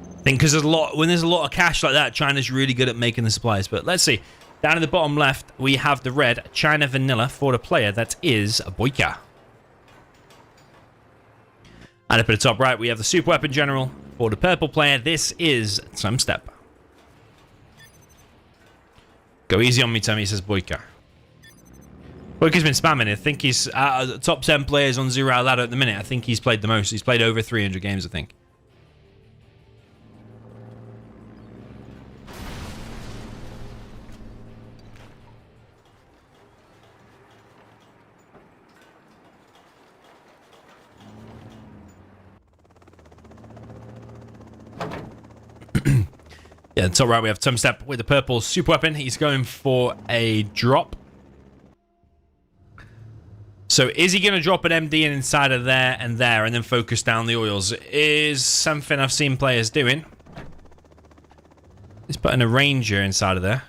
I think because when there's a lot of cash like that, China's really good at making the supplies. But let's see. Down in the bottom left, we have the red China Vanilla for the player that is Boycah. And up at the top right, we have the Super Weapon General for the purple player. This is Tumstep. Go easy on me, Tommy, says Boycah. Boycah's been spamming it. I think he's top 10 players on Zero Hour Ladder at the minute. I think he's played the most. He's played over 300 games, I think. Yeah, top right we have Tumstep with the purple super weapon. He's going for a drop. So is he going to drop an MD in inside of there and then focus down the oils? Is something I've seen players doing. He's putting a ranger inside of there.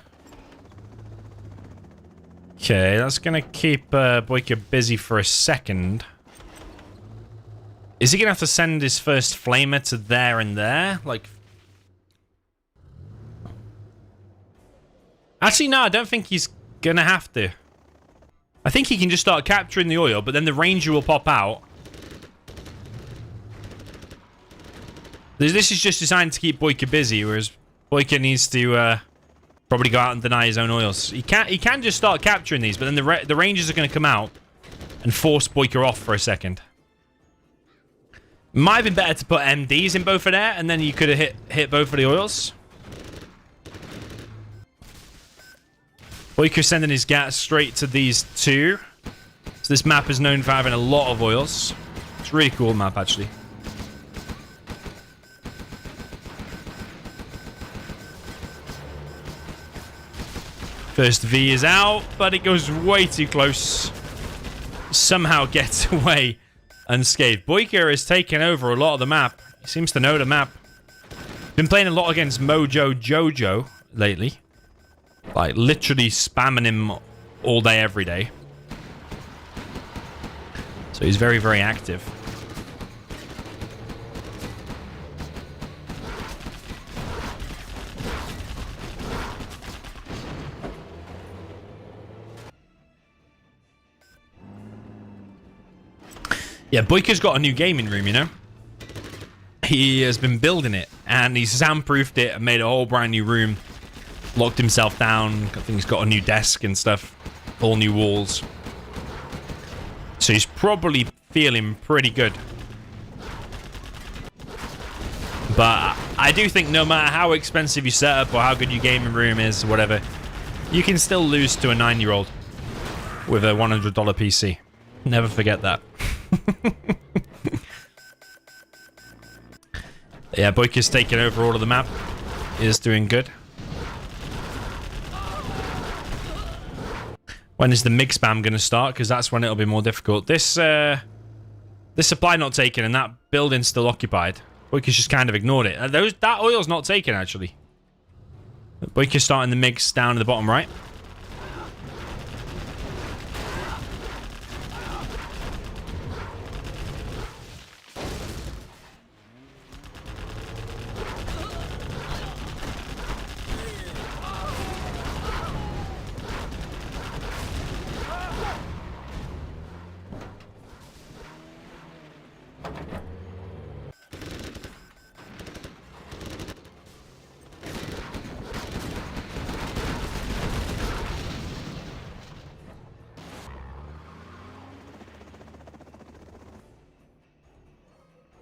Okay, that's going to keep Boycah busy for a second. Is he going to have to send his first flamer to there and there? Like... Actually, no, I don't think he's gonna have to. I think he can just start capturing the oil, but then the ranger will pop out. This is just designed to keep Boycah busy, whereas Boycah needs to probably go out and deny his own oils. He can just start capturing these, but then the rangers are going to come out and force Boycah off for a second. Might have been better to put MDs in both of there, and then you could have hit both of the oils. Boycah sending his gas straight to these two. So this map is known for having a lot of oils. It's a really cool map, actually. First V is out, but it goes way too close. Somehow gets away unscathed. Boycah has taken over a lot of the map. He seems to know the map. Been playing a lot against Mojo Jojo lately. Like, literally spamming him all day, every day. So he's very, very active. Yeah, Boycah's got a new gaming room, you know? He has been building it, and he's soundproofed it and made a whole brand new room. Locked himself down. I think he's got a new desk and stuff. All new walls. So he's probably feeling pretty good. But I do think no matter how expensive your setup or how good your gaming room is, or whatever, you can still lose to a 9-year-old with a $100 PC. Never forget that. Yeah, Boycah's taking over all of the map. He is doing good. When is the MIG spam going to start? Because that's when it'll be more difficult. This supply not taken and that building's still occupied. Boycah's just kind of ignored it. That oil's not taken, actually. Boycah's starting the MIGs down in the bottom right.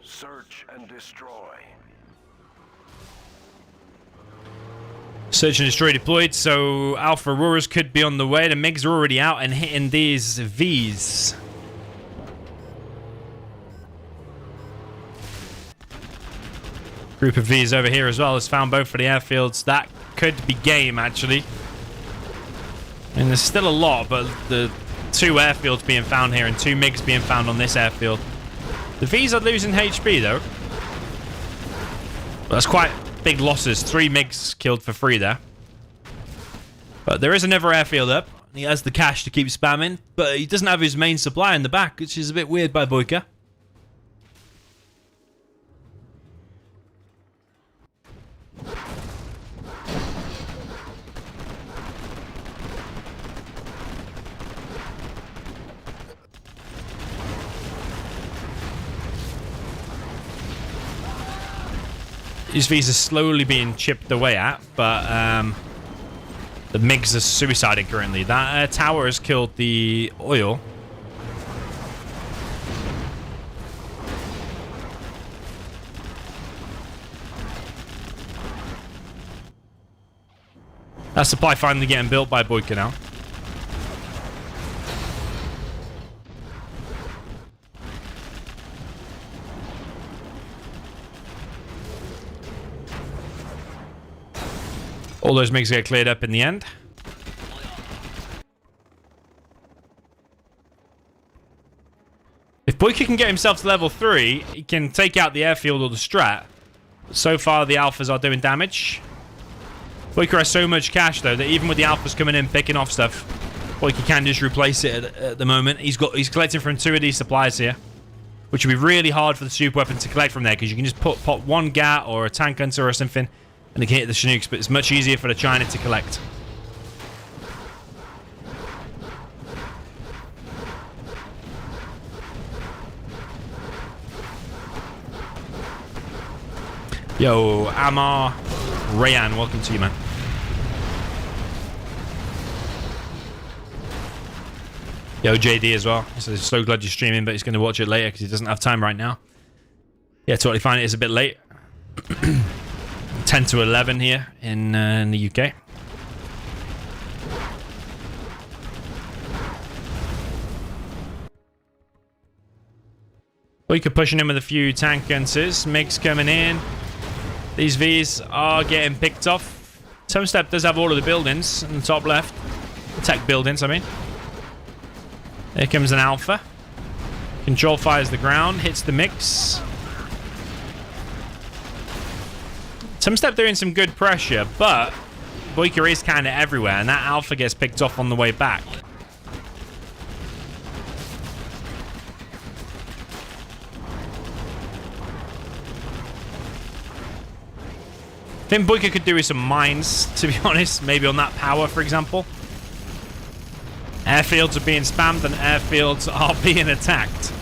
Search and destroy. Search and destroy deployed, so Alpha Auroras could be on the way. The MiGs are already out and hitting these Vs. Group of Vs over here as well has found both for the airfields. That could be game, actually. I mean, there's still a lot, but the 2 airfields being found here and 2 MiGs being found on this airfield. The Vs are losing HP, though. That's quite big losses. 3 MiGs killed for free there. But there is another airfield up. He has the cash to keep spamming, but he doesn't have his main supply in the back, which is a bit weird by Boycah. These V's are slowly being chipped away at, but the MiGs are suiciding currently. That tower has killed the oil. That supply finally getting built by Boycah now. All those MiGs get cleared up in the end. If Boycah can get himself to level 3, he can take out the airfield or the strat. But so far, the alphas are doing damage. Boycah has so much cash, though, that even with the alphas coming in, picking off stuff, Boycah can just replace it at the moment. He's collecting from 2 of these supplies here, which would be really hard for the super weapon to collect from there, because you can just pop one GAT or a tank hunter or something, and they can hit the Chinooks, but it's much easier for the China to collect. Yo, Amar Rayan, welcome to you, man. Yo, JD as well. So so glad you're streaming, but he's going to watch it later because he doesn't have time right now. Yeah, totally fine. It is a bit late. 10 to 11 here in the UK. Boycah pushing in with a few tank guns. MiGs coming in. These Vs are getting picked off. Tumstep does have all of the buildings in the top left. The tech buildings, I mean. Here comes an Alpha. Control fires the ground, hits the MiGs. Tumstep doing some good pressure, but Boycah is kind of everywhere, and that Alpha gets picked off on the way back. I think Boycah could do with some mines, to be honest. Maybe on that power, for example. Airfields are being spammed and airfields are being attacked.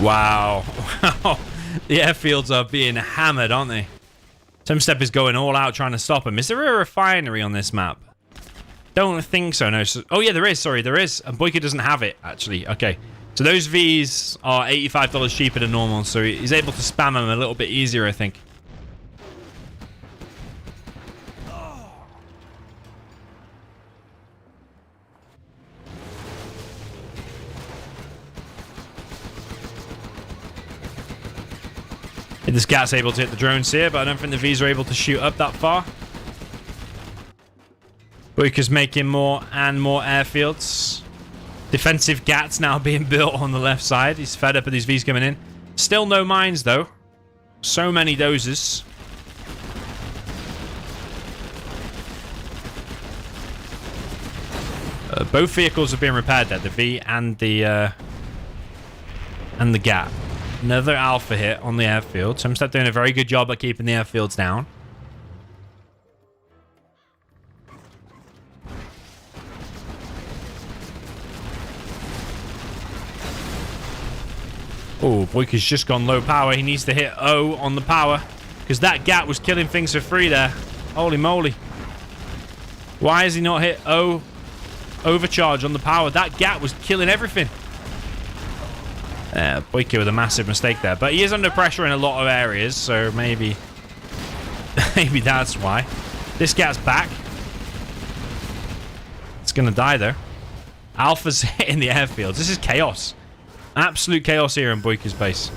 Wow. The airfields are being hammered, aren't they? Tumstep is going all out trying to stop him. Is there a refinery on this map? Don't think so, no. Oh, yeah, there is. Sorry, there is. And Boycah doesn't have it, actually. Okay. So those Vs are $85 cheaper than normal, so he's able to spam them a little bit easier, I think. This GAT's able to hit the drones here, but I don't think the Vs are able to shoot up that far. Boycah's making more and more airfields. Defensive GATs now being built on the left side. He's fed up with these Vs coming in. Still no mines, though. So many dozers. Both vehicles are being repaired there, the V and the GAT. Another Alpha hit on the airfield. Tumstep doing a very good job at keeping the airfields down. Oh, Boycah's just gone low power. He needs to hit O on the power, because that GAT was killing things for free there. Holy moly. Why has he not hit O overcharge on the power? That GAT was killing everything. Boycah with a massive mistake there. But he is under pressure in a lot of areas, so maybe that's why. This GAT's back. It's going to die, though. Alpha's hitting the airfields. This is chaos. Absolute chaos here in Boycah's base.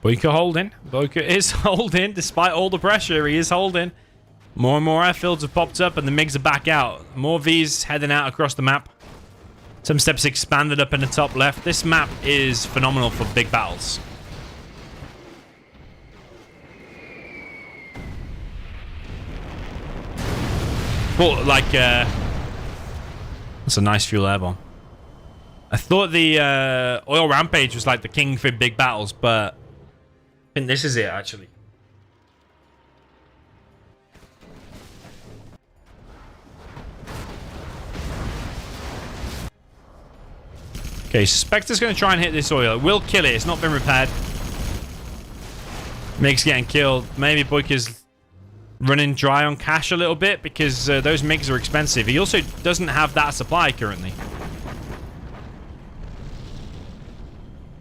Boycah holding. Boycah is holding. Despite all the pressure, he is holding. More and more airfields have popped up and the MiGs are back out. More Vs heading out across the map. Tumstep's expanded up in the top left. This map is phenomenal for big battles. But like, that's a nice fuel airborne. I thought the oil rampage was like the king for big battles, but I think this is it actually. Okay, Spectre's going to try and hit this oil. It will kill it. It's not been repaired. MiG's getting killed. Maybe Boycah's running dry on cash a little bit because those MiGs are expensive. He also doesn't have that supply currently.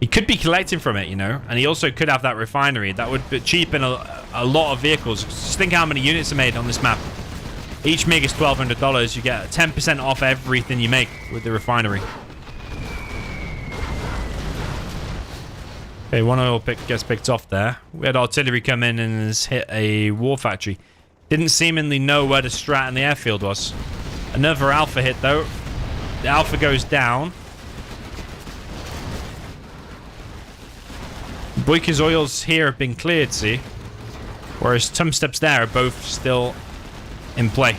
He could be collecting from it, you know, and he also could have that refinery. That would cheapen a lot of vehicles. Just think how many units are made on this map. Each MiG is $1,200. You get 10% off everything you make with the refinery. Okay, one oil pick gets picked off there. We had artillery come in and has hit a war factory. Didn't seemingly know where the strat in the airfield was. Another Alpha hit, though. The Alpha goes down. Boycah's oils here have been cleared, see? Whereas Tumstep's there are both still in play.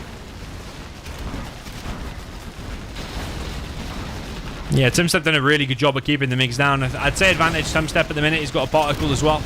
Yeah, Tumstep done a really good job of keeping the MiGs down. I'd say advantage Tumstep at the minute. He's got a particle as well.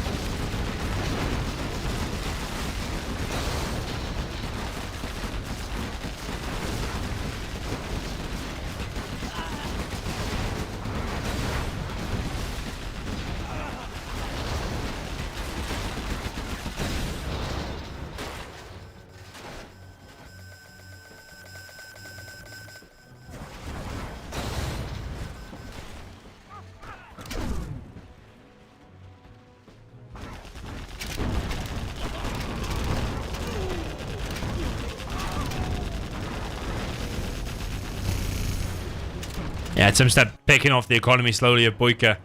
Yeah, Tumstep picking off the economy slowly of Boycah.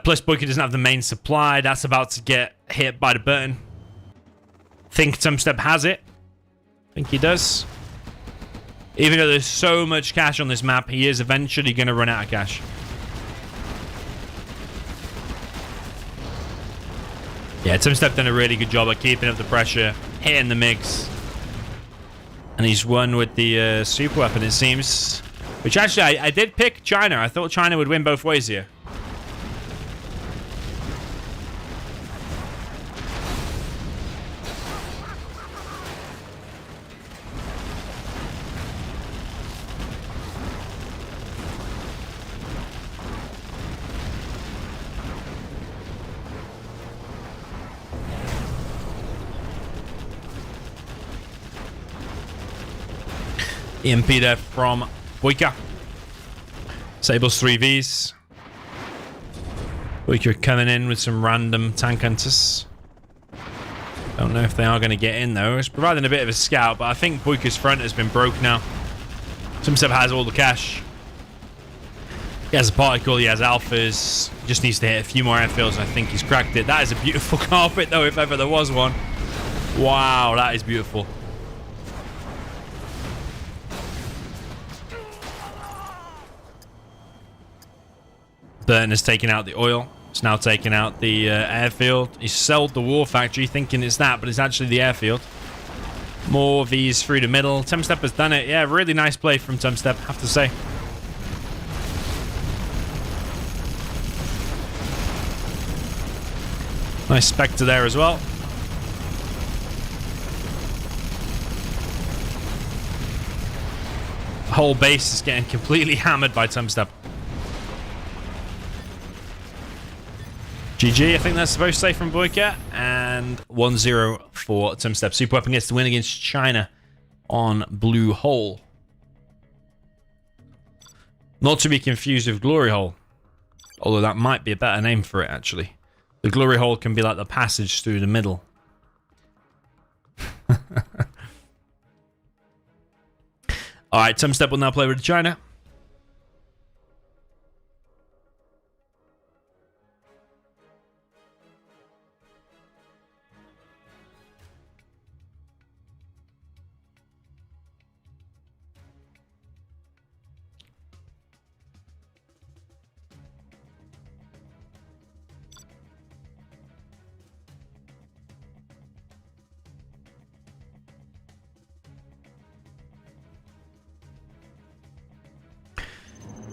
Plus, Boycah doesn't have the main supply. That's about to get hit by the burn. Think Tumstep has it. Think he does. Even though there's so much cash on this map, he is eventually going to run out of cash. Yeah, Tumstep done a really good job of keeping up the pressure, hitting the MiGs. And he's won with the super weapon, it seems. Which actually, I did pick China. I thought China would win both ways here. EMP there from Boycah. Sable's 3Vs. Boycah coming in with some random tank hunters. Don't know if they are going to get in though. It's providing a bit of a scout, but I think Boycah's front has been broke now. Tumstep has all the cash. He has a particle, he has alphas. He just needs to hit a few more airfields and I think he's cracked it. That is a beautiful carpet though, if ever there was one. Wow, that is beautiful. Burton has taken out the oil. It's now taken out the airfield. He sold the war factory thinking it's that, but it's actually the airfield. More Vs through the middle. Tumstep has done it. Yeah, really nice play from Tumstep, I have to say. Nice Spectre there as well. The whole base is getting completely hammered by Tumstep. GG, I think that's supposed to say from Boycah. And 1-0 for Tumstep. Super Weapon gets the win against China on Blue Hole. Not to be confused with Glory Hole. Although that might be a better name for it, actually. The Glory Hole can be like the passage through the middle. Alright, Tumstep will now play with China.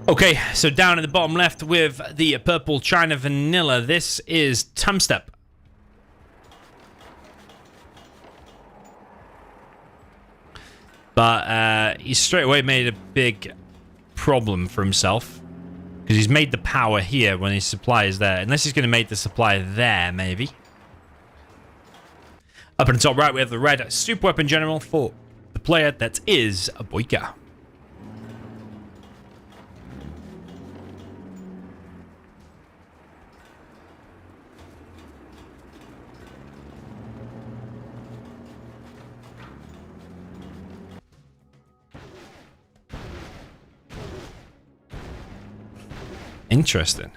Okay, so down at the bottom left with the purple China Vanilla, this is Tumstep. But he straight away made a big problem for himself. Because he's made the power here when his supply is there. Unless he's going to make the supply there, maybe. Up in the top right, we have the red super weapon general for the player that is a Boycah. Interesting.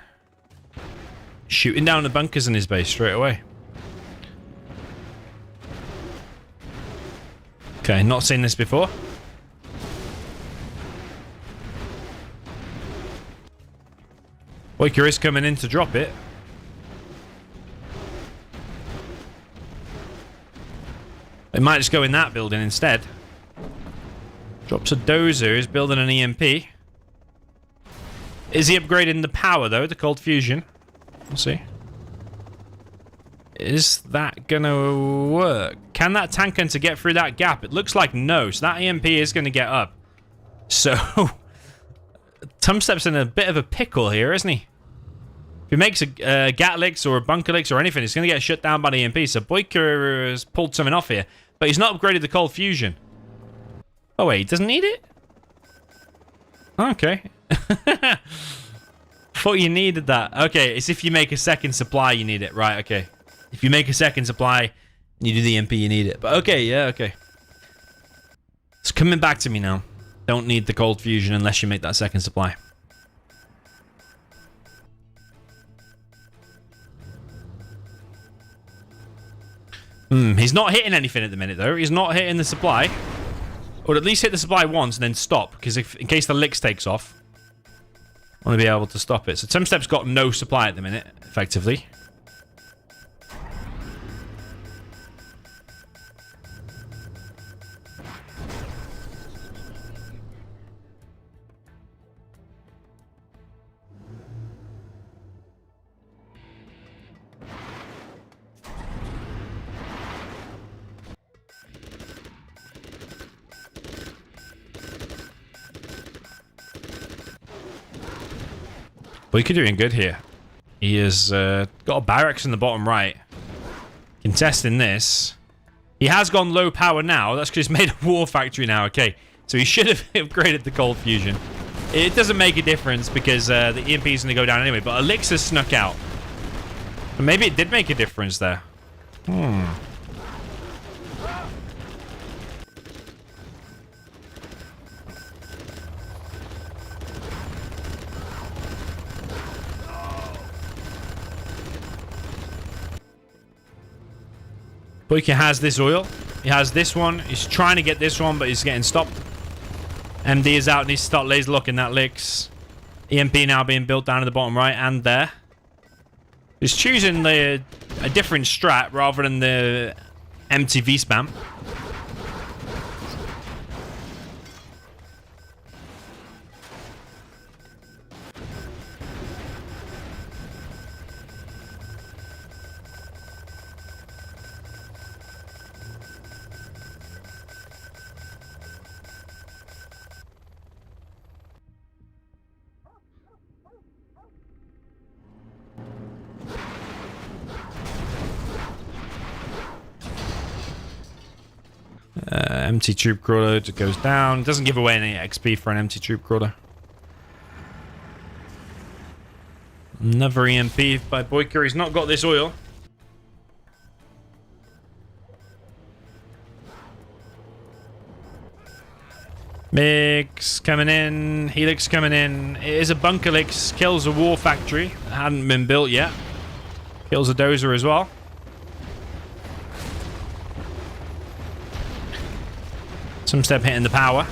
Shooting down the bunkers in his base straight away. Okay, not seen this before. Boycah is coming in to drop it. It might just go in that building instead. Drops a dozer, is building an EMP. Is he upgrading the power, though, the cold fusion? We'll see. Is that gonna work? Can that tank hunter get through that gap? It looks like no, so that EMP is gonna get up. So, Tumstep's in a bit of a pickle here, isn't he? If he makes a Gatlix or a Bunkerlix or anything, it's gonna get shut down by the EMP. So Boycah has pulled something off here, but he's not upgraded the cold fusion. Oh wait, he doesn't need it? Okay. Thought you needed that. Okay, it's if you make a second supply, you need it. Right, okay. If you make a second supply and you do the MP, you need it. But okay, yeah, okay. It's coming back to me now. Don't need the cold fusion unless you make that second supply. He's not hitting anything at the minute, though. He's not hitting the supply. Or at least hit the supply once and then stop. Because if in case the Licks takes off, I want to be able to stop it. So Tumstep's got no supply at the minute, effectively. Boycah doing good here. He has got a barracks in the bottom right. Contesting this. He has gone low power now. That's because he's made a war factory now. Okay, so he should have upgraded the cold fusion. It doesn't make a difference because the EMP is going to go down anyway. But Elixir snuck out. But maybe it did make a difference there. Boycah has this oil. He has this one. He's trying to get this one, but he's getting stopped. MD is out. Needs to start laser locking that Licks. EMP now being built down at the bottom right and there. He's choosing a different strat rather than the MTV spam. Empty troop crawler just goes down. Doesn't give away any XP for an empty troop crawler. Another EMP by Boycah. He's not got this oil. Mix coming in. Helix coming in. It is a Bunkerlix. Kills a war factory. Hadn't been built yet. Kills a dozer as well. Tumstep hitting the power.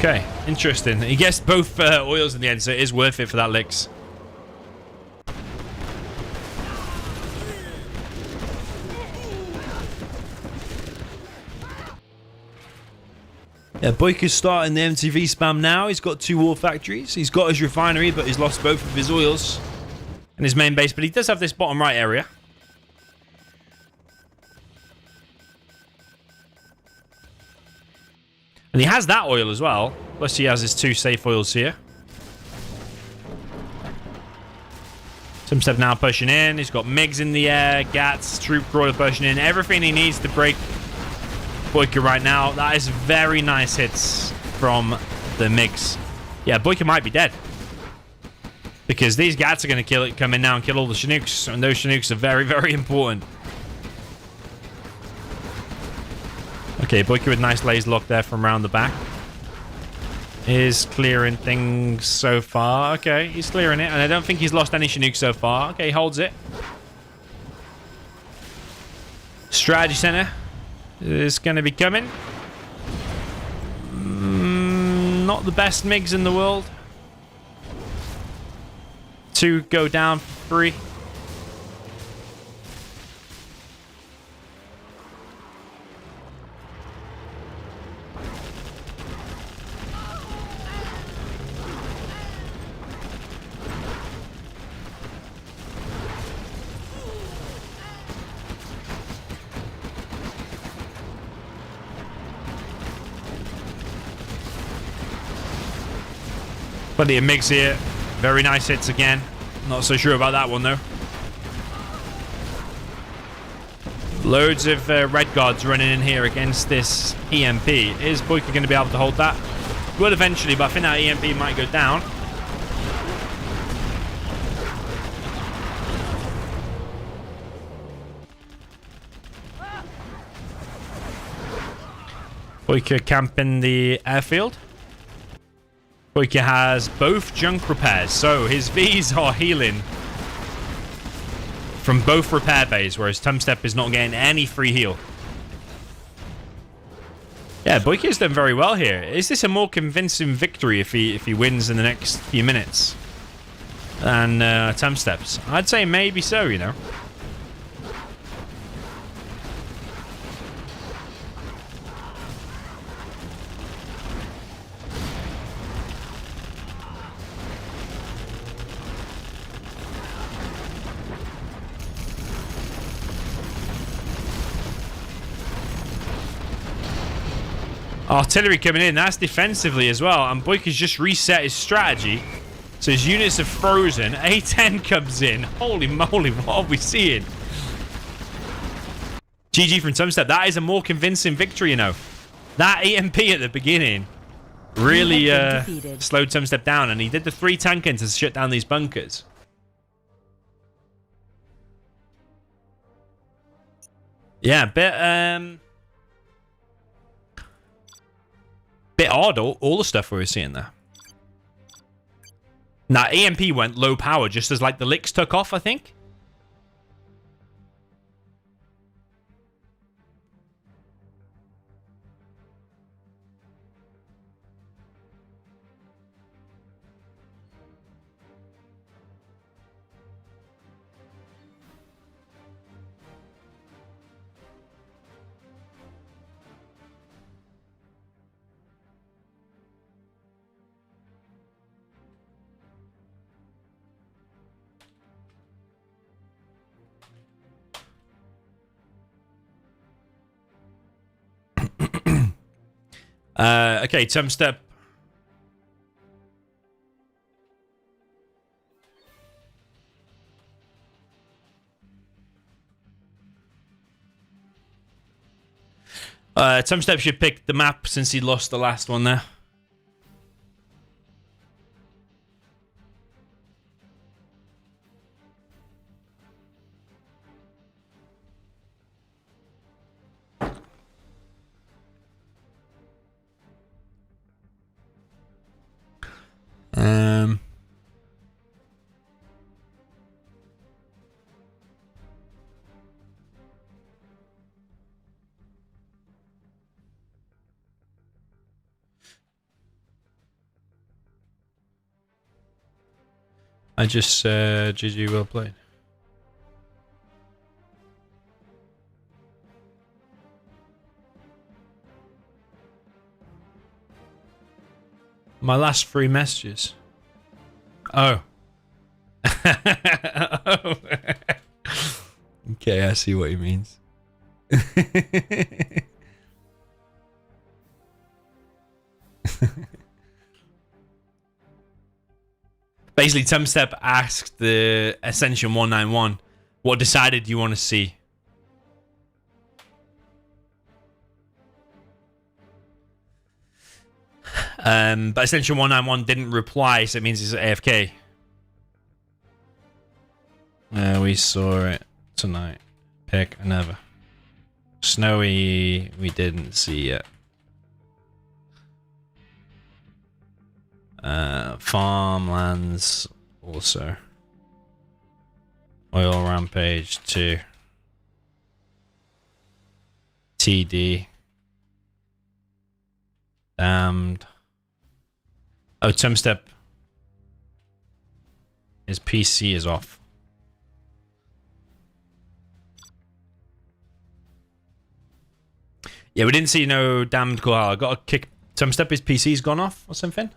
Okay, interesting. He gets both oils in the end, so it is worth it for that licks. Yeah, Boycah's starting the MTV spam now. He's got 2 war factories. He's got his refinery, but he's lost both of his oils and his main base. But he does have this bottom right area. And he has that oil as well. Plus he has his 2 safe oils here. Tumstep now pushing in. He's got MiGs in the air. Gats, troop crawler pushing in. Everything he needs to break Boycah right now. That is very nice hits from the MiGs. Yeah, Boycah might be dead. Because these Gats are going to come in now and kill all the Chinooks. And those Chinooks are very, very important. Okay, Boycah with nice laser lock there from around the back. Is clearing things so far. Okay, he's clearing it. And I don't think he's lost any Chinook so far. Okay, he holds it. Strategy center is going to be coming. Not the best MiGs in the world. 2 go down for 3. Plenty of MiGs here. Very nice hits again. Not so sure about that one, though. Loads of red guards running in here against this EMP. Is Boycah going to be able to hold that? Will eventually, but I think that EMP might go down. Boycah camping the airfield. Boycah has both junk repairs, so his Vs are healing from both repair bays, whereas Tumstep is not getting any free heal. Yeah, Boycah's done very well here. Is this a more convincing victory if he wins in the next few minutes than Tumstep's? I'd say maybe so, you know. Artillery coming in. That's defensively as well. And Boycah's just reset his strategy. So his units are frozen. A10 comes in. Holy moly, what are we seeing? GG from Tumstep. That is a more convincing victory, you know. That EMP at the beginning really slowed Tumstep down. And he did the 3 tanking to shut down these bunkers. Yeah, bit odd, all the stuff we were seeing there. Now, EMP went low power just as like the licks took off, I think. Okay, Tumstep. Tumstep should pick the map since he lost the last one there. I just said GG, well played. My last 3 messages. Oh. Oh. Okay, I see what he means. Basically, Tumstep asked the Ascension 191, what decided you want to see? But Ascension 191 didn't reply, so it means he's AFK. We saw it tonight. Pick another. Snowy, we didn't see yet. Farmlands also. Oil Rampage 2. TD. Damned. Oh, Tumstep. His PC is off. Yeah, we didn't see no Damned Koala. I got to kick Tumstep. His PC's gone off or something.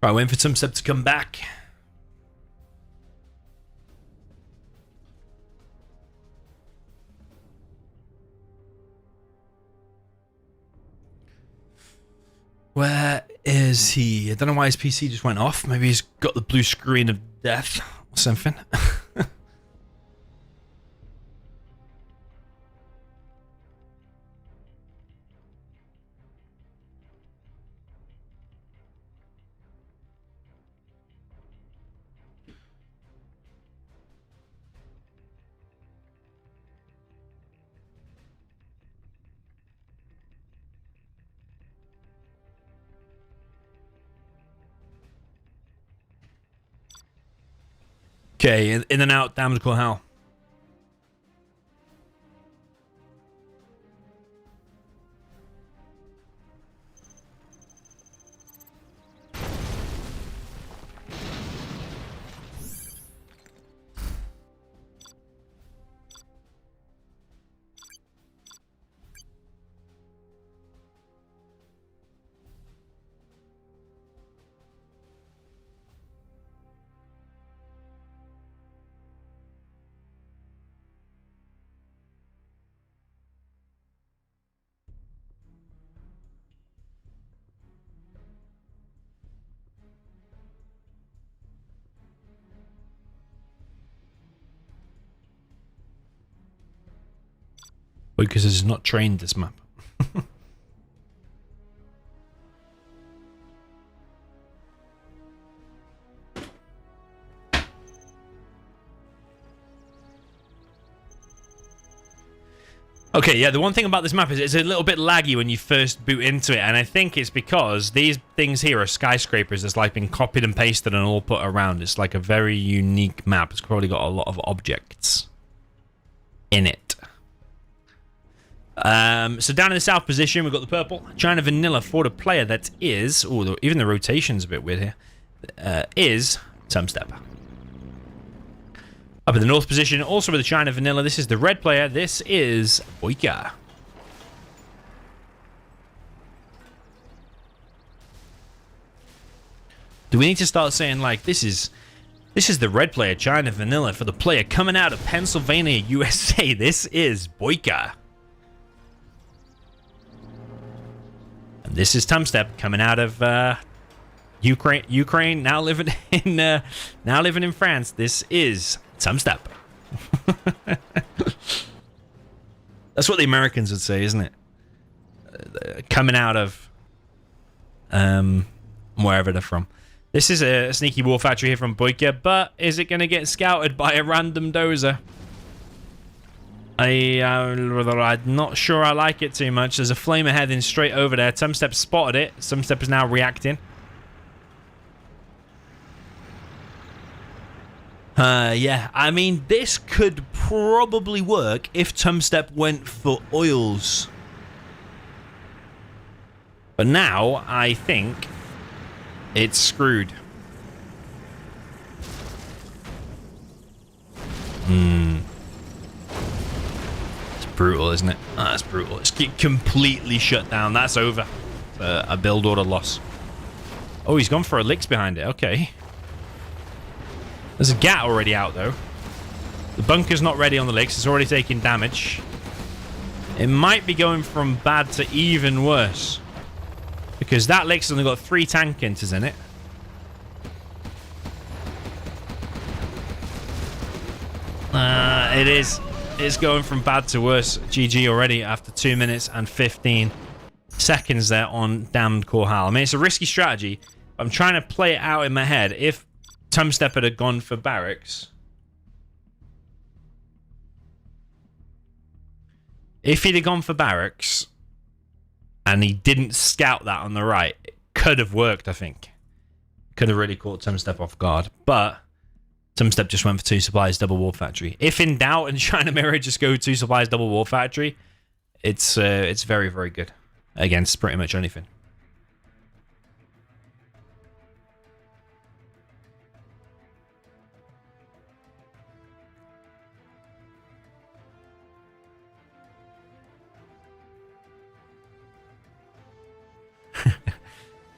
Right, waiting for Tumstep to come back. Where is he? I don't know why his PC just went off. Maybe he's got the blue screen of death or something. Okay, in and out, damage call hell. Because it's not trained this map. Okay, yeah, the one thing about this map is it's a little bit laggy when you first boot into it, and I think it's because these things here are skyscrapers that's like been copied and pasted and all put around. It's like a very unique map. It's probably got a lot of objects. in it. So down in the south position, we've got the purple. China Vanilla for the player that is... Oh, even the rotation's a bit weird here. Is Tumstep. Up in the north position, also with the China Vanilla, this is the red player. This is Boycah. Do we need to start saying, like, this is the red player, China Vanilla, for the player coming out of Pennsylvania, USA. This is Boycah. And this is Tumstep coming out of Ukraine, now living in France. This is Tumstep. That's what the Americans would say, isn't it? Coming out of wherever they're from. This is a sneaky war factory here from Boycah, but is it going to get scouted by a random dozer? I'm not sure I like it too much. There's a flamer heading straight over there. Tumstep spotted it. Tumstep is now reacting. Yeah, I mean, this could probably work if Tumstep went for oils. But now, I think it's screwed. It's brutal, isn't it? That's brutal. It's completely shut down. That's over. A build order loss. Oh, he's gone for a licks behind it. Okay. There's a GAT already out, though. The bunker's not ready on the licks. It's already taking damage. It might be going from bad to even worse. Because that lick's only got 3 tank enters in it. It is. It's going from bad to worse. GG already after 2 minutes and 15 seconds there on Damned Korhal. I mean, it's a risky strategy. But I'm trying to play it out in my head. If Tumstep had gone for barracks. If he'd have gone for barracks and he didn't scout that on the right, it could have worked, I think. Could have really caught Tumstep off guard. But Tumstep just went for 2 supplies, double war factory. If in doubt and China Mirror just go 2 supplies, double war factory, it's very, very good against pretty much anything.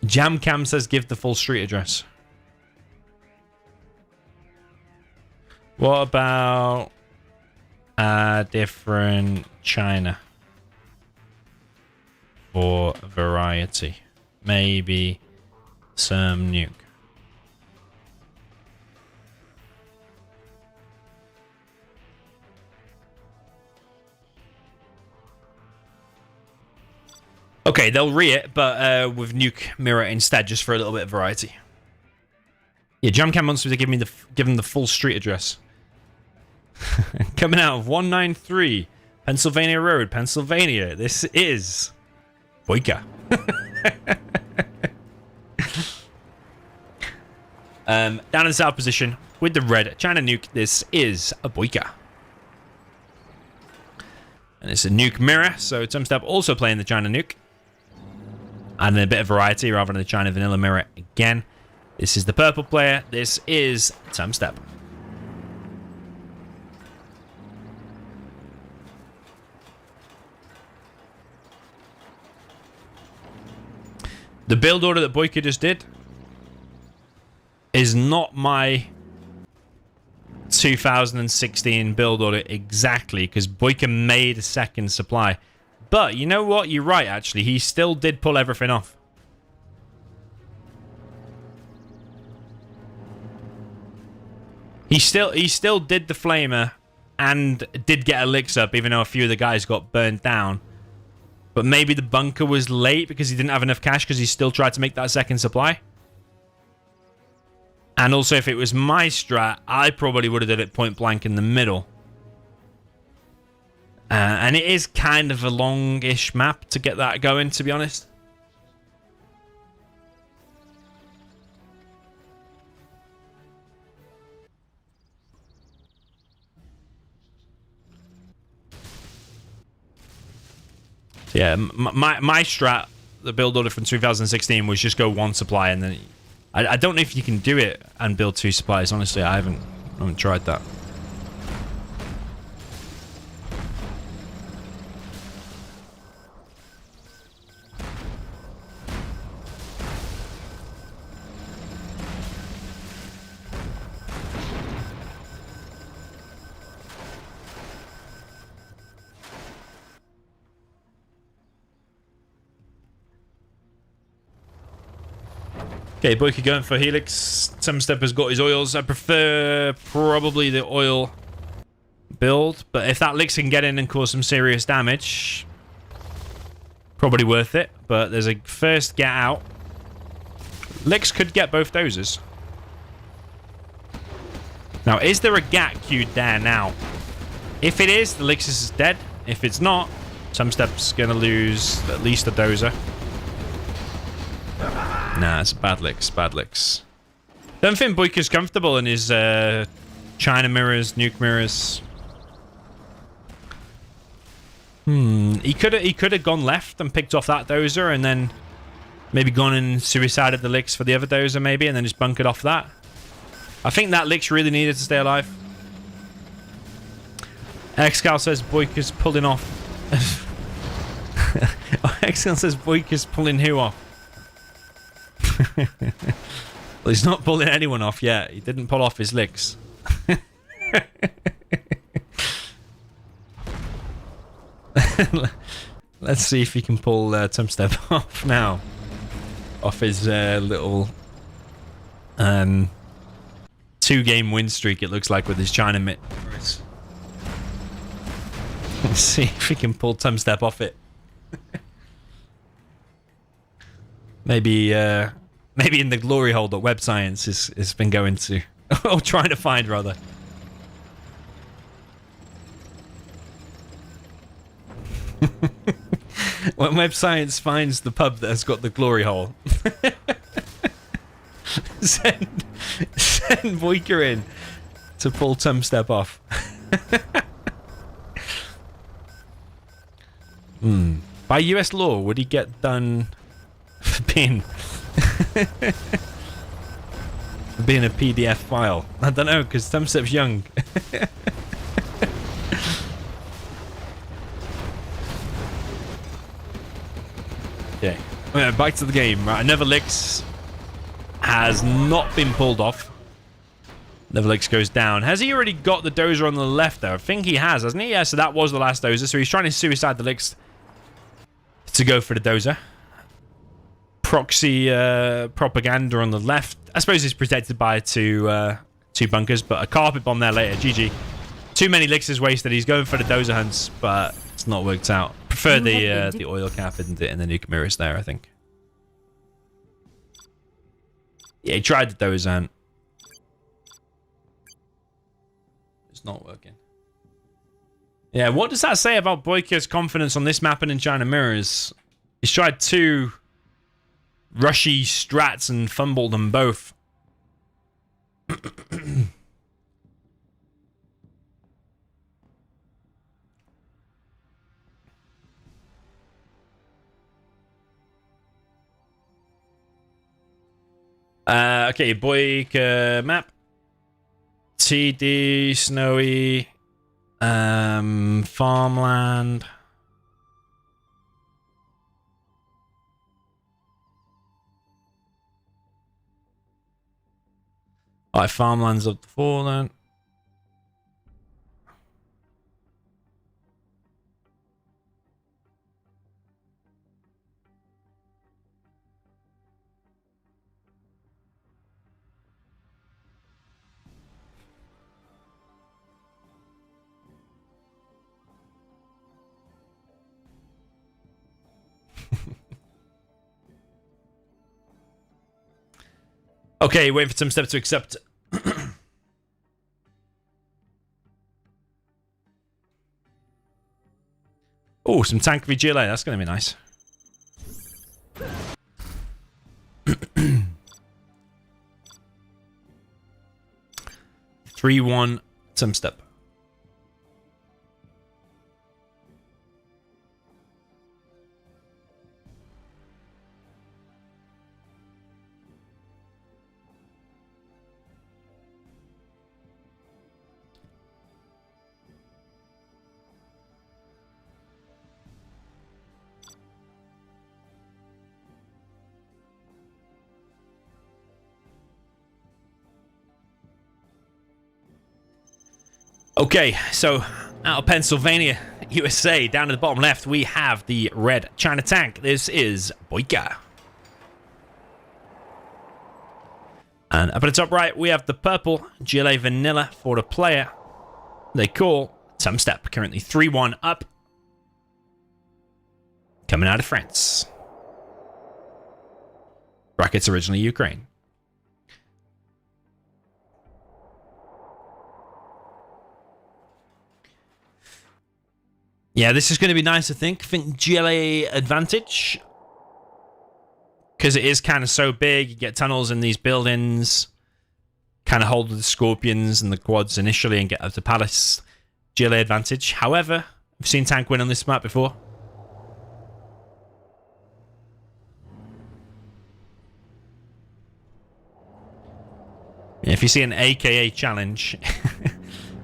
Jamcam says give the full street address. What about a different China for variety? Maybe some nuke. Okay, they'll re-it, but with nuke mirror instead, just for a little bit of variety. Yeah, Jamcam wants me to give him the full street address. Coming out of 193 Pennsylvania Road, Pennsylvania. This is Boycah. Down in the south position with the red China nuke. This is a Boycah. And it's a nuke mirror, so Tumstep also playing the China nuke. Adding a bit of variety rather than the China vanilla mirror again. This is the purple player. This is Tumstep. The build order that Boycah just did is not my 2016 build order exactly, because Boycah made a second supply. But you know what? You're right, actually. He still did pull everything off. He still did the flamer and did get a licks up, even though a few of the guys got burnt down. But maybe the bunker was late because he didn't have enough cash because he still tried to make that second supply. And also, if it was my strat, I probably would have done it point blank in the middle. And it is kind of a longish map to get that going, to be honest. Yeah, my strat, the build order from 2016 was just go one supply and then I don't know if you can do it and build two supplies. Honestly, I haven't tried that. Okay, Boycah going for Helix. Tumstep has got his oils. I prefer probably the oil build, but if that Lix can get in and cause some serious damage, probably worth it. But there's a first get out. Lix could get both dozers. Now, is there a GAT queued there now? If it is, the Lix is dead. If it's not, Tumstep's going to lose at least a dozer. Nah, it's bad Lix, bad Lix. Don't think Boycah's comfortable in his China mirrors, nuke mirrors. He could have gone left and picked off that dozer and then maybe gone and suicided the Lix for the other dozer maybe and then just bunkered off that. I think that Lix really needed to stay alive. Excal says Boycah's pulling off. Excal says Boycah's pulling who off? Well, he's not pulling anyone off yet. He didn't pull off his Lix. Let's see if he can pull Tumstep off now. Off his little 2-game win streak, it looks like, with his China mitt. Let's see if he can pull Tumstep off it. Maybe in the glory hole that Web Science has been going to. Or trying to find, rather. When Web Science finds the pub that has got the glory hole, send Boycah in to pull Tumstep off. By US law, would he get done for being being a PDF file? I don't know, because Tumstep's young. Okay, back to the game. Right, another Lix has not been pulled off. Another Lix goes down. Has he already got the dozer on the left though? I think he has, hasn't he? Yeah, so that was the last dozer. So he's trying to suicide the Lix to go for the dozer. Proxy propaganda on the left. I suppose it's protected by two bunkers, but a carpet bomb there later. GG. Too many Lixes wasted. He's going for the dozer hunts, but it's not worked out. Prefer the oil cap and the nuke mirrors there, I think. Yeah, he tried the dozer hunt. It's not working. Yeah, what does that say about Boycah's confidence on this map and in China mirrors? He's tried two rushy strats and fumbled them both. Okay, Boycah map. TD, snowy, farmland. Alright, farmlands up the fallen. Okay, waiting for Tumstep to accept. Oh, some tank VGLA. That's going to be nice. 3-1 Tumstep. Okay, so out of Pennsylvania, USA, down to the bottom left, we have the red China tank. This is Boycah. And up at the top right, we have the purple GLA Vanilla for the player they call Tumstep. Currently 3-1 up. Coming out of France. Brackets originally Ukraine. Yeah, this is going to be nice, I think. I think GLA advantage. Because it is kind of so big. You get tunnels in these buildings. Kind of hold the Scorpions and the quads initially and get up to Palace. GLA advantage. However, I've seen tank win on this map before. Yeah, if you see an AKA challenge...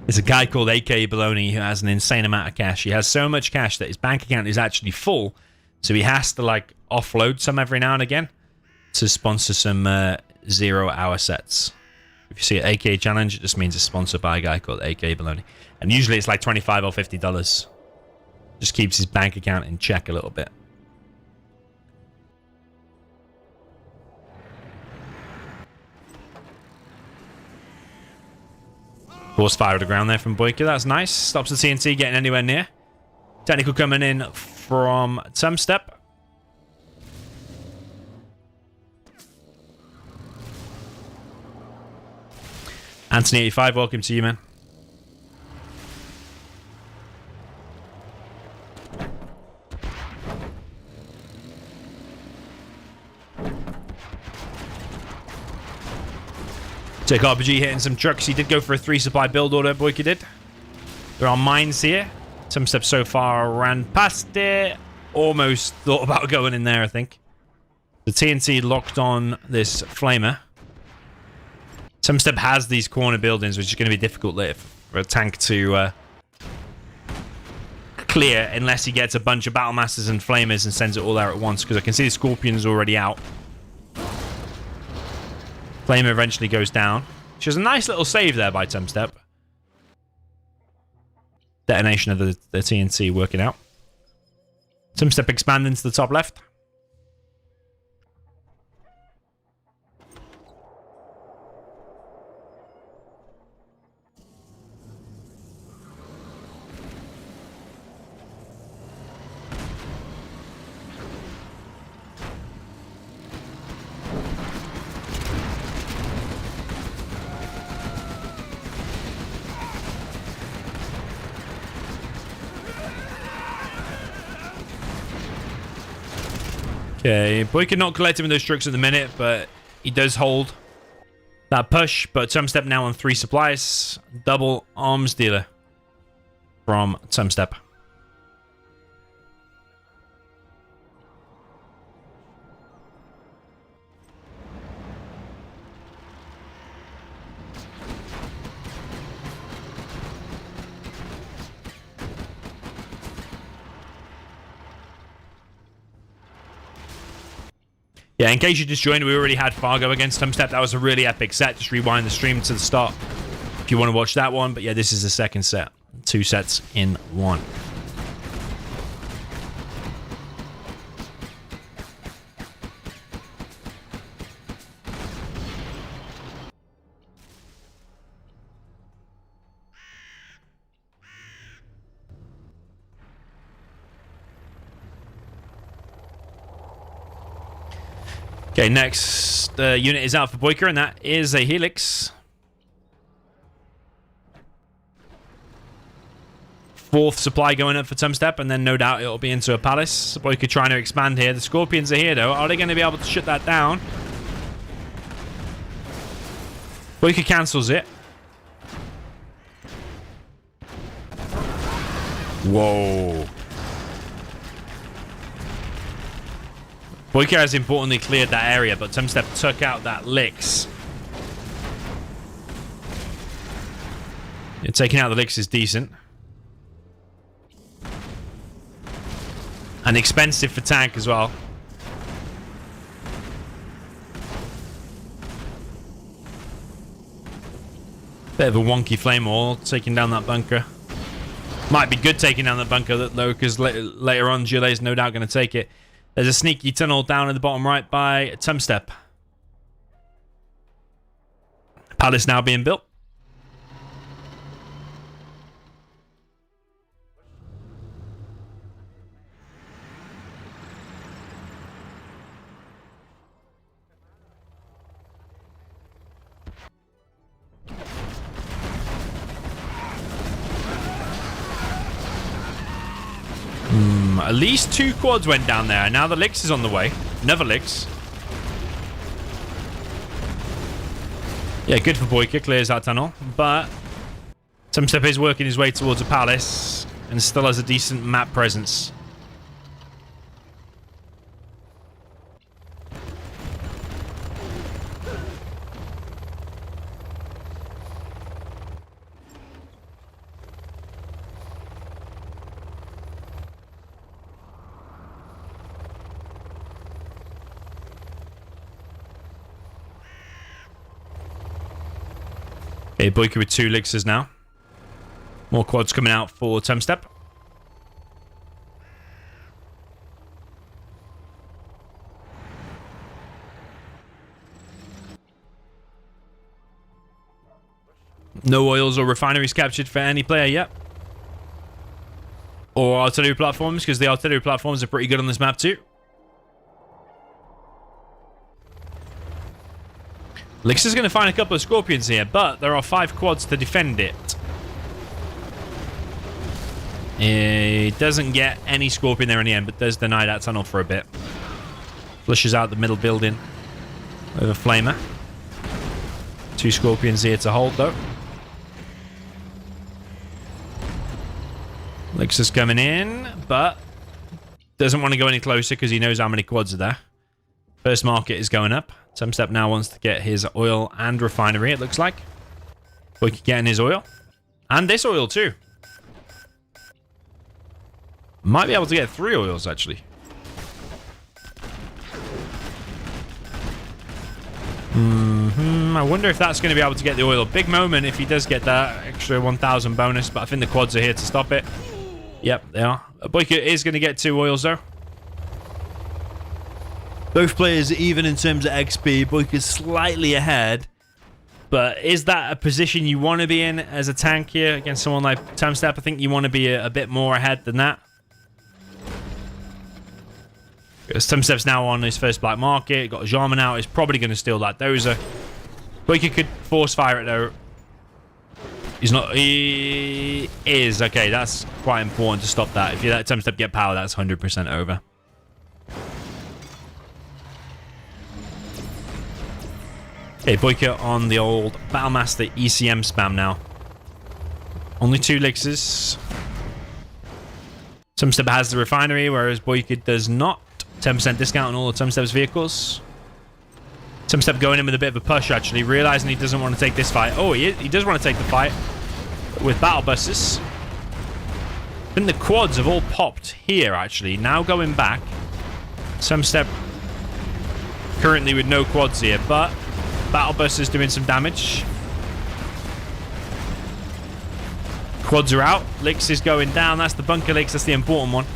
There's a guy called AKA Baloney who has an insane amount of cash. He has so much cash that his bank account is actually full. So he has to like offload some every now and again to sponsor some 0-hour sets. If you see an AKA challenge, it just means it's sponsored by a guy called AKA Baloney. And usually it's like $25 or $50. Just keeps his bank account in check a little bit. Force fire to the ground there from Boycah. That's nice. Stops the TNT getting anywhere near. Technical coming in from Tumstep. Anthony 85, welcome to you, man. Take RPG hitting some trucks. He did go for a 3-supply build order, Boycah did. There are mines here. Some steps so far ran past it. Almost thought about going in there, I think. The TNT locked on this flamer. Some step has these corner buildings, which is going to be difficult later for a tank to clear unless he gets a bunch of battle masters and flamers and sends it all out at once. Because I can see the Scorpion's already out. Flamer eventually goes down. Which is a nice little save there by Tumstep. Detonation of the TNT working out. Tumstep expanding to the top left. Okay, Boycah not collecting with those trucks at the minute, but he does hold that push. But Tumstep now on 3 supplies. Double arms dealer from Tumstep. Yeah, in case you just joined, we already had Fargo against Tumstep. That was a really epic set. Just rewind the stream to the start if you want to watch that one. But yeah, this is the second set. 2 sets in 1. Okay, next unit is out for Boycah, and that is a Helix. 4th supply going up for Tumstep, and then no doubt it'll be into a Palace. Boycah trying to expand here. The Scorpions are here, though. Are they going to be able to shut that down? Boycah cancels it. Whoa. Boycah has importantly cleared that area, but Tumstep took out that Licks. Yeah, taking out the Licks is decent. And expensive for tank as well. Bit of a wonky flame wall taking down that bunker. Might be good taking down the bunker though, because later on Gillet's no doubt going to take it. There's a sneaky tunnel down at the bottom right by Tumstep. Palace now being built. At least 2 quads went down there. Now the Lix is on the way. Another Lix. Yeah, good for Boycah. Clears that tunnel. But Tumstep is working his way towards a palace and still has a decent map presence. Okay, Boycah with 2 Lixers now. More quads coming out for Tumstep. No oils or refineries captured for any player yet. Or artillery platforms, because the artillery platforms are pretty good on this map too. Lix is going to find a couple of Scorpions here, but there are 5 quads to defend it. He doesn't get any Scorpion there in the end, but does deny that tunnel for a bit. Flushes out the middle building with a Flamer. 2 Scorpions here to hold, though. Lix is coming in, but doesn't want to go any closer because he knows how many quads are there. First market is going up. Tumstep now wants to get his oil and refinery, it looks like. Boycah getting his oil. And this oil, too. Might be able to get 3 oils, actually. I wonder if that's going to be able to get the oil. Big moment if he does get that extra 1,000 bonus, but I think the quads are here to stop it. Yep, they are. Boycah is going to get 2 oils, though. Both players even in terms of XP. Boycah's slightly ahead. But is that a position you want to be in as a tank here against someone like Tumstep? I think you want to be a bit more ahead than that. Because Tumstep's now on his first black market. Got Jarman out. He's probably going to steal that dozer. Boycah could force fire it though. He's not. He is. Okay, that's quite important to stop that. If you let Tumstep get power, that's 100% over. Okay, Boycah on the old Battlemaster ECM spam now. Only 2 Lixers. Tumstep has the refinery, whereas Boycah does not. 10% discount on all of Tumstep's vehicles. Tumstep going in with a bit of a push, actually, realizing he doesn't want to take this fight. Oh, he does want to take the fight with battle buses. I think the quads have all popped here, actually. Now going back. Tumstep currently with no quads here, but battle bus is doing some damage. Quads are out. Lix is going down. That's the bunker Lix. That's the important one.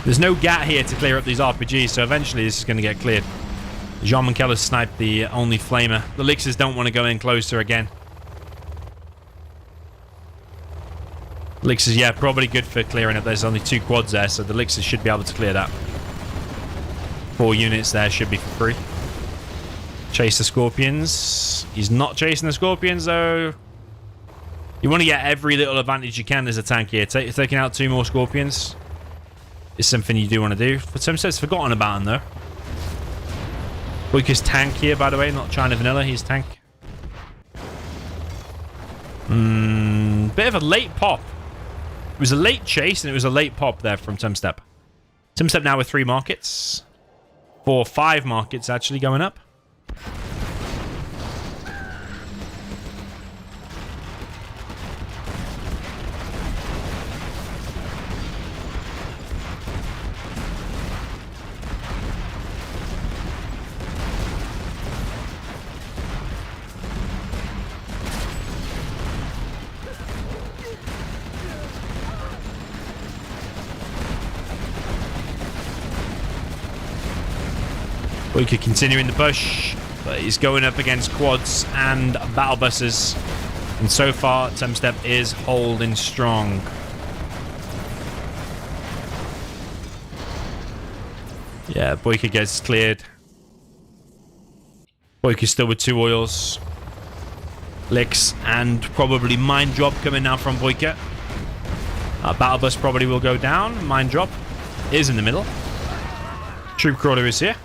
There's no gat here to clear up these RPGs, so eventually this is going to get cleared. Jean Keller sniped the only flamer. The Lixers don't want to go in closer again. Lixers, yeah, probably good for clearing up. There's only 2 quads there, so the Lixers should be able to clear that. 4 units there should be for free. Chase the Scorpions. He's not chasing the Scorpions, though. You want to get every little advantage you can as a tank here. Taking out 2 more Scorpions is something you do want to do. But Tumstep's forgotten about him, though. Boycah's tank here, by the way, not China Vanilla. He's tank. Bit of a late pop. It was a late chase, and it was a late pop there from Tumstep. Tumstep now with 3 markets. 4, 5 markets, actually, going up. Boycah continuing the push, but he's going up against quads and battle buses. And so far, Tumstep is holding strong. Yeah, Boycah gets cleared. Boycah's still with 2 oils. Licks and probably mine drop coming now from Boycah. Battle bus probably will go down. Mine drop is in the middle. Troop crawler is here.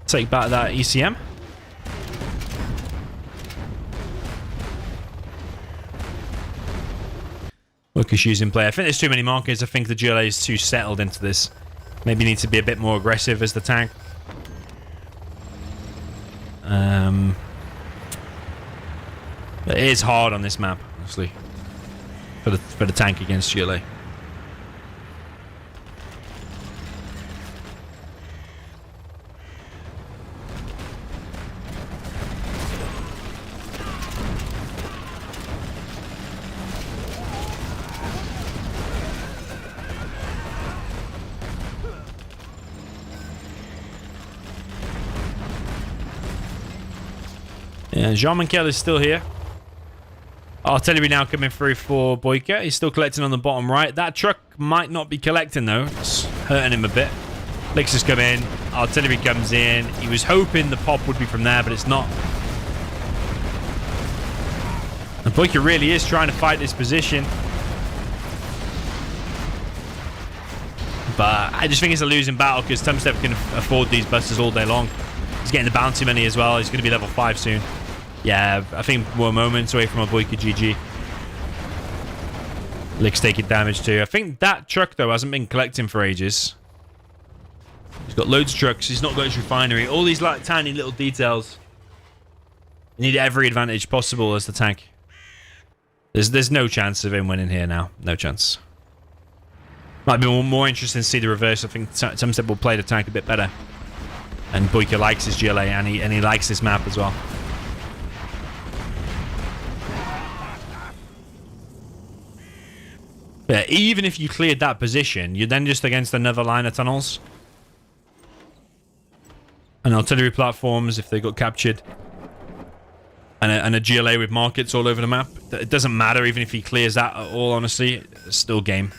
Take back that ECM. Boycah's using play. I think there's too many markers. I think the GLA is too settled into this. Maybe need to be a bit more aggressive as the tank. It is hard on this map, honestly, for the tank against GLA. Yeah, Jean Mankel is still here. Artillery now coming through for Boycah. He's still collecting on the bottom right. That truck might not be collecting, though. It's hurting him a bit. Licks has come in. Artillery comes in. He was hoping the pop would be from there, but it's not. And Boycah really is trying to fight this position. But I just think it's a losing battle because Tumstep can afford these buses all day long. He's getting the bounty money as well. He's going to be level 5 soon. Yeah, I think we're moments away from a Boycah GG. Lick's taking damage too. I think that truck, though, hasn't been collecting for ages. He's got loads of trucks. He's not got his refinery. All these like tiny little details. You need every advantage possible as the tank. There's no chance of him winning here now. No chance. Might be more interesting to see the reverse. I think Tumstep will play the tank a bit better. And Boycah likes his GLA and he likes this map as well. Yeah, even if you cleared that position, you're then just against another line of tunnels. And artillery platforms if they got captured. And a GLA with markets all over the map. It doesn't matter even if he clears that at all, honestly. It's still game.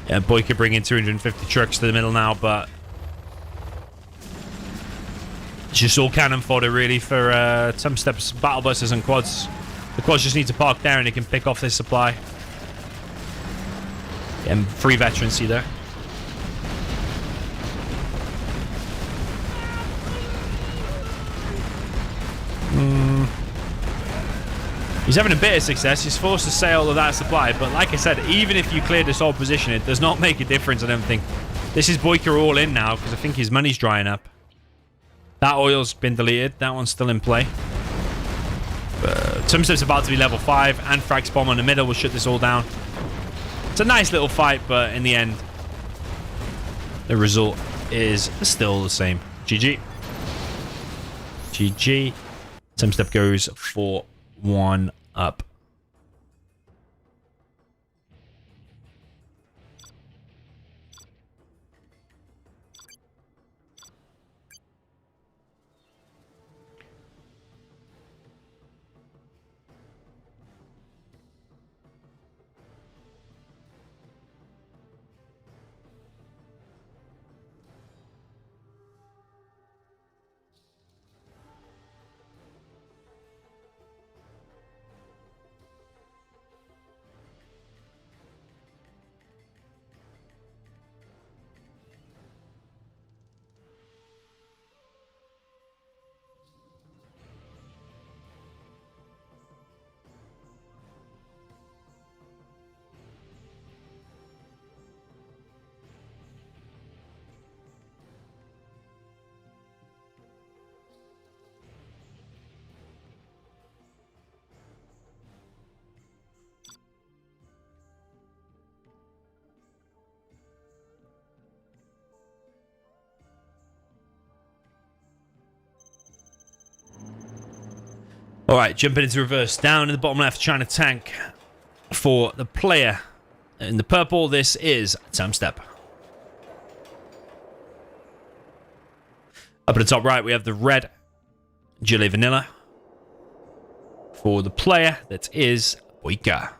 Yeah, Boycah bringing 250 trucks to the middle now, but it's just all cannon fodder really for Tumstep's battle buses and quads. The quads just need to park there and they can pick off this supply. Yeah, and free veterancy there. He's having a bit of success. He's forced to sail of that supply, but like I said, even if you clear this whole position, it does not make a difference, I don't think. This is Boycah all in now, because I think his money's drying up. That oil's been deleted. That one's still in play. Tumstep's about to be level 5, and Frax Bomb in the middle will shut this all down. It's a nice little fight, but in the end, the result is still the same. GG. GG. Tumstep goes for 1 up. All right, jumping into reverse. Down in the bottom left, trying to tank for the player. In the purple, this is Tumstep. Up at the top right, we have the red Chili Vanilla. For the player, that is Boycah.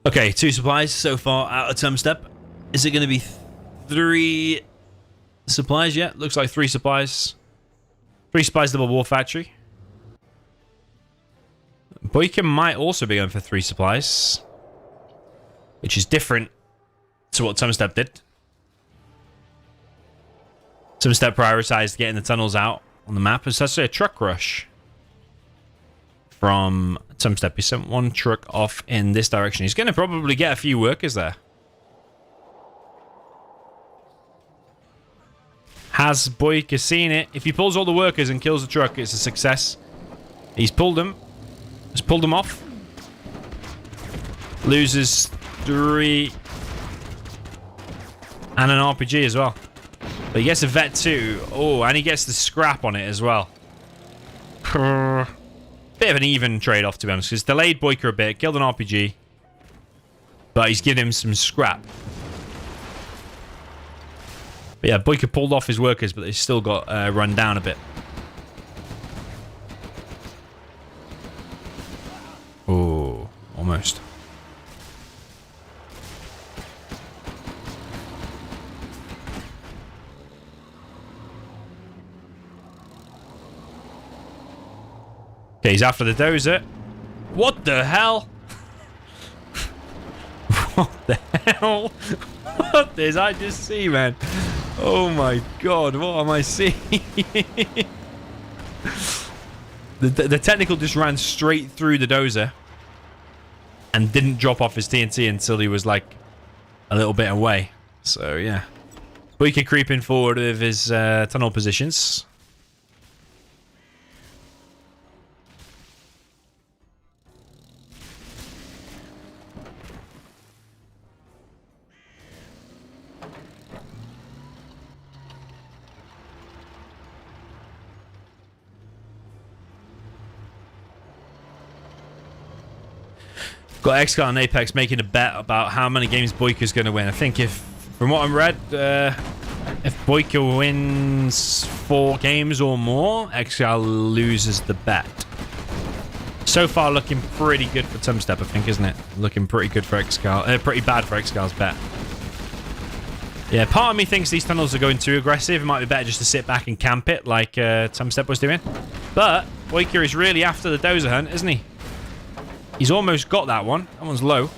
Okay, 2 supplies so far out of Tumstep. Is it going to be 3 supplies yet? Looks like 3 supplies. 3 supplies to the War Factory. Boycah might also be going for 3 supplies. Which is different to what Tumstep did. Tumstep prioritized getting the tunnels out on the map. It's actually a truck rush from Tumstep. He sent 1 truck off in this direction. He's going to probably get a few workers there. Has Boycah seen it? If he pulls all the workers and kills the truck, it's a success. He's pulled them. He's pulled them off. Loses 3. And an RPG as well. But he gets a vet too. Oh, and he gets the scrap on it as well. Bit of an even trade-off, to be honest. Because delayed Boycah a bit, killed an RPG. But he's given him some scrap. But yeah, Boycah pulled off his workers, but they still got run down a bit. Oh, almost. Okay, he's after the dozer. What the hell? What the hell? What did I just see, man? Oh my god, what am I seeing? the technical just ran straight through the dozer and didn't drop off his TNT until he was like a little bit away. So yeah, Boycah creeping forward with his tunnel positions. Got Xcar and Apex making a bet about how many games Boycah's going to win. I think from what I'm read, if Boycah wins 4 games or more, Xcar loses the bet. So far, looking pretty good for Tumstep, I think, isn't it? Looking pretty good for Xcar. Pretty bad for Xcar's bet. Yeah, part of me thinks these tunnels are going too aggressive. It might be better just to sit back and camp it like Tumstep was doing. But Boycah is really after the dozer hunt, isn't he? He's almost got that one. That one's low.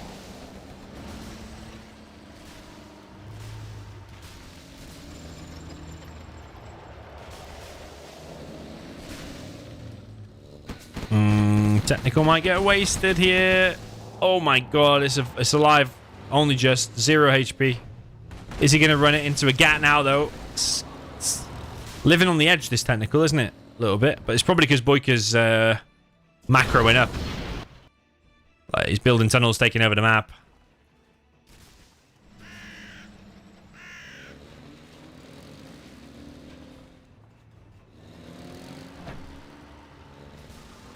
Technical might get wasted here. Oh my god, it's alive. Only just 0 HP. Is he going to run it into a gat now, though? It's living on the edge, this technical, isn't it? A little bit. But it's probably because Boycah's macroing up. Like, he's building tunnels, taking over the map.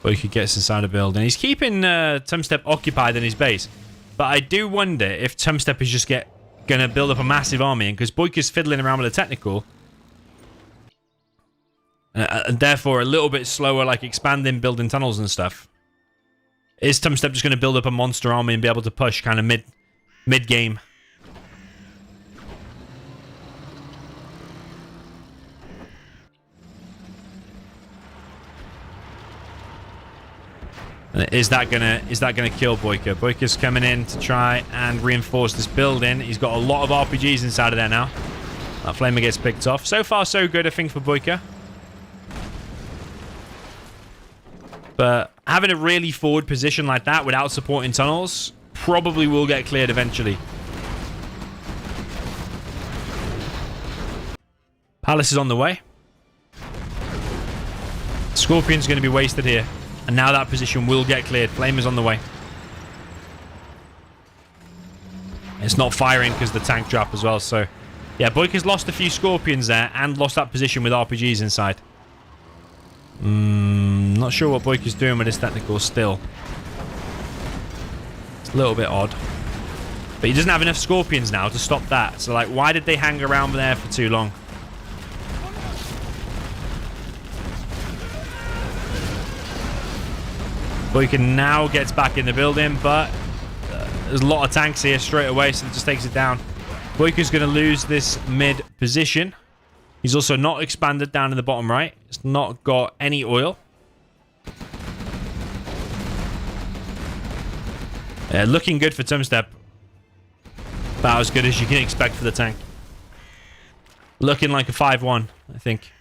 Boycah gets inside the building. He's keeping Tumstep occupied in his base. But I do wonder if Tumstep is just going to build up a massive army. And because Boycah's fiddling around with the technical. And therefore a little bit slower, like expanding, building tunnels and stuff. Is Tumstep just going to build up a monster army and be able to push kind of mid-game? Is that gonna kill Boycah? Boycah's coming in to try and reinforce this building. He's got a lot of RPGs inside of there now. That flamer gets picked off. So far, so good, I think, for Boycah. But having a really forward position like that without supporting tunnels probably will get cleared eventually. Palace is on the way. Scorpion's going to be wasted here. And now that position will get cleared. Flamer's on the way. It's not firing because the tank dropped as well, so... Yeah, Boycah's lost a few Scorpions there and lost that position with RPGs inside. Not sure what Boycah's doing with his technical still. It's a little bit odd. But he doesn't have enough Scorpions now to stop that. So, like, why did they hang around there for too long? Boycah now gets back in the building, but there's a lot of tanks here straight away, so it just takes it down. Boycah's going to lose this mid position. He's also not expanded down in the bottom right. It's not got any oil. Looking good for Tumstep. About as good as you can expect for the tank. Looking like a 5-1, I think.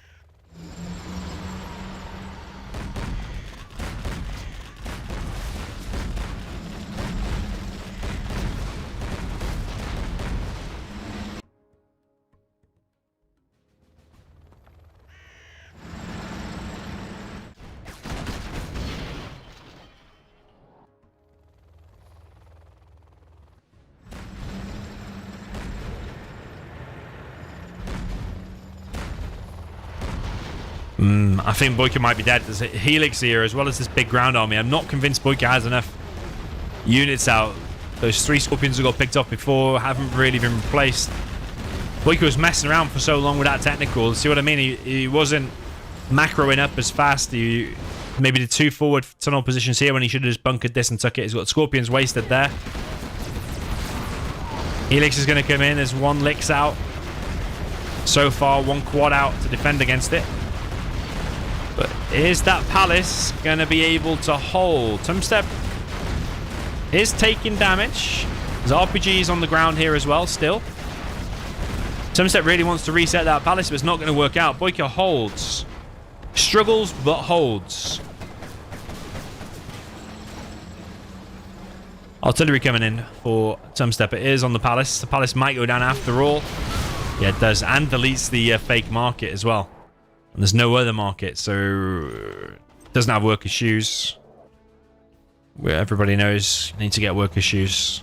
I think Boycah might be dead. There's a Helix here as well as this big ground army. I'm not convinced Boycah has enough units out. Those 3 Scorpions that got picked up before haven't really been replaced. Boycah was messing around for so long with that technical. See what I mean? He wasn't macroing up as fast. He maybe did 2 forward tunnel positions here when he should have just bunkered this and took it. He's got Scorpions wasted there. Helix is going to come in. There's 1 Lix out. So far, 1 quad out to defend against it. But is that Palace going to be able to hold? Tumstep is taking damage. There's RPGs on the ground here as well, still. Tumstep really wants to reset that Palace, but it's not going to work out. Boycah holds. Struggles, but holds. Artillery coming in for Tumstep. It is on the Palace. The Palace might go down after all. Yeah, it does. And deletes the fake market as well. And there's no other market, so it doesn't have worker shoes. Where everybody knows you need to get worker shoes.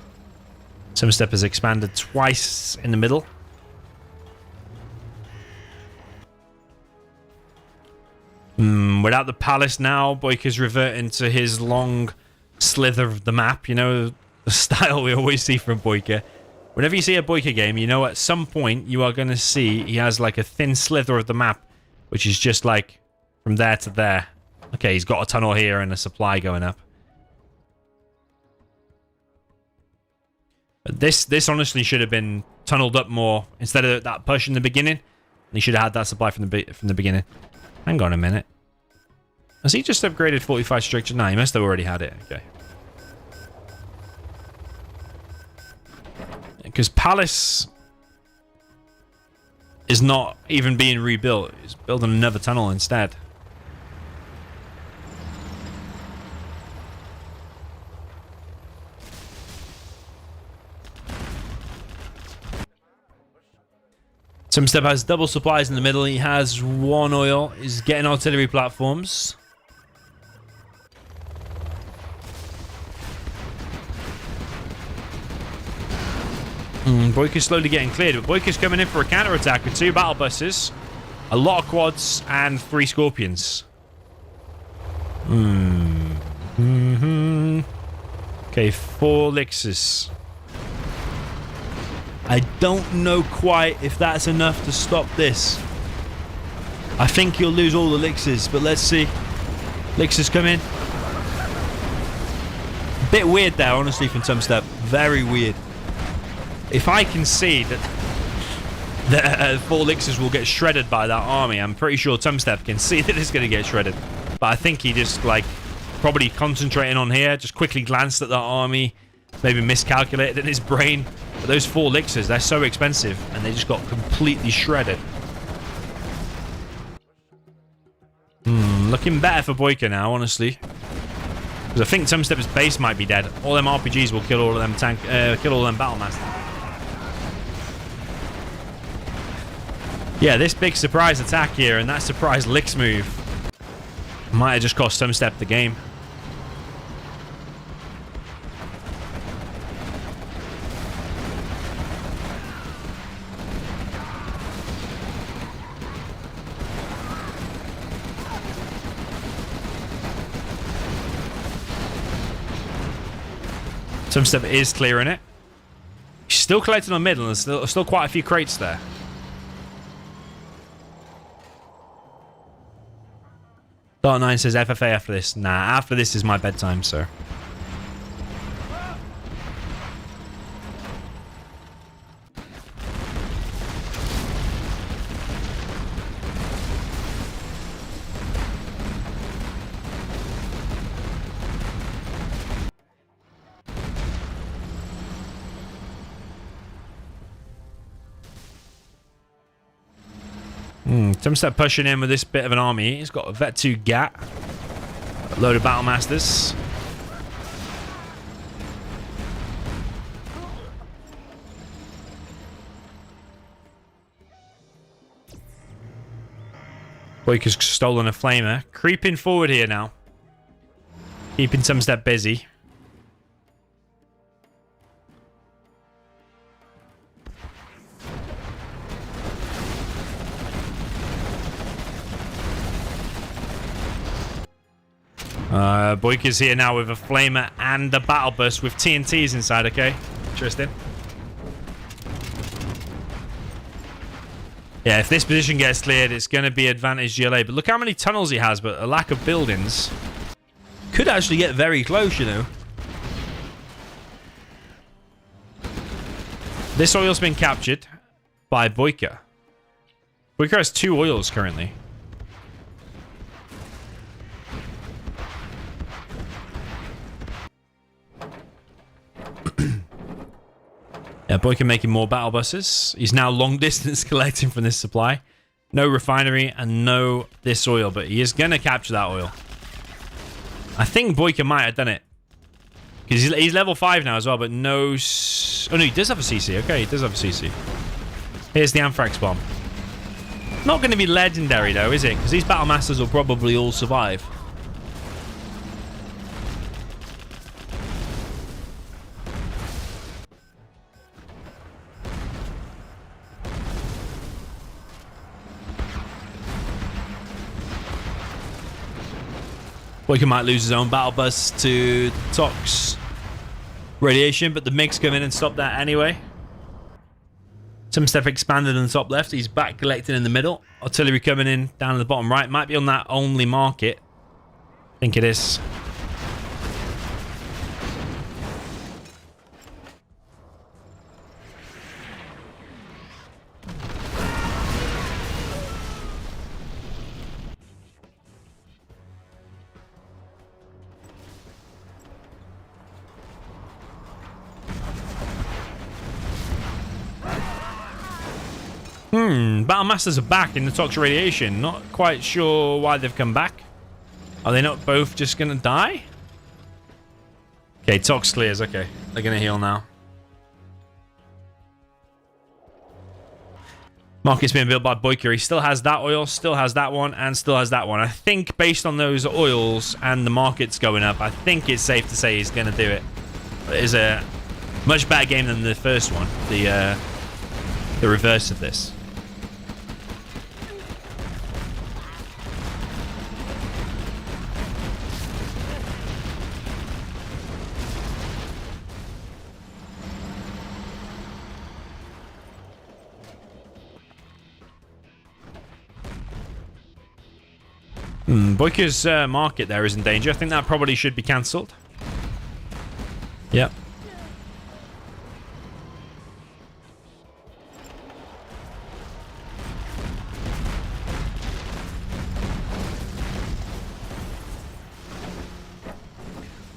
Tumstep has expanded twice in the middle. Without the Palace now, Boycah's reverting to his long slither of the map. You know, the style we always see from Boycah. Whenever you see a Boycah game, you know at some point you are going to see he has like a thin slither of the map, which is just like from there to there. Okay, he's got a tunnel here and a supply going up. But this honestly should have been tunneled up more instead of that push in the beginning. And he should have had that supply from the beginning. Hang on a minute. Has he just upgraded 45 structure? No, he must have already had it. Okay. Because Palace is not even being rebuilt. He's building another tunnel instead. Tumstep has double supplies in the middle. He has 1 oil. He's getting artillery platforms. Boycah's slowly getting cleared, but Boycah's coming in for a counter-attack with 2 battle buses, a lot of quads, and 3 Scorpions. Okay, 4 Lixes. I don't know quite if that's enough to stop this. I think he'll lose all the Lixes, but let's see. Lixes come in. Bit weird there, honestly, from Tumstep. Very weird. If I can see that the 4 Lixes will get shredded by that army, I'm pretty sure Tumstep can see that it's going to get shredded. But I think he just, like, probably concentrating on here, just quickly glanced at that army, maybe miscalculated in his brain. But those 4 Lixes, they're so expensive, and they just got completely shredded. Looking better for Boycah now, honestly. Because I think Tumstep's base might be dead. All them RPGs will kill all of them kill all of them Battlemasters. Yeah, this big surprise attack here, and that surprise Lix move Might have just cost Tumstep the game. Tumstep is clearing it. He's still collecting on middle, and there's still quite a few crates there. Dark 9 says FFA after this. Nah, after this is my bedtime, sir. Tumstep pushing in with this bit of an army. He's got a Vet 2 Gat. A load of Battle Masters. Boycah's stolen a Flamer. Creeping forward here now. Keeping Tumstep busy. Boycah's here now with a Flamer and a Battle Bus with TNTs inside, okay? Interesting. Yeah, if this position gets cleared, it's going to be advantage GLA. But look how many tunnels he has, but a lack of buildings. Could actually get very close, you know. This oil's been captured by Boycah. Boycah has 2 oils currently. Yeah, Boycah making more battle buses. He's now long distance collecting from this supply. No refinery and no this oil, but he is going to capture that oil. I think Boycah might have done it. Because he's level 5 now as well, but no... Oh, no, he does have a CC. Okay, he does have a CC. Here's the Anthrax Bomb. Not going to be legendary, though, is it? Because these Battle Masters will probably all survive. Boycah might lose his own battle bus to Tox radiation, but the MiGs come in and stop that anyway. Tumstep expanded in the top left. He's back collecting in the middle. Artillery coming in down in the bottom right. Might be on that only market. I think it is. Battle Masters are back in the toxic radiation. Not quite sure why they've come back. Are they not both just going to die? Okay, Tox clears. Okay, they're going to heal now. Market's being built by Boycah. He still has that oil, still has that one, and still has that one. I think based on those oils and the markets going up, I think it's safe to say he's going to do it. It is a much better game than the first one. The reverse of this. Boycah's market there is in danger. I think that probably should be cancelled. Yep.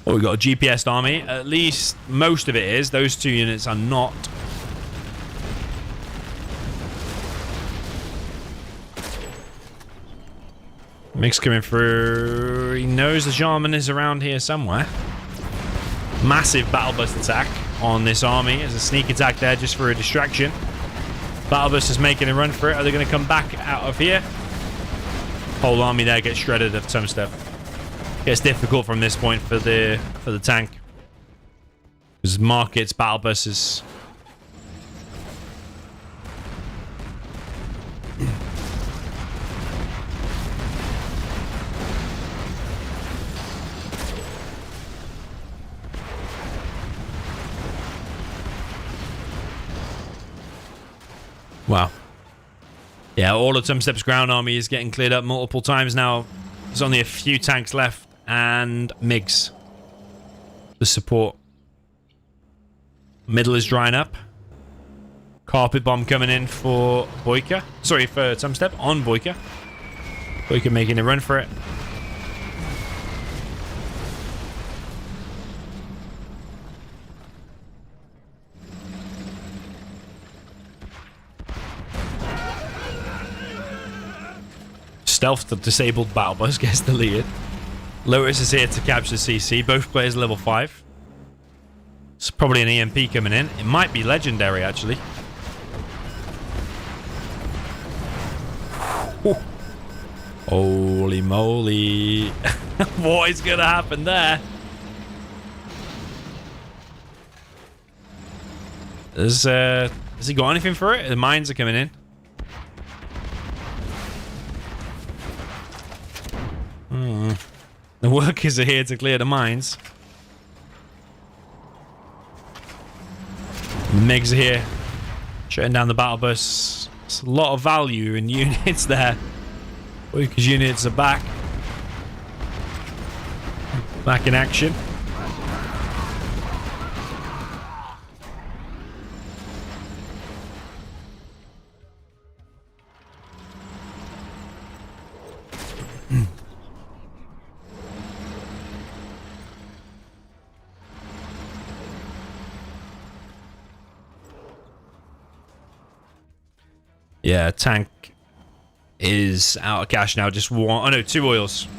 Oh, we got a GPS army. At least most of it is. Those 2 units are not. Mix coming through. He knows the Jarman is around here somewhere. Massive battle bus attack on this army. There's a sneak attack there just for a distraction. Battle bus is making a run for it. Are they going to come back out of here? Whole army there gets shredded of Tumstep. Gets difficult from this point for the tank. Because markets, battle buses. Wow. Yeah, all of Tumstep's ground army is getting cleared up multiple times now. There's only a few tanks left and MiGs. The support. Middle is drying up. Carpet bomb coming in for Boycah. Sorry, for Tumstep on Boycah. Boycah making a run for it. Stealth, the disabled battle bus gets deleted. Lotus is here to capture CC. Both players level 5. It's probably an EMP coming in. It might be legendary, actually. Ooh. Holy moly. What is going to happen there? Has he got anything for it? The mines are coming in. The workers are here to clear the mines. The MiGs are here. Shutting down the battle bus. It's a lot of value in units there. Boycah's units are back. Back in action. Yeah, tank is out of cash now. Just one. Oh no, 2 oils.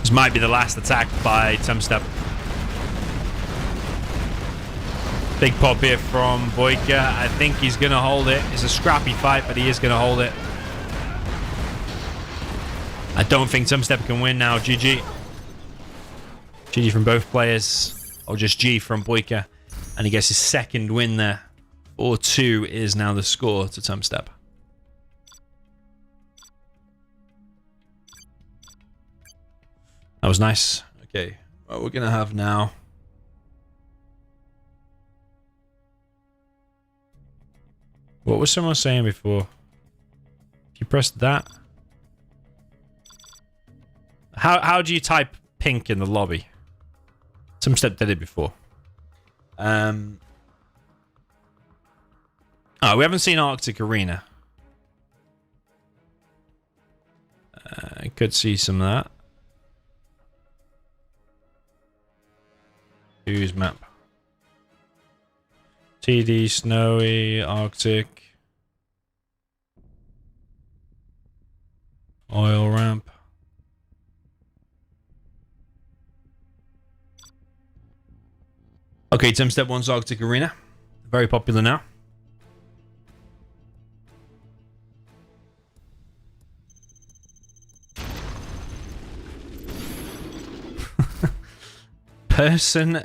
This might be the last attack by Tumstep. Big pop here from Boycah. I think he's going to hold it. It's a scrappy fight, but he is going to hold it. I don't think Tumstep can win now. GG. GG from both players. Or just G from Boycah. And he gets his second win there. 4-2 is now the score to Tumstep. That was nice. Okay, what we're going to have now. What was someone saying before? If you press that. How do you type pink in the lobby? Tumstep did it before. Oh, we haven't seen Arctic Arena. I could see some of that. Use map. TD, snowy, Arctic. Oil ramp. Okay, Tumstep wants Arctic Arena. Very popular now. Person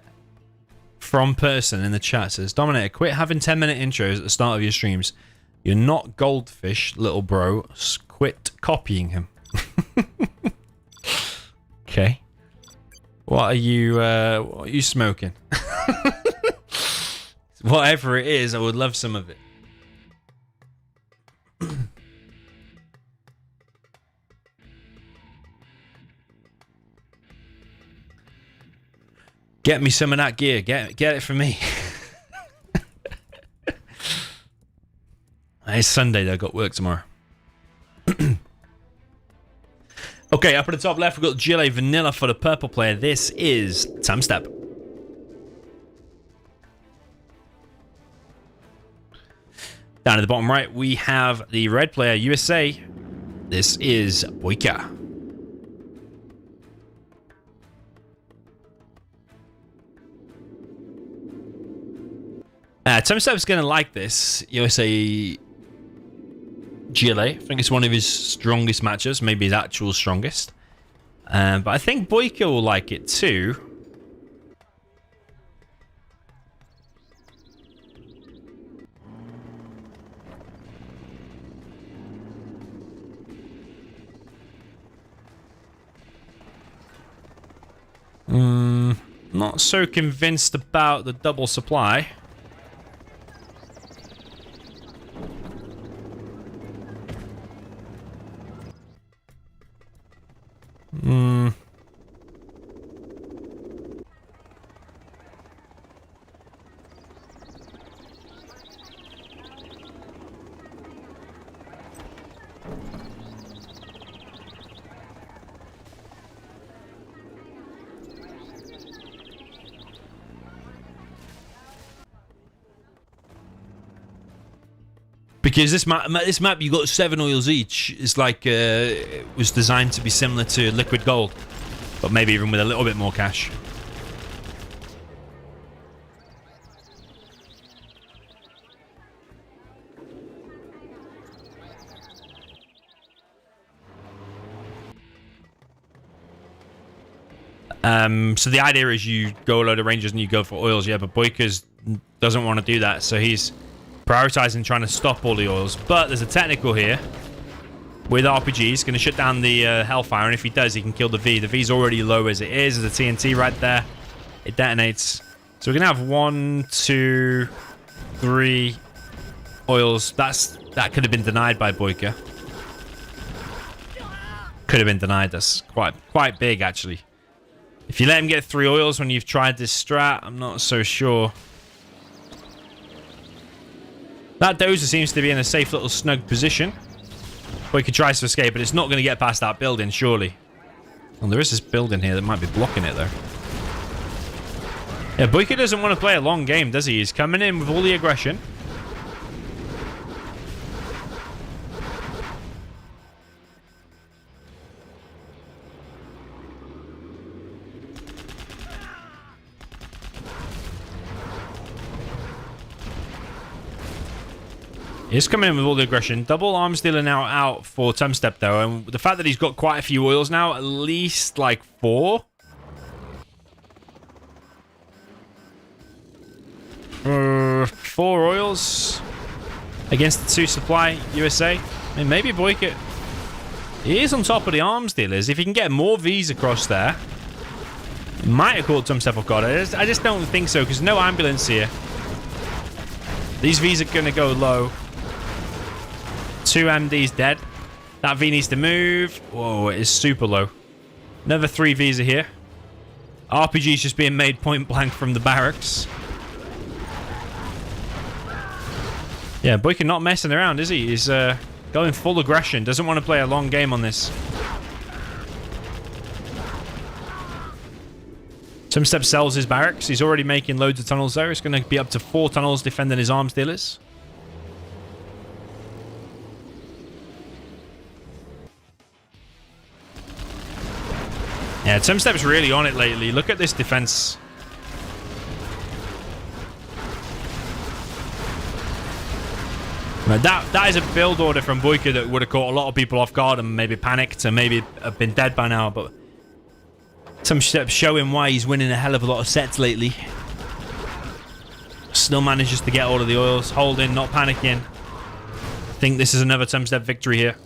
from person in the chat says, Dominator, quit having 10-minute intros at the start of your streams. You're not goldfish, little bro. Quit copying him. Okay. What are you smoking? Whatever it is, I would love some of it. Get me some of that gear. Get it for me. It's Sunday though. Got work tomorrow. Okay, up at the top left, we've got Gillet Vanilla for the purple player. This is Tumstep. Down at the bottom right, we have the red player, USA. This is Boycah. Tumstep's going to like this. USA GLA. I think it's one of his strongest matchups, maybe his actual strongest. But I think Boycah will like it too. Not so convinced about the double supply. Because this map, you got 7 oils each. It's like it was designed to be similar to Liquid Gold, but maybe even with a little bit more cash. So the idea is you go a load of Rangers and you go for oils, yeah, but Boycah doesn't want to do that, so he's prioritizing trying to stop all the oils. But there's a technical here with RPGs, going to shut down the Hellfire, and if he does, he can kill the V. The V's already low as it is. There's a TNT right there. It detonates. So we're going to have 1, 2, 3 oils. That could have been denied by Boycah. Could have been denied. That's quite big, actually. If you let him get 3 oils when you've tried this strat, I'm not so sure. That Dozer seems to be in a safe little snug position. Boycah tries to escape, but it's not going to get past that building, surely. Well, there is this building here that might be blocking it, though. Yeah, Boycah doesn't want to play a long game, does he? He's coming in with all the aggression. He's coming in with all the aggression. Double arms dealer now out for Tumstep, though. And the fact that he's got quite a few oils now, at least like 4. 4 oils against the 2 supply USA. I mean, maybe Boycah. He is on top of the arms dealers. If he can get more Vs across there, he might have caught Tumstep off guard. I just don't think so, because no ambulance here. These Vs are going to go low. 2 MDs dead. That V needs to move. Whoa, it is super low. Another 3 Vs are here. RPG's just being made point blank from the barracks. Yeah, Boycah not messing around, is he? He's going full aggression. Doesn't want to play a long game on this. Tumstep sells his barracks. He's already making loads of tunnels there. It's going to be up to 4 tunnels defending his arms dealers. Yeah, Tumstep's really on it lately. Look at this defense. Now that is a build order from Boycah that would have caught a lot of people off guard and maybe panicked and maybe have been dead by now, but Tumstep showing why he's winning a hell of a lot of sets lately. Still manages to get all of the oils, holding, not panicking. I think this is another Tumstep victory here.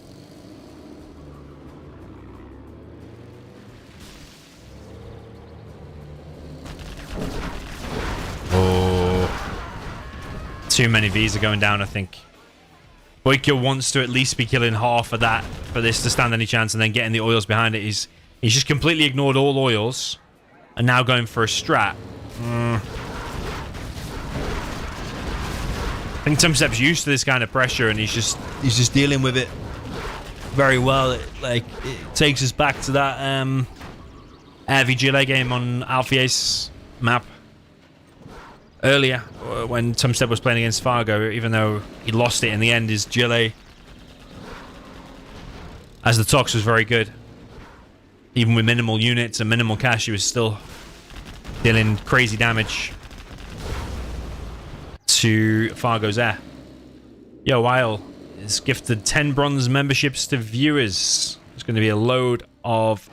Too many Vs are going down, I think. Boycah wants to at least be killing half of that for this to stand any chance, and then getting the oils behind it. He's just completely ignored all oils and now going for a strat. I think Tumstep's used to this kind of pressure, and he's just dealing with it very well. It takes us back to that VGLA game on Alfie's map earlier when Tumstep was playing against Fargo, even though he lost it in the end. His GLA as the Tox was very good. Even with minimal units and minimal cash, he was still dealing crazy damage to Fargo's air. Yo, Weil, has gifted 10 bronze memberships to viewers. There's going to be a load of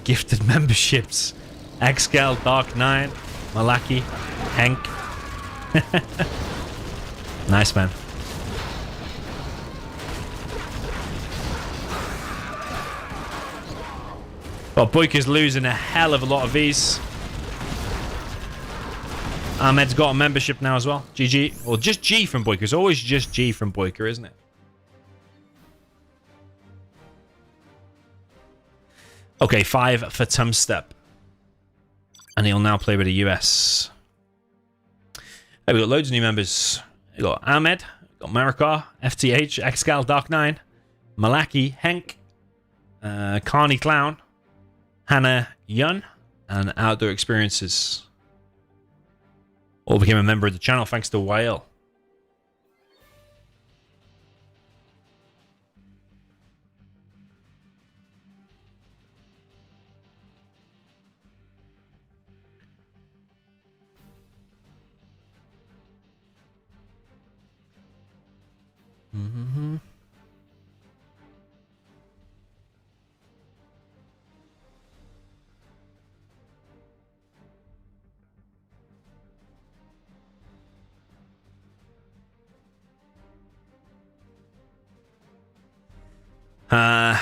gifted memberships. Xgal, Dark Knight, Malaki, Hank. Nice, man. Well, Boycah's losing a hell of a lot of these. Ahmed's got a membership now as well. GG. Or just G from Boycah. It's always just G from Boycah, isn't it? Okay, 5 for Tumstep. And he'll now play with the US. Hey, we got loads of new members. We got Ahmed, got Marikar, FTH, Xgal, Dark 9, Malaki, Henk, Carney Clown, Hannah Yun, and Outdoor Experiences. All became a member of the channel thanks to Whale. Mm-hmm. I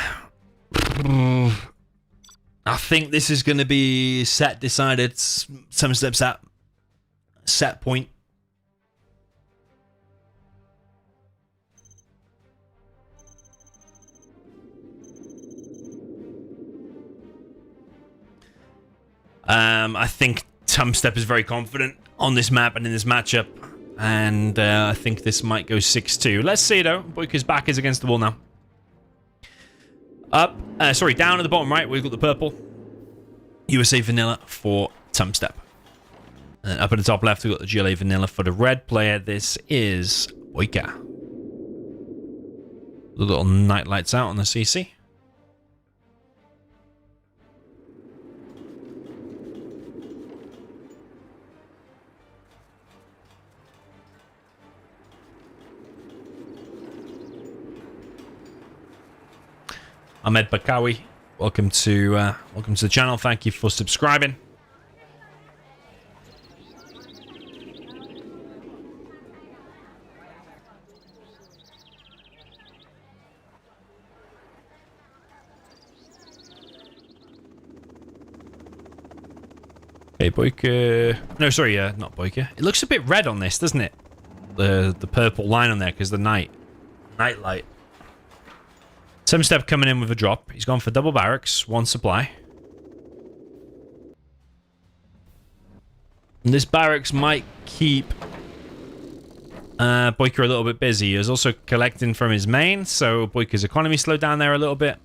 think this is going to be set decided. Some steps at set point. I think Tumstep is very confident on this map and in this matchup. And I think this might go 6-2. Let's see, though. Boycah's back is against the wall now. Down at the bottom right, we've got the purple. USA Vanilla for Tumstep. And up at the top left, we've got the GLA Vanilla for the red player. This is Boycah. The little night lights out on the CC. Ahmed Bakawi, welcome to the channel. Thank you for subscribing. Hey, Boycah. No, sorry, not Boycah. It looks a bit red on this, doesn't it? The purple line on there because the night light. Tumstep coming in with a drop. He's gone for double barracks, 1 supply. And this barracks might keep Boycah a little bit busy. He's also collecting from his main, so Boycah's economy slowed down there a little bit.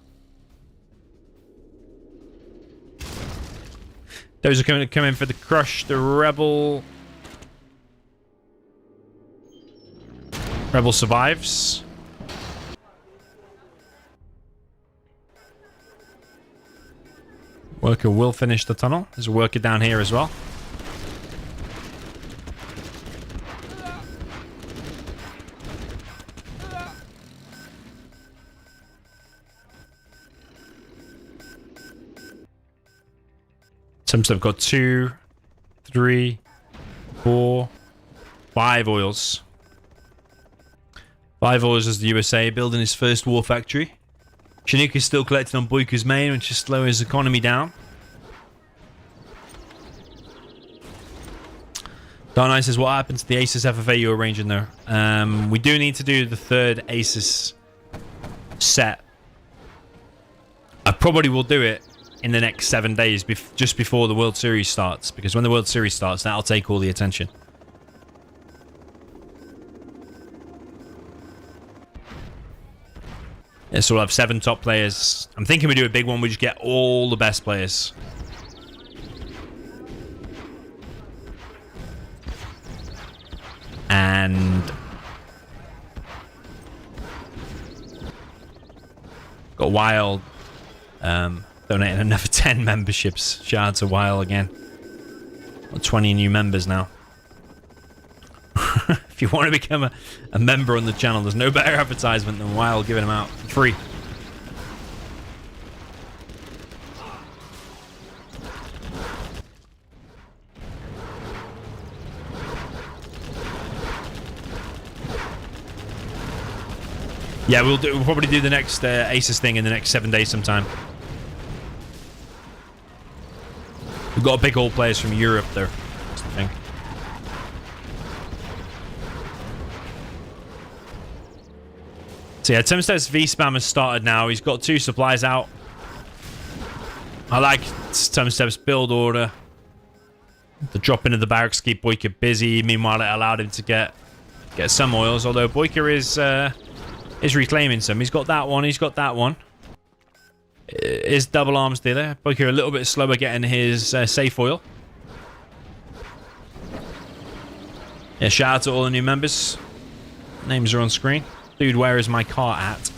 Those are going to come in for the crush. The Rebel survives. Worker will finish the tunnel. There's a worker down here as well. Tumstep got 2, 3, 4, 5 oils. 5 oils as the USA building his first war factory. Chinook is still collecting on Boycah's main, which is slowing his economy down. Darnay says, what happened to the Asus FFA you were arranging there? We do need to do the 3rd Asus set. I probably will do it in the next 7 days, just before the World Series starts. Because when the World Series starts, that'll take all the attention. Yeah, so we'll have 7 top players. I'm thinking we do a big one. We just get all the best players. And got Wild donating another 10 memberships. Shout out to Wild again. Got 20 new members now. If you want to become a member on the channel, there's no better advertisement than Wild giving them out for free. Yeah, we'll probably do the next Aces thing in the next 7 days sometime. We've got big old players from Europe there, I think. So yeah, Tumstep's V-spam has started now. He's got 2 supplies out. I like Tumstep's build order. The drop into the barracks keep Boycah busy. Meanwhile, it allowed him to get some oils, although Boycah is reclaiming some. He's got that one. He's got that one. Is double arms dealer. Boycah a little bit slower getting his safe oil. Yeah, shout out to all the new members. Names are on screen. Dude, where is my car at?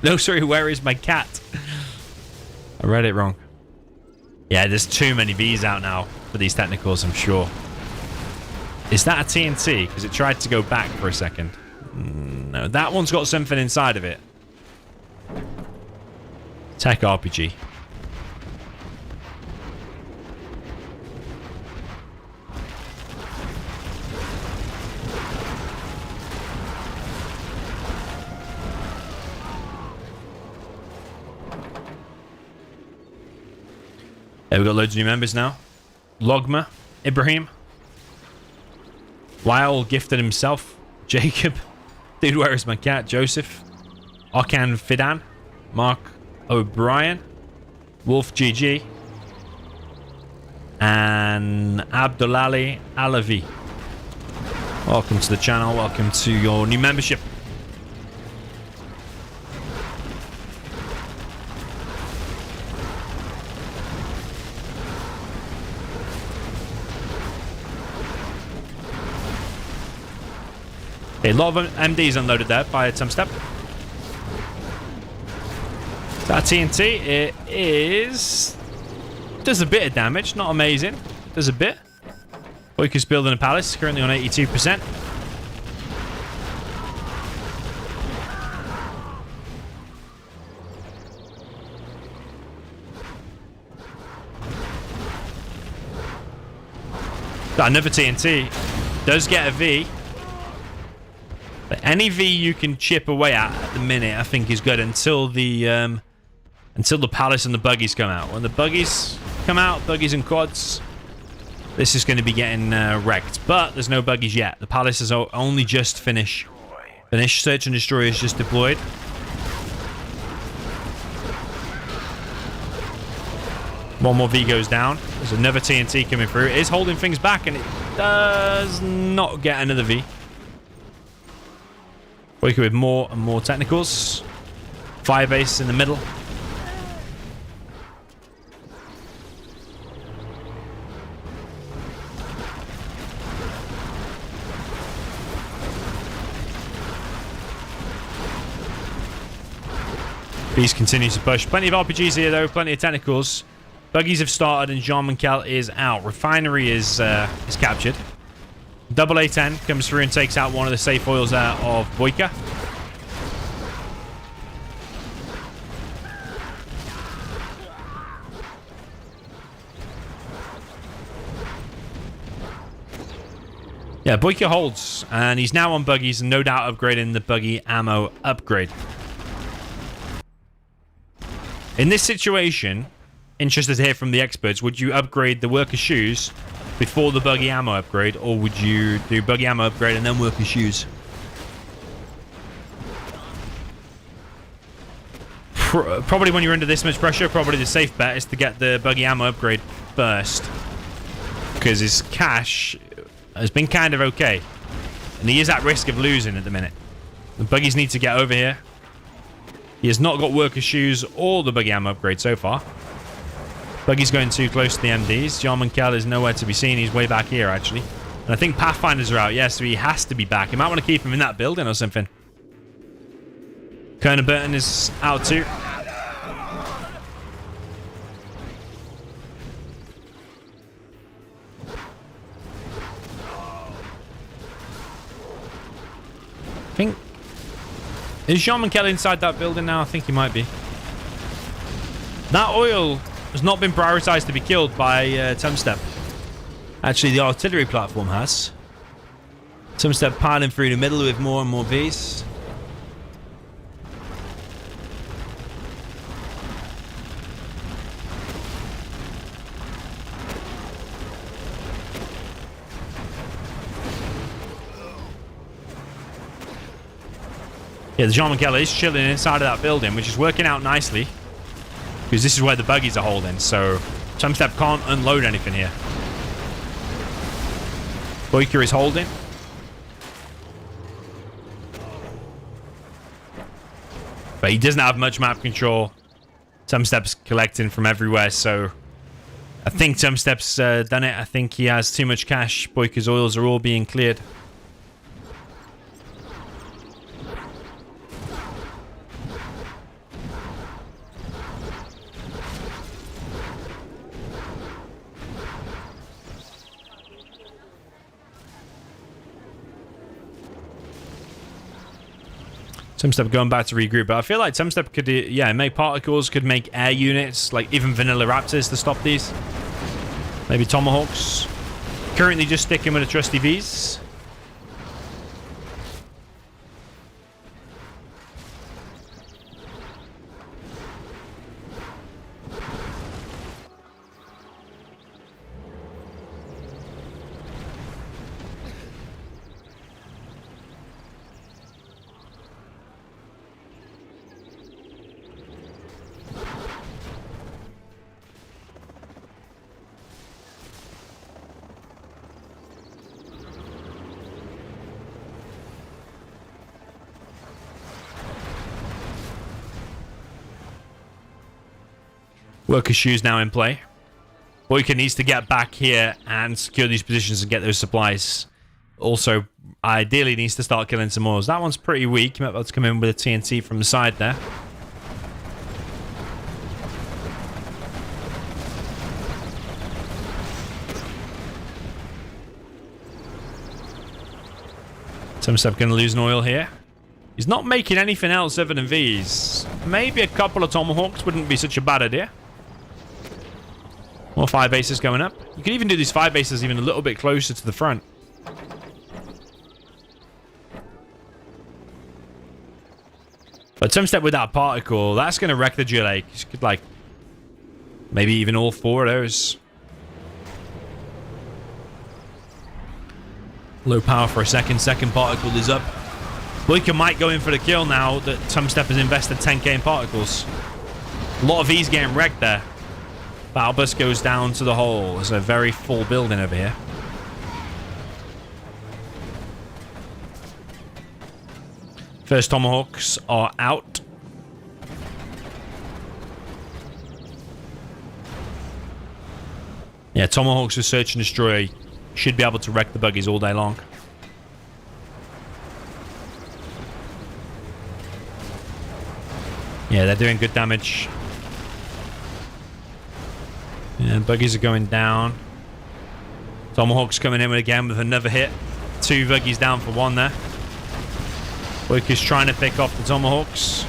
No, sorry, where is my cat? I read it wrong. Yeah, there's too many Vs out now for these technicals, I'm sure. Is that a TNT? Because it tried to go back for a second. No, that one's got something inside of it. Tech RPG. Yeah, we've got loads of new members now. Logma, Ibrahim. Lyle gifted himself. Jacob. Dude, where is my cat? Joseph. Arkan Fidan. Mark O'Brien. Wolf GG. And Abdulali Alavi. Welcome to the channel. Welcome to your new membership. A lot of MDs unloaded there by Tumstep. That TNT, it is... does a bit of damage, not amazing. Does a bit. Boycah's building a palace, currently on 82%. Got another TNT. Does get a V. But any V you can chip away at the minute, I think, is good until the palace and the buggies come out. When the buggies come out, buggies and quads, this is going to be getting wrecked. But there's no buggies yet. The palace has only just finished. Search and destroy is just deployed. One more V goes down. There's another TNT coming through. It is holding things back, and it does not get another V. Working with more and more technicals. Fire base in the middle. Beast continues to push. Plenty of RPGs here, though. Plenty of technicals. Buggies have started, and Jean Moncal is out. Refinery is captured. Double A10 comes through and takes out one of the safe oils there of Boycah. Yeah, Boycah holds, and he's now on buggies and no doubt upgrading the buggy ammo upgrade. In this situation, interested to hear from the experts, would you upgrade the worker shoes before the buggy ammo upgrade, or would you do buggy ammo upgrade and then worker shoes? Probably when you're under this much pressure, probably the safe bet is to get the buggy ammo upgrade first, because his cash has been kind of okay, and he is at risk of losing at the minute. The buggies need to get over here. He has not got worker shoes or the buggy ammo upgrade so far. Buggy's going too close to the MDs. Jean Moncal is nowhere to be seen. He's way back here, actually. And I think Pathfinders are out. Yes, so he has to be back. You might want to keep him in that building or something. Colonel Burton is out too. think... Is Jean Michel inside that building now? I think he might be. That oil has not been prioritized to be killed by Tumstep. Actually, the artillery platform has. Tumstep piling through the middle with more and more Vs. Yeah, the Jean Michel is chilling inside of that building, which is working out nicely. Because this is where the buggies are holding, so Tumstep can't unload anything here. Boycah is holding. But he doesn't have much map control. Tumstep's collecting from everywhere, so I think Tumstep's done it. I think he has too much cash. Boycah's oils are all being cleared. Tumstep going back to regroup, but I feel like Tumstep could, yeah, make particles, could make air units, like even vanilla raptors to stop these. Maybe tomahawks. Currently just sticking with the trusty Vs. Worker shoes now in play. Boycah needs to get back here and secure these positions and get those supplies. Also, ideally needs to start killing some oils. That one's pretty weak. You might be able to come in with a TNT from the side there. Tumstep going to lose an oil here. He's not making anything else other than Vs. Maybe a couple of tomahawks wouldn't be such a bad idea. More fire bases going up. You can even do these fire bases even a little bit closer to the front. But Tumstep with that particle, that's going to wreck the Jill Lake. You could, like, maybe even all four of those. Low power for a second. Second particle is up. Boycah might go in for the kill now that Tumstep has invested 10k in particles. A lot of these getting wrecked there. Battle bus goes down to the hole. There's a very full building over here. First tomahawks are out. Yeah, tomahawks with search and destroy should be able to wreck the buggies all day long. Yeah, they're doing good damage. Yeah, buggies are going down. Tomahawk's coming in again with another hit. Two buggies down for one there. Boycah's trying to pick off the tomahawks.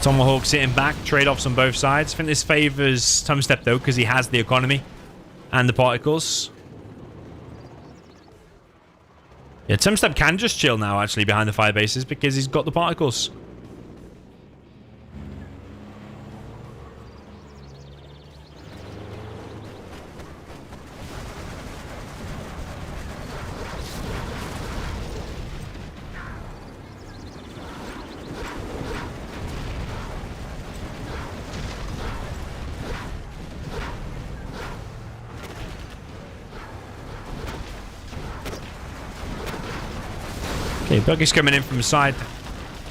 Tomahawks hitting back. Trade-offs on both sides. I think this favors Tumstep though because he has the economy and the particles. Yeah, Tumstep can just chill now actually behind the fire bases because he's got the particles. Okay, buggy's coming in from the side.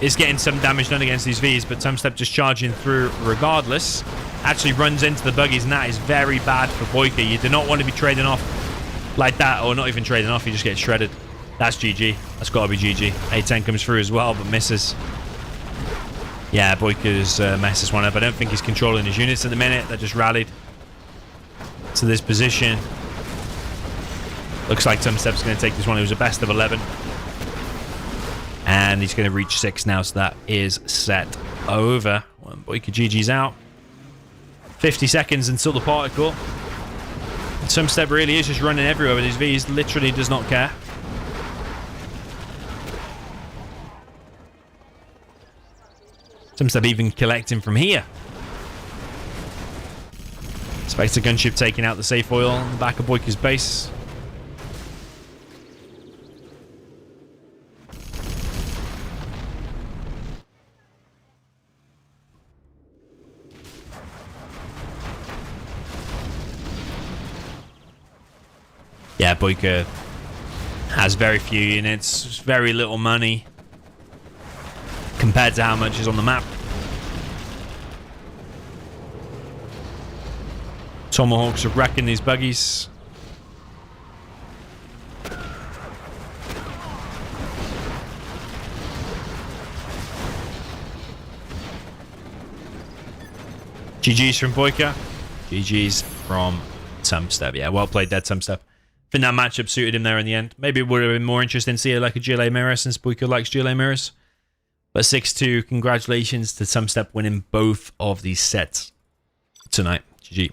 Is getting some damage done against these Vs, but Tumstep just charging through regardless. Actually runs into the buggies, and that is very bad for Boycah. You do not want to be trading off like that, or not even trading off. You just get shredded. That's GG. That's got to be GG. A10 comes through as well, but misses. Yeah, Boycah's messes one up. I don't think he's controlling his units at the minute. They just rallied to this position. Looks like Tumstep's going to take this one. It was a best of 11. And he's going to reach 6 now, so that is set over. Well, Boycah GG's out. 50 seconds until the particle. Tumstep really is just running everywhere with his Vs. Literally does not care. Tumstep even collecting from here. Spectre gunship taking out the safe oil on the back of Boycah's base. Yeah, Boycah has very few units, very little money compared to how much is on the map. Tomahawks are wrecking these buggies. GG's from Boycah. GG's from Tumstep. Yeah, well played there, Tumstep. I think that matchup suited him there in the end. Maybe it would have been more interesting to see it like a GLA mirror, since Boycah likes GLA mirrors. But 6-2, congratulations to Tumstep winning both of these sets tonight. GG.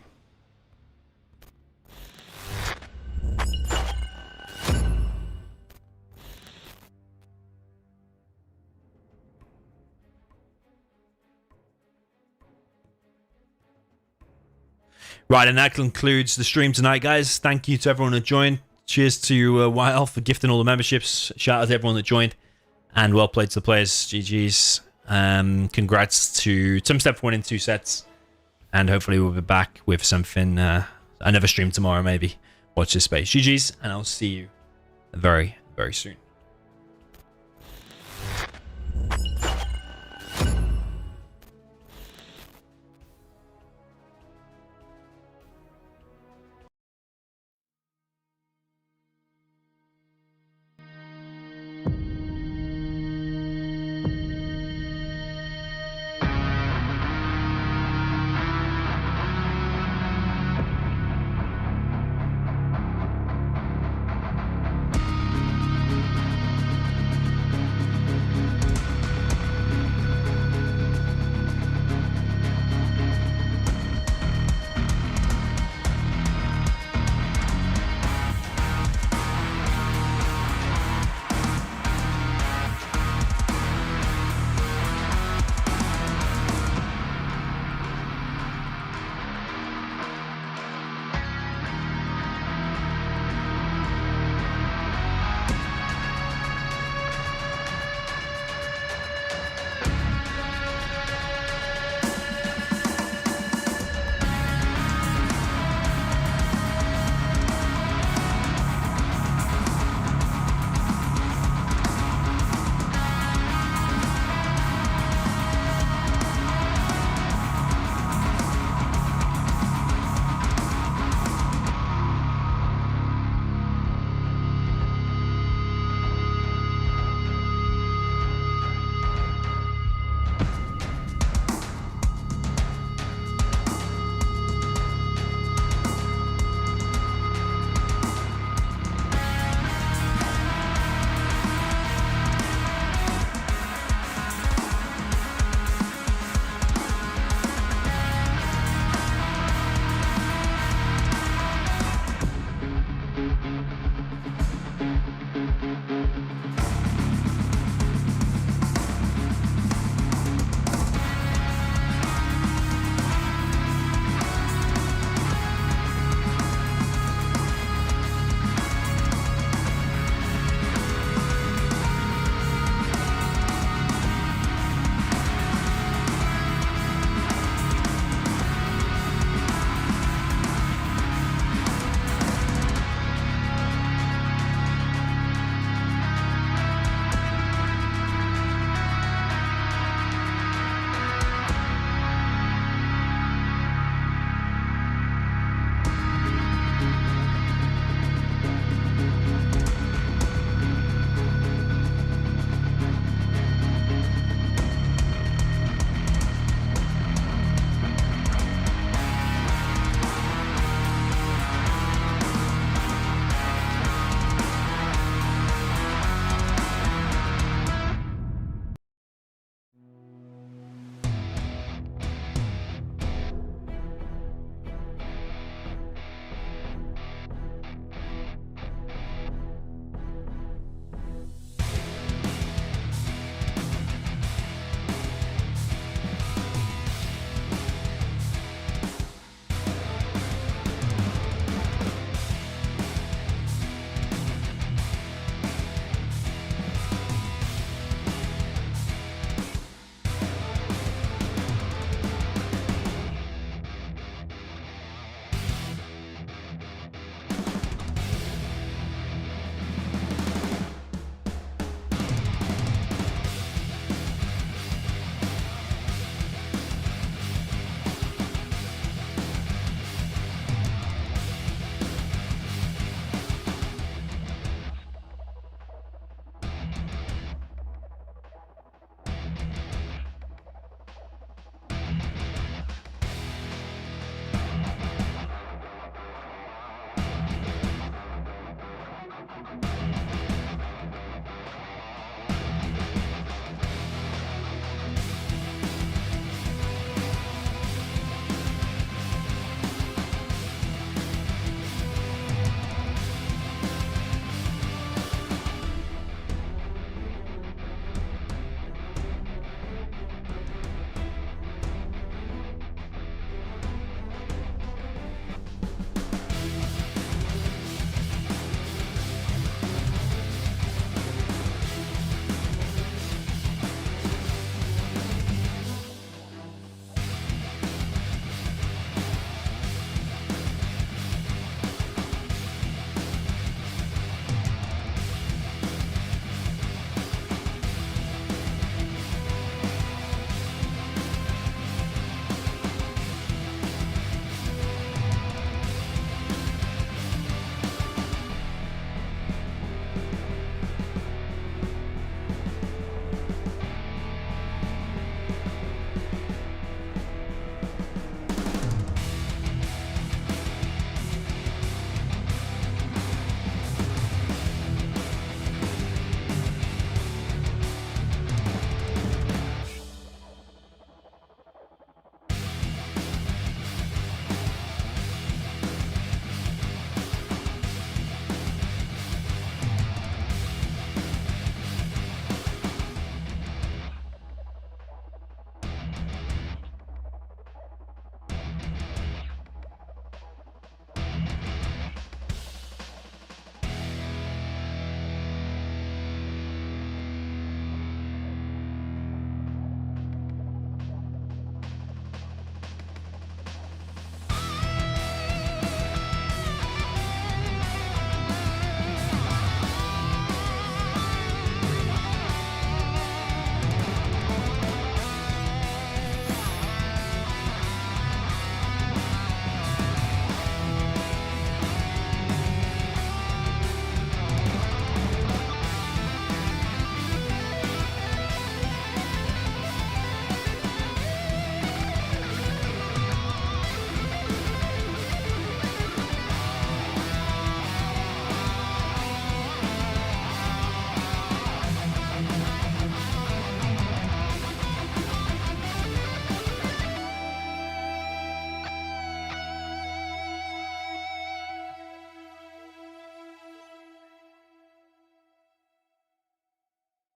Right, and that concludes the stream tonight, guys. Thank you to everyone that joined. Cheers to Wild for gifting all the memberships. Shout out to everyone that joined. And well played to the players. GG's. Congrats to Tumstep for winning 2 sets. And hopefully we'll be back with something, another stream tomorrow maybe. Watch this space. GG's, and I'll see you very, very soon.